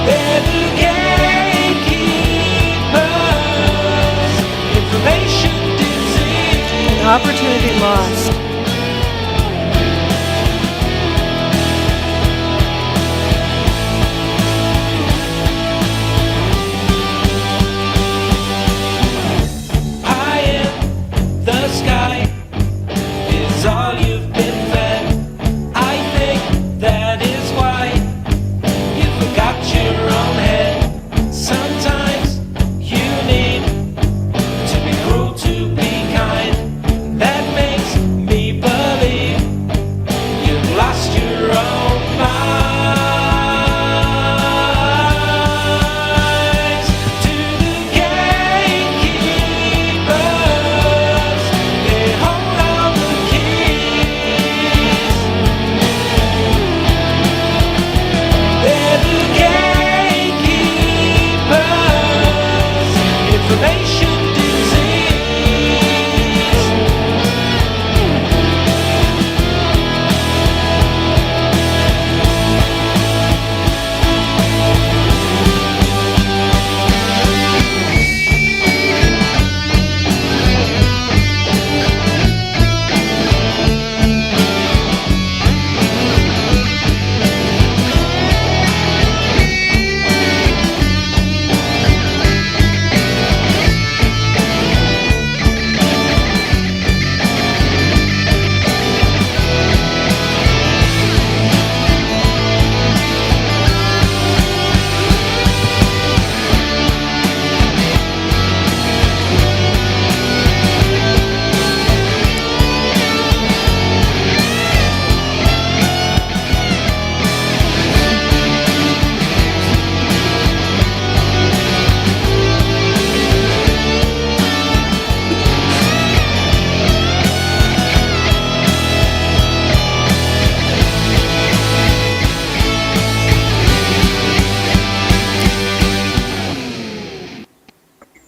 They're the gatekeepers. Information disease. An opportunity lost. High in the sky is all you've been fed. I think that is why you forgot your own head. Sometimes you need to be cruel to be kind. That makes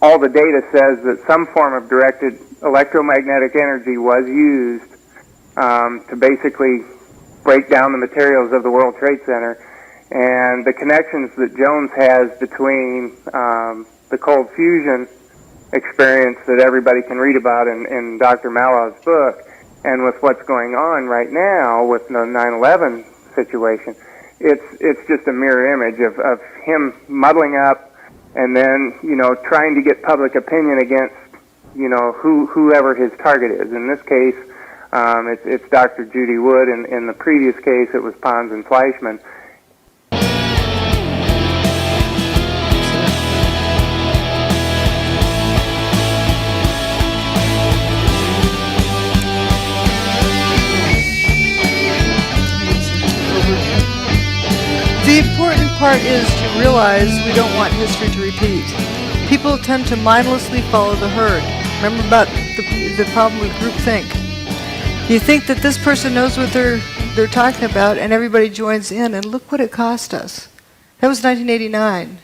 all the data says that some form of directed electromagnetic energy was used to basically break down the materials of the World Trade Center. And the connections that Jones has between the cold fusion experience that everybody can read about in Dr. Malov's book, and with what's going on right now with the 9/11 situation, it's just a mirror image of him muddling up, and then trying to get public opinion against whoever his target is. In this case, it's Dr. Judy Wood. In the previous case, it was Pons and Fleischmann. The important part is to realize we don't want history to repeat. People tend to mindlessly follow the herd. Remember about the problem with groupthink. You think that this person knows what they're talking about, and everybody joins in, and look what it cost us. That was 1989,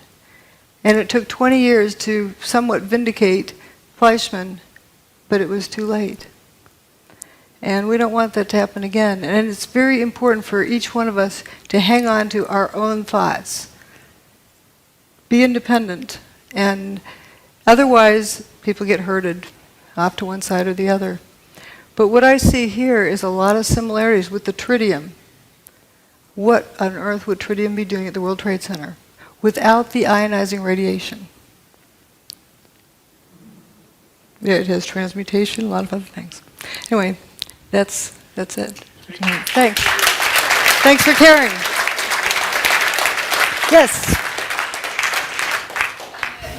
and it took 20 years to somewhat vindicate Fleischmann, but it was too late. And we don't want that to happen again. And it's very important for each one of us to hang on to our own thoughts. Be independent. And otherwise, people get herded off to one side or the other. But what I see here is a lot of similarities with the tritium. What on earth would tritium be doing at the World Trade Center without the ionizing radiation? Yeah, it has transmutation, a lot of other things. Anyway. That's it. Thanks. Thanks for caring. Yes.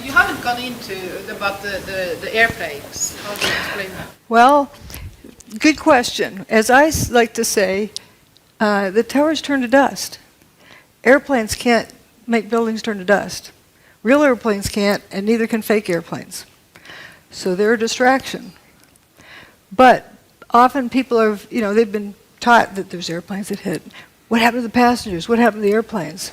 You haven't gone into about the airplanes. How do you explain that? Well, good question. As I like to say, the towers turn to dust. Airplanes can't make buildings turn to dust. Real airplanes can't, and neither can fake airplanes. So they're a distraction. But often people are, they've been taught that there's airplanes that hit. What happened to the passengers? What happened to the airplanes?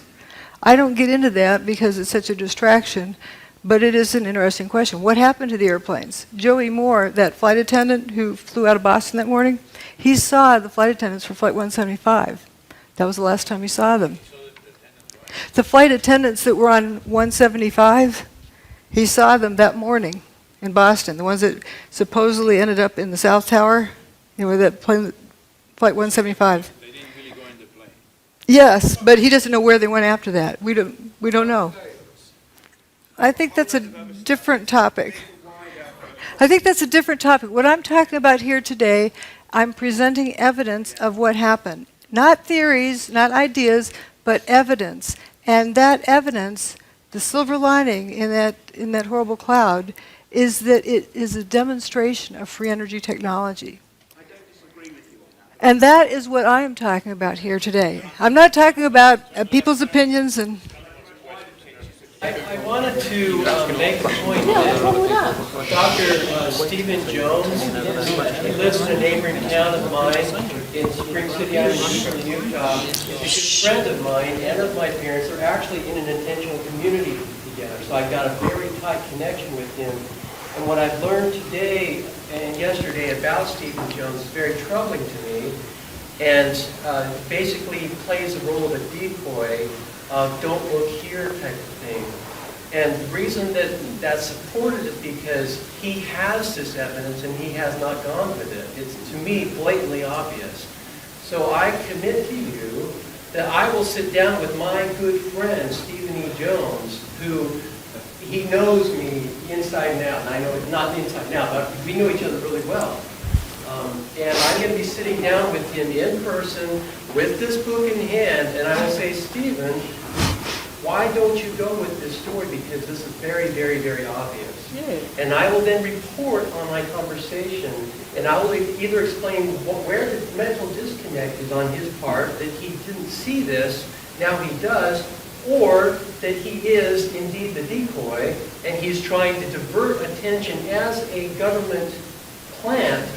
I don't get into that because it's such a distraction, but it is an interesting question. What happened to the airplanes? Joey Moore, that flight attendant who flew out of Boston that morning, he saw the flight attendants for Flight 175. That was the last time he saw them. The flight attendants that were on 175, he saw them that morning in Boston, the ones that supposedly ended up in the South Tower. That plane, Flight 175. They didn't really go in the plane. Yes, but he doesn't know where they went after that. We don't know. I think that's a different topic. What I'm talking about here today, I'm presenting evidence of what happened. Not theories, not ideas, but evidence. And that evidence, the silver lining in that horrible cloud, is that it is a demonstration of free energy technology. And that is what I am talking about here today. I'm not talking about people's opinions and... I wanted to make the point that Dr. Stephen Jones, he lives in a neighboring town of mine in Spring City, Utah. He's a friend of mine and of my parents. Are actually in an intentional community together. So I've got a very tight connection with him. And what I've learned today and yesterday about Stephen Jones is very troubling to me, and basically plays the role of a decoy, don't look here type of thing. And the reason that that's supported is because he has this evidence and he has not gone with it. It's, to me, blatantly obvious. So I commit to you that I will sit down with my good friend, Stephen E. Jones, who he knows me inside and out, and I know not inside and out, but we know each other really well. And I'm going to be sitting down with him in person with this book in hand, and I will say, Stephen, why don't you go with this story? Because this is very, very, very obvious. Yeah. And I will then report on my conversation, and I will either explain where the mental disconnect is on his part, that he didn't see this, now he does, or that he is indeed the decoy, and he's trying to divert attention as a government plant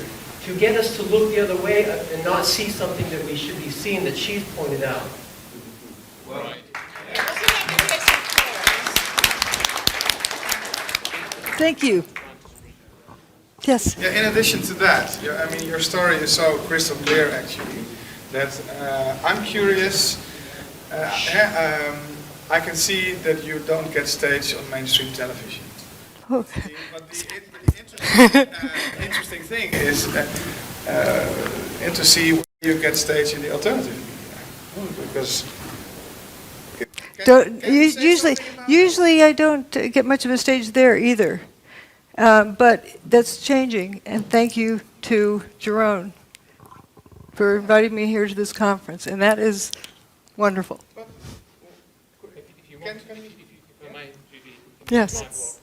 to get us to look the other way and not see something that we should be seeing that she's pointed out. Well, Thank you. Yes. Yeah, in addition to that, I mean, your story is so crystal clear, actually, that I'm curious. I can see that you don't get staged on mainstream television. Oh. But the interesting thing is to see where you get staged in the alternative media. Because usually I don't get much of a stage there either. But that's changing, and thank you to Jerome for inviting me here to this conference, and that is wonderful. Yes.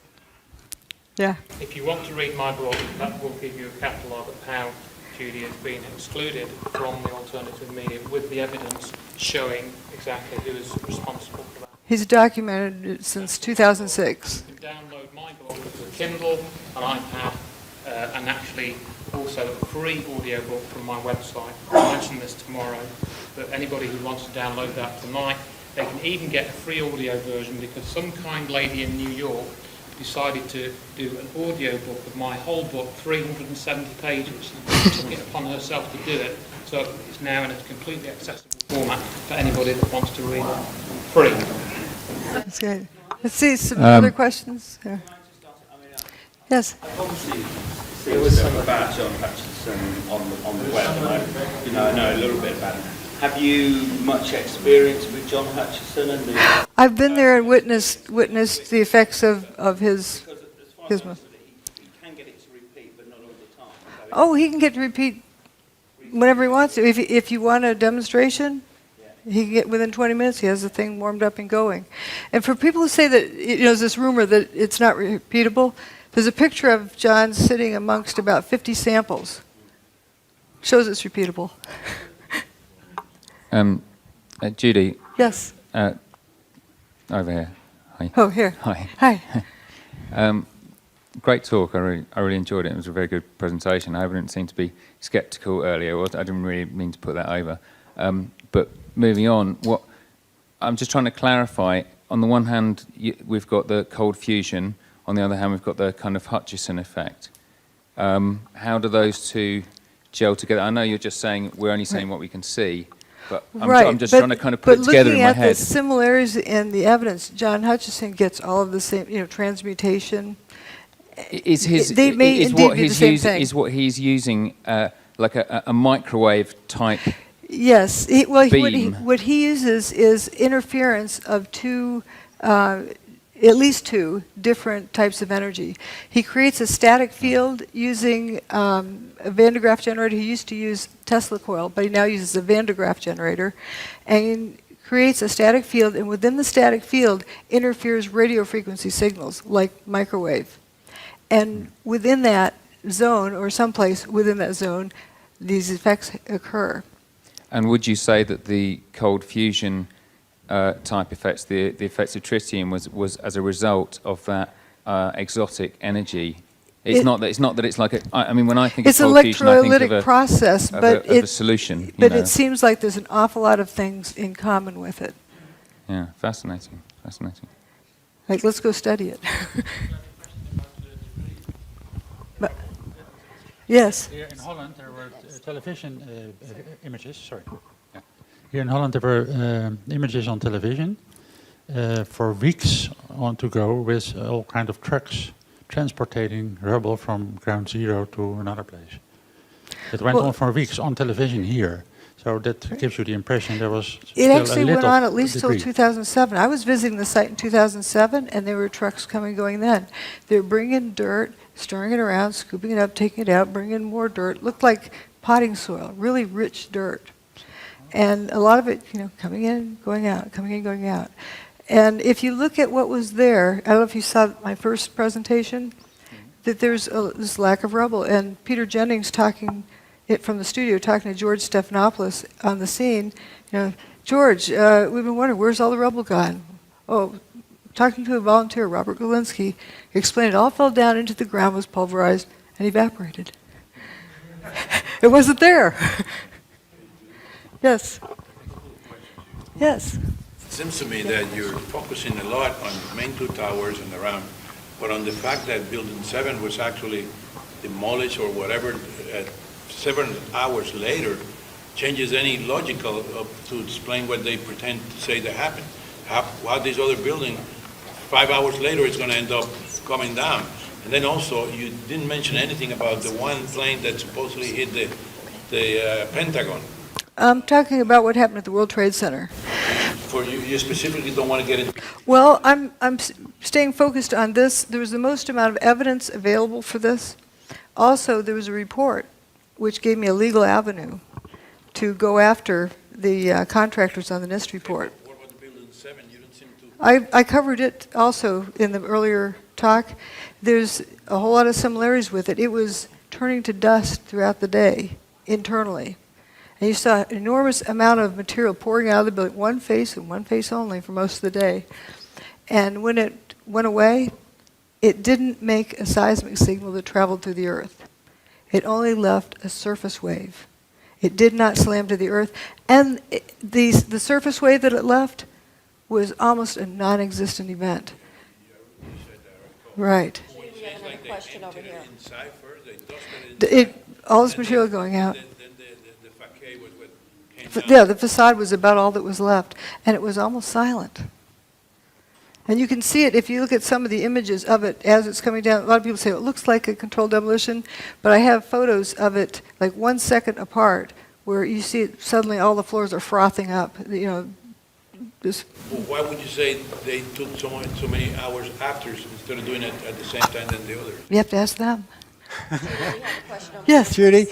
Yeah. If you want to read my blog, that will give you a catalogue of how Judy has been excluded from the alternative media with the evidence showing exactly who is responsible for that. He's documented it since 2006. You can download my blog with a Kindle, an iPad, and actually also a free audiobook from my website. I'll mention this tomorrow, but anybody who wants to download that tonight, they can even get a free audio version because some kind lady in New York decided to do an audiobook of my whole book, 370 pages, and took it upon herself to do it. So it's now in a completely accessible format for anybody that wants to read it free. That's good. Let's see some other questions. Yes. Obviously, there was some about John Hutchinson on the web, and I know a little bit about him. Have you much experience with John Hutchinson and the? I've been there and witnessed the effects of his. He can get it to repeat, but not all the time. Oh, he can get to repeat whenever he wants to. If you want a demonstration, he can get within 20 minutes. He has the thing warmed up and going. And for people who say that, there's this rumor that it's not repeatable, there's a picture of John sitting amongst about 50 samples. Shows it's repeatable. Judy. Yes. Over here. Hi. Oh, here. Hi. Hi. Great talk. I really enjoyed it. It was a very good presentation. I didn't seem to be sceptical earlier. I didn't really mean to put that over. But moving on, I'm just trying to clarify. On the one hand, we've got the cold fusion. On the other hand, we've got the kind of Hutchison effect. How do those two gel together? I know you're just saying we're only saying what we can see. But I'm just trying to kind of put it together in my head. But looking at the similarities in the evidence, John Hutchison gets all of the same, transmutation. What he's using like a microwave type? Yes. Beam. What he uses is interference of at least two different types of energy. He creates a static field using a Van de Graaff generator. He used to use Tesla coil, but he now uses a Van de Graaff generator, and creates a static field, and within the static field interferes radio frequency signals like microwave. And within that zone, or someplace within that zone, these effects occur. And would you say that the cold fusion type effects, the effects of tritium, was as a result of that exotic energy? It's not that it's like I mean, when I think of cold fusion, I think of a process, but a solution. But it seems like there's an awful lot of things in common with it. Yeah, fascinating. Like, let's go study it. But, yes. Here in Holland, there were television images. Sorry. Yeah. Here in Holland, there were images on television for weeks on to go with all kind of trucks transporting rubble from ground zero to another place. It went on for weeks on television here. So that gives you the impression there was It actually went on at least till 2007. I was visiting the site in 2007, and there were trucks coming and going then. They were bringing dirt, stirring it around, scooping it up, taking it out, bringing in more dirt. Looked like potting soil, really rich dirt. And a lot of it, coming in, going out, coming in, going out. And if you look at what was there, I don't know if you saw my first presentation, that there's this lack of rubble. And Peter Jennings talking from the studio, talking to George Stephanopoulos on the scene, George, we've been wondering, where's all the rubble gone? Oh, talking to a volunteer, Robert Galinsky, explained it all fell down into the ground, was pulverized, and evaporated. It wasn't there. Yes. Yes. It seems to me that you're focusing a lot on the main two towers and around but on the fact that Building 7 was actually demolished or whatever 7 hours later changes any logical to explain what they pretend to say that happened. How this other building, 5 hours later, is going to end up coming down. And then also, you didn't mention anything about the one plane that supposedly hit the Pentagon. I'm talking about what happened at the World Trade Center. For you specifically don't want to get into. Well, I'm staying focused on this. There was the most amount of evidence available for this. Also, there was a report which gave me a legal avenue to go after the contractors on the NIST report. What about the Building 7? You don't seem to. I covered it also in the earlier talk. There's a whole lot of similarities with it. It was turning to dust throughout the day internally. And you saw an enormous amount of material pouring out of the building, one face and one face only for most of the day. And when it went away, it didn't make a seismic signal that traveled through the earth. It only left a surface wave. It did not slam to the earth. And the surface wave that it left was almost a non-existent event. Right. We have another question over here. All this material going out. Yeah, the facade was about all that was left, and it was almost silent. And you can see it if you look at some of the images of it as it's coming down. A lot of people say it looks like a controlled demolition, but I have photos of it like 1 second apart, where you see it suddenly all the floors are frothing up. You know, just. Well, why would you say they took so many hours after instead of doing it at the same time than the others? You have to ask them. Yes, Judy.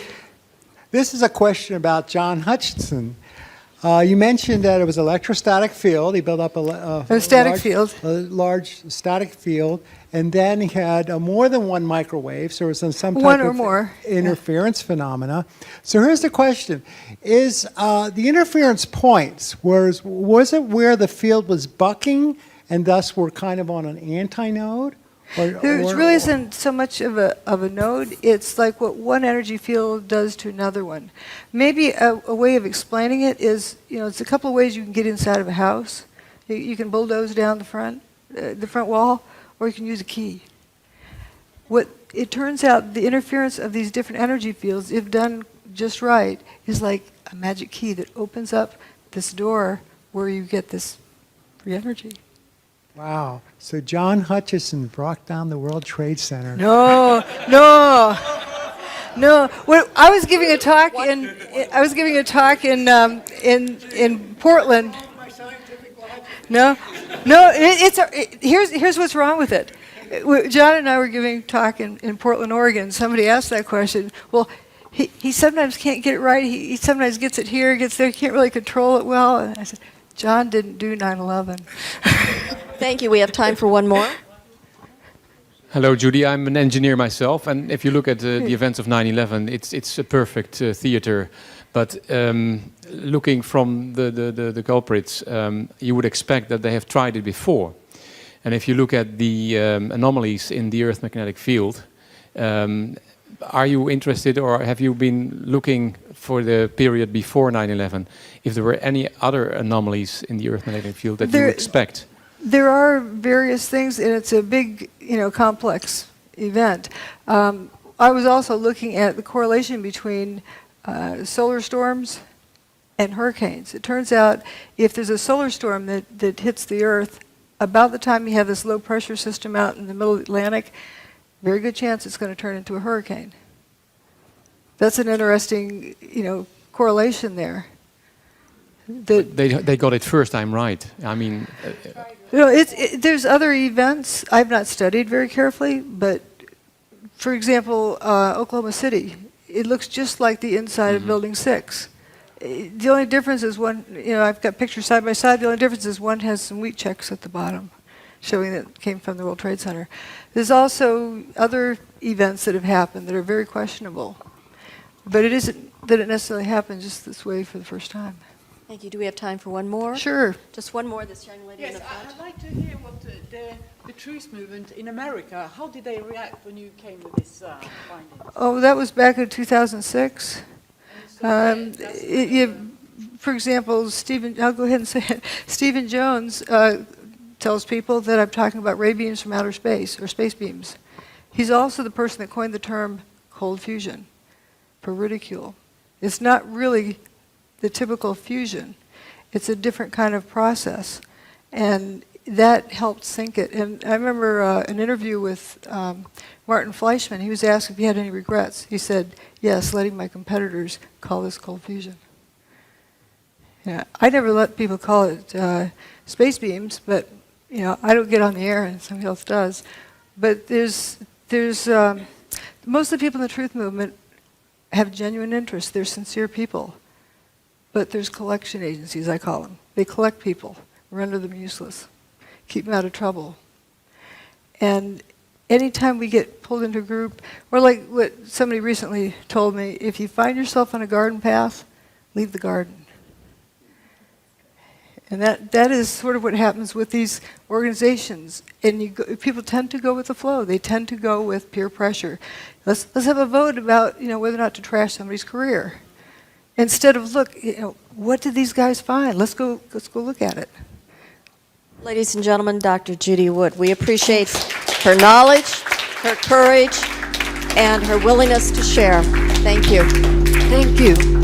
This is a question about John Hutchinson. You mentioned that it was electrostatic field. He built up a large static field, and then he had more than one microwave, so it was some type of interference phenomena. So here's the question. Is the interference points, was it where the field was bucking, and thus we're kind of on an antinode? There really isn't so much of a node. It's like what one energy field does to another one. Maybe a way of explaining it is, it's a couple of ways you can get inside of a house. You can bulldoze down the front wall, or you can use a key. What it turns out, the interference of these different energy fields, if done just right, is like a magic key that opens up this door where you get this free energy. Wow. So John Hutchison brought down the World Trade Center. No. Well, I was giving a talk in Portland. No. Here's what's wrong with it. John and I were giving a talk in Portland, Oregon. Somebody asked that question. Well, he sometimes can't get it right. He sometimes gets it here, gets there. He can't really control it well. And I said, John didn't do 9/11. Thank you. We have time for one more. Hello, Judy. I'm an engineer myself, and if you look at the events of 9/11, it's a perfect theater. But looking from the culprits, you would expect that they have tried it before. And if you look at the anomalies in the Earth magnetic field, are you interested, or have you been looking for the period before 9/11, if there were any other anomalies in the Earth magnetic field that you would expect? There are various things, and it's a big, complex event. I was also looking at the correlation between solar storms and hurricanes. It turns out if there's a solar storm that hits the Earth, about the time you have this low pressure system out in the middle of the Atlantic, very good chance it's going to turn into a hurricane. That's an interesting, correlation there. They got it first time right. I mean, there's other events I've not studied very carefully, but for example, Oklahoma City, it looks just like the inside of Building 6. The only difference is one, I've got pictures side by side. The only difference is one has some wheat checks at the bottom, showing that it came from the World Trade Center. There's also other events that have happened that are very questionable, but it isn't that it necessarily happened just this way for the first time. Thank you. Do we have time for one more? Sure. Just one more, this young lady in the front. I'd like to hear what the truth movement in America, how did they react when you came with this finding? Oh, that was back in 2006. For example, I'll go ahead and say it. Stephen Jones tells people that I'm talking about ray beams from outer space, or space beams. He's also the person that coined the term cold fusion for ridicule. It's not really the typical fusion. It's a different kind of process. And that helped sink it. And I remember an interview with Martin Fleischmann. He was asked if he had any regrets. He said, yes, letting my competitors call this cold fusion. Yeah, I never let people call it space beams, but I don't get on the air and somebody else does. But there's most of the people in the truth movement have genuine interest. They're sincere people. But there's collection agencies, I call them. They collect people, render them useless, keep them out of trouble. And anytime we get pulled into a group, or like what somebody recently told me, if you find yourself on a garden path, leave the garden. And that is sort of what happens with these organizations. And people tend to go with the flow. They tend to go with peer pressure. Let's have a vote about whether or not to trash somebody's career. Instead of look, what did these guys find? Let's go look at it. Ladies and gentlemen, Dr. Judy Wood, we appreciate her knowledge, her courage, and her willingness to share. Thank you. Thank you.